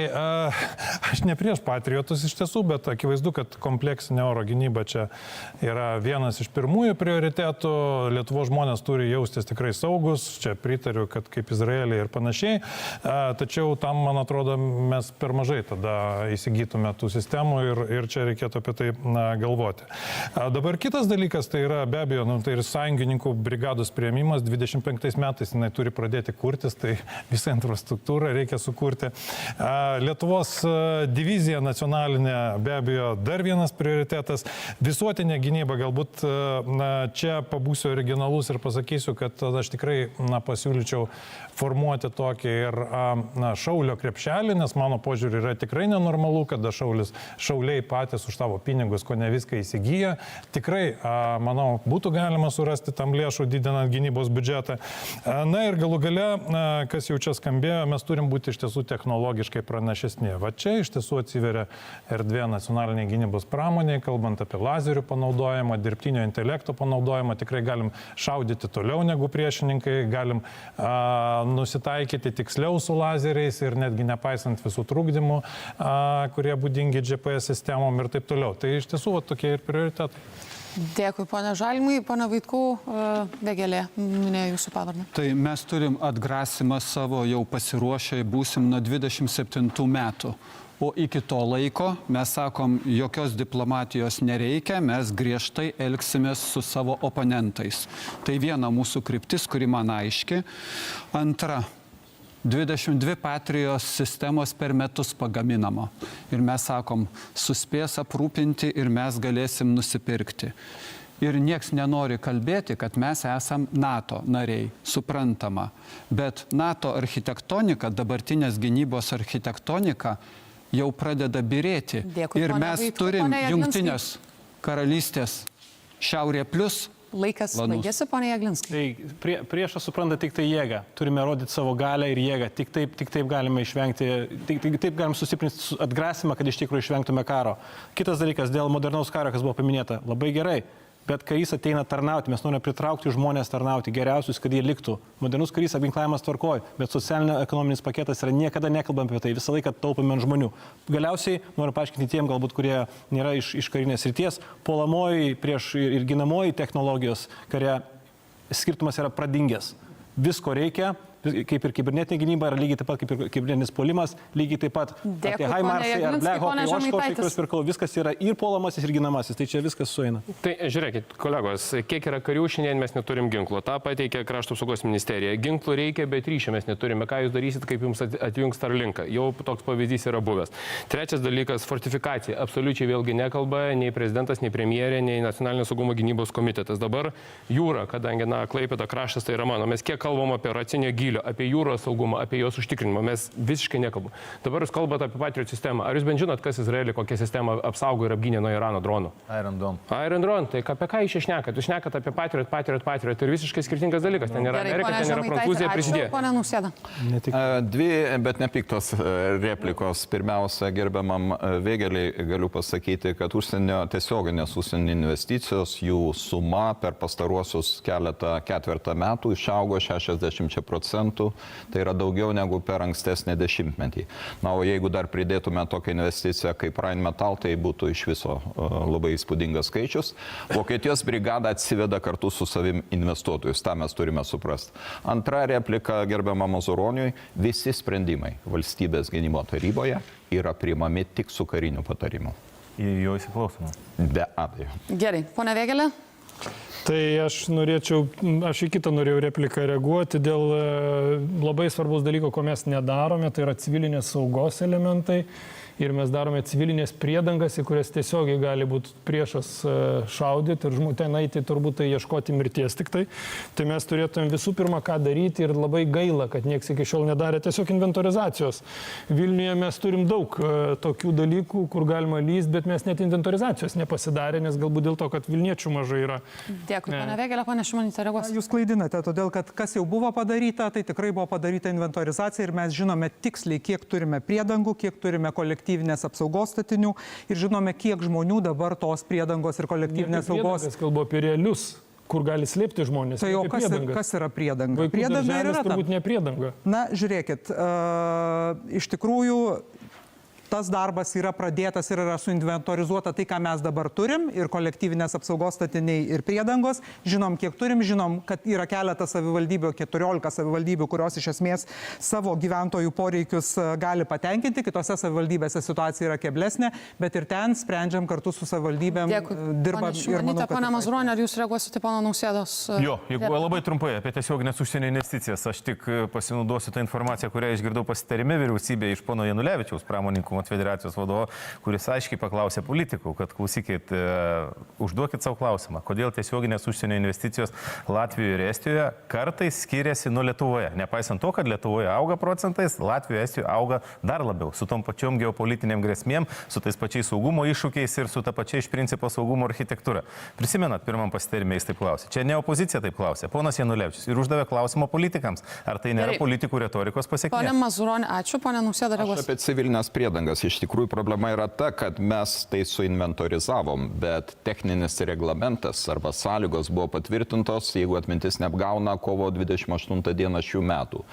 aš ne prieš patriotus iš tiesų, bet akivaizdu, kad kompleksinė oro gynyba čia yra vienas iš pirmųjų prioritetų. Lietuvos žmonės turi jaustis tikrai saugus, čia pritariu, kad kaip Izraelį ir panašiai. Tačiau tam, man atrodo, mes per mažai tada įsigytume tų sistemų ir čia reikėtų apie tai galvoti. Dabar kitas dalykas, tai yra be abejo, tai ir sąjungininkų brigados priėmimas. 25 metais jinai turi pradėti kurtis, tai visą infrastruktūrą reikia sukurti. Lietuvos divizija nacionalinė, be abejo, dar vienas prioritetas. Visuotinė gynyba, galbūt čia pabūsiu originalus ir pasakysiu, kad aš tikrai pasiūlyčiau formuoti tokį ir šaulio krepšelį, nes mano požiūrį yra tikrai nenormalu, kada šauliai patys už savo pinigus, ko ne viską įsigyja. Tikrai, manau, būtų galima surasti tam lėšų didinant gynybos biudžetą. Na ir galų gale, kas jau čia skambėjo, mes turim būti iš tiesų technologiškai pranašesni. Va čia iš tiesų atsiveria erdvė nacionaliniai gynybos pramoniai, kalbant apie lazerių panaudojimą, dirbtinio intelekto panaudojimą, tikrai galim šaudyti toliau negu priešininkai, galim nusitaikyti tiksliau su lazeriais ir netgi nepaisant visų trukdymų, kurie būdingi GPS sistemom ir taip toliau. Tai iš tiesų tokie ir prioritetai. Dėkui, ponia Žalimai. Ponia Vaitkau, Vėgėlė minėjo jūsų pavardę. Tai mes turim atgrasimą savo jau pasiruošę, būsim nuo 27 metų. O iki to laiko mes sakom, jokios diplomatijos nereikia, mes griežtai elgsimės su savo oponentais. Tai viena mūsų kryptis, kuri man aiški. Antra, 22 Patrios sistemos per metus pagaminama. Ir mes sakom, suspės aprūpinti ir mes galėsim nusipirkti. Ir nieks nenori kalbėti, kad mes esam NATO nariai, suprantama. Bet NATO architektonika, dabartinės gynybos architektonika jau pradeda birėti. Dėkui, ir ponia mes Vaitkute, turim ponia Jeglinskai. Jungtinės karalystės Šiaurė plus. Laikas baigėsi, ponia Jeglinskai. Tai priešas supranta tik tai jėgą. Turime rodyti savo galę ir jėgą. Tik taip galime išvengti, taip galime sustiprinti atgrasimą, kad iš tikrųjų išvengtume karo. Kitas dalykas, dėl modernaus karo, kas buvo paminėta, labai gerai. Bet karys ateina tarnauti, mes norime pritraukti žmonės tarnauti, geriausius, kad jie liktų. Modernus karys apginklavimas tvarkoj, bet socialinio-ekonominis paketas yra niekada nekalbam apie tai, visą laiką taupame ant žmonių. Galiausiai noriu paaiškinti tiem, galbūt, kurie nėra iš karinės srities, puolamoji prieš ir ginamoji technologijos kare skirtumas yra pradingęs. Visko reikia. Kaip ir kibernetinė gynyba yra lygiai taip pat kaip ir kibernetinis puolimas, lygiai taip pat apie HIMARS ar Black Hawk, Oshkosh, kuriuos pirkau, viskas yra ir puolamasis, ir ginamasis, tai čia viskas sueina. Tai žiūrėkit, kolegos, kiek yra karių, šiandien mes neturim ginklų. Ta pateikė Krašto apsaugos ministerija. Ginklų reikia, bet ryšio mes neturime. Ką jūs darysit, kaip jums atjungs Starlinką? Jau toks pavyzdys yra buvęs. Trečias dalykas - fortifikacija. Absoliučiai vėlgi nekalba nei prezidentas, nei premjerė, nei Nacionalinio saugumo gynybos komitetas. Dabar jūra, kadangi, Klaipėda kraštas tai yra mano. Mes kiek kalbam apie racinio gylio, apie jūros saugumą, apie jos užtikrinimą, mes visiškai nekalbam. Dabar jūs kalbate apie Patriot sistemą. Ar jūs bent žinot, kas Izraelį, kokią sistemą apsaugo ir apgynė nuo Irano dronų? Iron Dome. Iron Dome, tai apie ką jūs šnekat? Jūs šnekat apie Patriot ir visiškai skirtingas dalykas. Ten yra Amerika, ten yra Prancūzija, prisidėjo. Pone Nausėda. Dvi, bet nepiktos replikos. Pirmiausia, gerbiamam Vėgėliai galiu pasakyti, kad tiesioginės užsienio investicijos, jų suma per pastaruosius ketvertą metų išaugo 60%. Tai yra daugiau negu per ankstesnį dešimtmetį. Na, o jeigu dar pridėtume tokią investiciją kaip Rheinmetall, tai būtų iš viso labai įspūdingas skaičius. Vokietijos brigada atsiveda kartu su savim investuotojus, tą mes turime suprasti. Antra replika gerbiamam Mazuroniui, visi sprendimai valstybės gynimo taryboje yra priimami tik su kariniu patarimu. Į jo įsiklausomą. Be abejo. Gerai, ponia Vėgėlė. Tai aš į kitą norėjau repliką reaguoti dėl labai svarbus dalyko, ko mes nedarome, tai yra civilinės saugos elementai. Ir mes darome civilinės priedangas, į kurias tiesiogiai gali būti priešas šaudyti ir ten eiti turbūt tai ieškoti mirties tik tai. Tai mes turėtume visų pirma ką daryti ir labai gaila, kad nieks iki šiol nedarė tiesiog inventorizacijos. Vilniuje mes turim daug tokių dalykų, kur galima lyst, bet mes net inventorizacijos nepasidarė, nes galbūt dėl to, kad Vilniečių mažai yra. Dėkui, ponia Vėgėlė, ponia Šimonytė reaguos. Jūs klaidinate, todėl kad kas jau buvo padaryta, tai tikrai buvo padaryta inventorizacija ir mes žinome tiksliai, kiek turime priedangų, kiek turime kolektyvinės apsaugos statinių ir žinome, kiek žmonių dabar tos priedangos ir kolektyvinės saugos. Kalbu apie realius, kur gali slėpti žmonės. Tai jau kas yra priedanga? Vaikų darželis turbūt ne priedanga. Na, žiūrėkit, iš tikrųjų tas darbas yra pradėtas ir yra suinventorizuota tai, ką mes dabar turim, ir kolektyvinės apsaugos statiniai, ir priedangos. Žinom, kiek turim, žinom, kad yra keletas savivaldybių, 14 savivaldybių, kurios iš esmės savo gyventojų poreikius gali patenkinti, kitose savivaldybėse situacija yra keblesnė, bet ir ten sprendžiam kartu su savivaldybėm, dirbam ir manau, kad... Pane Mazuronė, ar jūs reaguosite pono Nausėdos? Jo, jeigu labai trumpai apie tiesioginės užsienio investicijas, aš tik pasinaudosiu tą informaciją, kurią išgirdau pasitarime vyriausybėje iš pono Janulevičiaus, pramonininkų federacijos vadovo, kuris aiškiai paklausė politikų, kad klausykit, užduokit savo klausimą, kodėl tiesioginės užsienio investicijos Latvijoje ir Estijoje kartais skiriasi nuo Lietuvoje. Nepaisant to, kad Lietuvoje auga procentais, Latvijoje, Estijoje auga dar labiau, su tom pačiom geopolitiniam grėsmėm, su tais pačiais saugumo iššūkiais ir su ta pačia iš principo saugumo architektūra. Prisimenat, pirmam pasitarime jis taip klausė. Čia ne opozicija taip klausė, ponas Janulevičius, ir uždavė klausimą politikams. Ar tai nėra politikų retorikos pasiekmė? Pone Mazuronė, ačiū, pone Nausėda reaguos. Apie civilinės priedangas. Iš tikrųjų, problema yra ta, kad mes tai suinventorizavom, bet techninis reglamentas arba sąlygos buvo patvirtintos, jeigu atmintis neapgauna, kovo 28 dieną šių metų.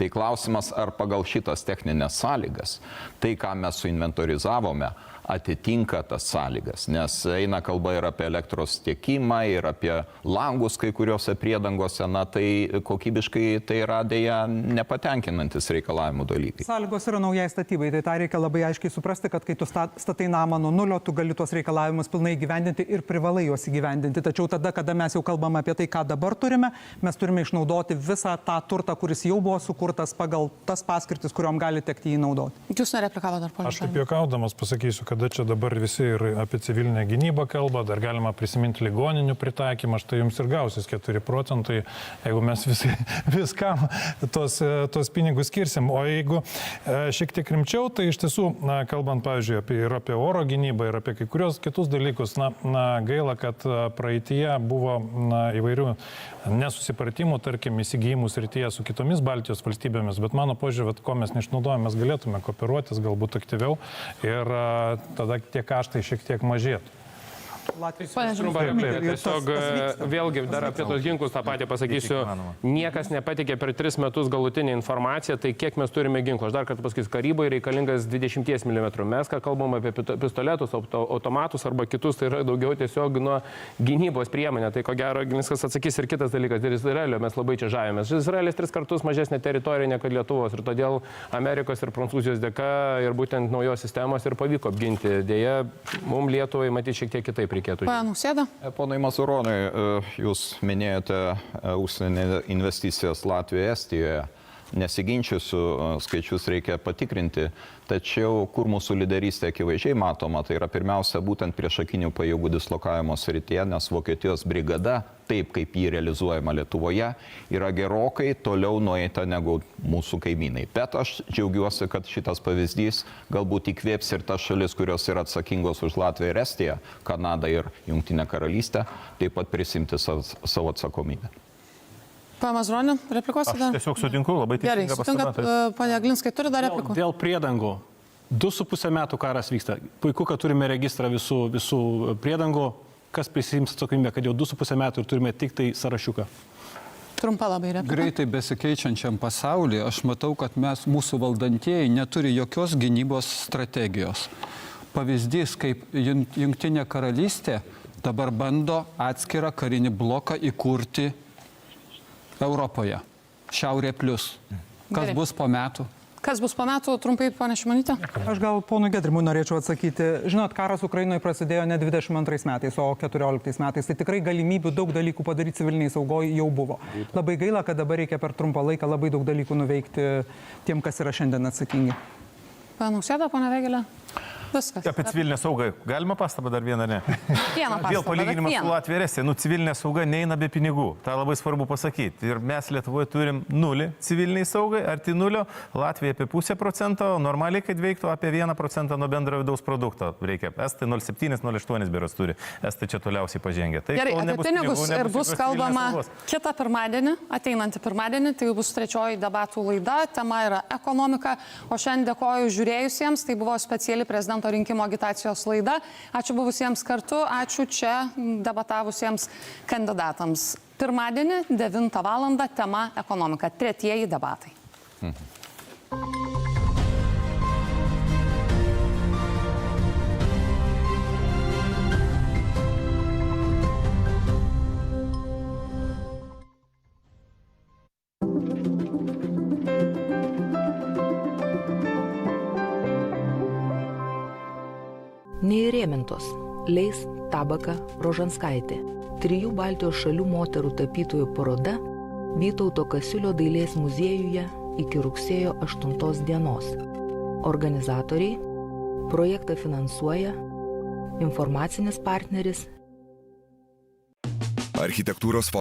Tai klausimas, ar pagal šitas techninės sąlygas, tai, ką mes suinventorizavome, atitinka tas sąlygas, nes eina kalba ir apie elektros tiekimą, ir apie langus kai kuriuose priedangose, na tai kokybiškai tai yra dėja nepatenkinantis reikalavimų dalykai. Sąlygos yra naujai statybai, tai tą reikia labai aiškiai suprasti, kad kai tu statai namą nuo nulio, tu gali tuos reikalavimus pilnai įgyvendinti ir privalai juos įgyvendinti. Tačiau tada, kada mes jau kalbame apie tai, ką dabar turime, mes turime išnaudoti visą tą turtą, kuris jau buvo sukurtas pagal tas paskirtis, kuriuom gali tekti jį naudoti. Jūs nereplikavo dar, ponia. Aš taip juokaudamas pasakysiu, kada čia dabar visi ir apie civilinę gynybą kalba, dar galima prisiminti ligoninių pritaikymą, štai jums ir gausis 4 procentai, jeigu mes viskam tos pinigus skirsim. O jeigu šiek tiek rimčiau, tai iš tiesų, kalbant, pavyzdžiui, apie oro gynybą ir apie kai kurios kitus dalykus, gaila, kad praeitie buvo įvairių nesusipratimų, tarkim, įsigijimų srityje su kitomis Baltijos valstybėmis, bet mano požiūrė, ko mes neišnaudojame, mes galėtume kooperuotis galbūt aktyviau ir tada tie kaštai šiek tiek mažėtų. Tiesiog vėlgi dar apie tos ginklus tą patį pasakysiu. Niekas nepatikė per 3 metus galutinę informaciją, tai kiek mes turime ginklų. Aš dar kartą pasakysiu, karyboje reikalingas 20 mm. Mes, ką kalbam apie pistoletus, automatus arba kitus, tai yra daugiau tiesiog nuo gynybos priemonė. Tai ko gero, viskas atsakys ir kitas dalykas. Ir Izraelio mes labai čia žavėmės. Izraelis 3 kartus mažesnė teritorija negu Lietuvos ir todėl Amerikos ir Prancūzijos dėka ir būtent naujos sistemos ir pavyko apginti. Deja, mums Lietuvai matyti šiek tiek kitaip reikėtų. Pana Nausėda. Ponai Mazuronai, jūs minėjote užsienio investicijas Latvijoje, Estijoje. Nesiginčiusiu, skaičius reikia patikrinti, tačiau kur mūsų lyderystė akivaizdžiai matoma, tai yra pirmiausia būtent priešakinių pajėgų dislokavimo srityje, nes Vokietijos brigada, taip kaip jį realizuojama Lietuvoje, yra gerokai toliau nueita negu mūsų kaimynai. Bet aš džiaugiuosi, kad šitas pavyzdys galbūt įkvėps ir tas šalis, kurios yra atsakingos už Latviją ir Estiją, Kanadą ir Jungtinę karalystę, taip pat prisimti savo atsakomybę. Pana Mazuroni, replikuosi dar? Aš tiesiog sutinku, labai teisinga pastaba. Gerai, sutinkat, ponia Glinskai, turi dar replikų? Dėl priedangų. 2,5 metų karas vyksta. Puiku, kad turime registrą visų priedangų. Kas prisiims atsakomybę, kad jau 2,5 metų ir turime tik tai sąrašiuką? Trumpa labai replika. Greitai besikeičiančiam pasaulyje aš matau, kad mūsų valdantieji neturi jokios gynybos strategijos. Pavyzdys, kaip Jungtinė karalystė dabar bando atskirą karinį bloką įkurti Europoje. Šiaurė plus. Kas bus po metų? Kas bus po metų, trumpai, ponia Šimonytė? Aš gal ponui Gedrimui norėčiau atsakyti. Žinot, karas Ukrainoje prasidėjo ne 22 metais, o 14 metais. Tai tikrai galimybių daug dalykų padaryti civiliniai saugoje jau buvo. Labai gaila, kad dabar reikia per trumpą laiką labai daug dalykų nuveikti tiem, kas yra šiandien atsakingi. Pana Nausėda, ponia Vėgėlė? Viskas. Apie civilinę saugą. Galima pastabą dar vieną, ne? Vieną pastabą. Vėl palyginimas su Latvija ir Estija. Civilinė sauga neina be pinigų. Ta labai svarbu pasakyti. Ir mes Lietuvoje turim 0 civiliniai saugai, arti 0. Latvija apie 0,5%, normaliai, kad veiktų apie 1% nuo bendro vidaus produkto. Reikia. Estai 0,7-0,8 beros turi. Estai čia toliausiai pažengė. Tai, gerai, apie pinigus ir bus kalbama kitą pirmadienį, ateinantį pirmadienį. Tai bus 3. debatų laida. Tema yra ekonomika. O šiandien dėkoju žiūrėjusiems. Tai buvo speciali prezidento rinkimo agitacijos laida. Ačiū buvusiems kartu, ačiū čia debatavusiems kandidatams. Pirmadienį 9 val. Tema ekonomika. 3. debatai. Neįrėmintos Leis Tabaka Rožanskaitė. 3 Baltijos šalių moterų tapytojų paroda Vytauto Kasiulio dailės muziejuje iki rugsėjo 8 dienos. Organizatoriai projektą finansuoja informacinis partneris Architektūros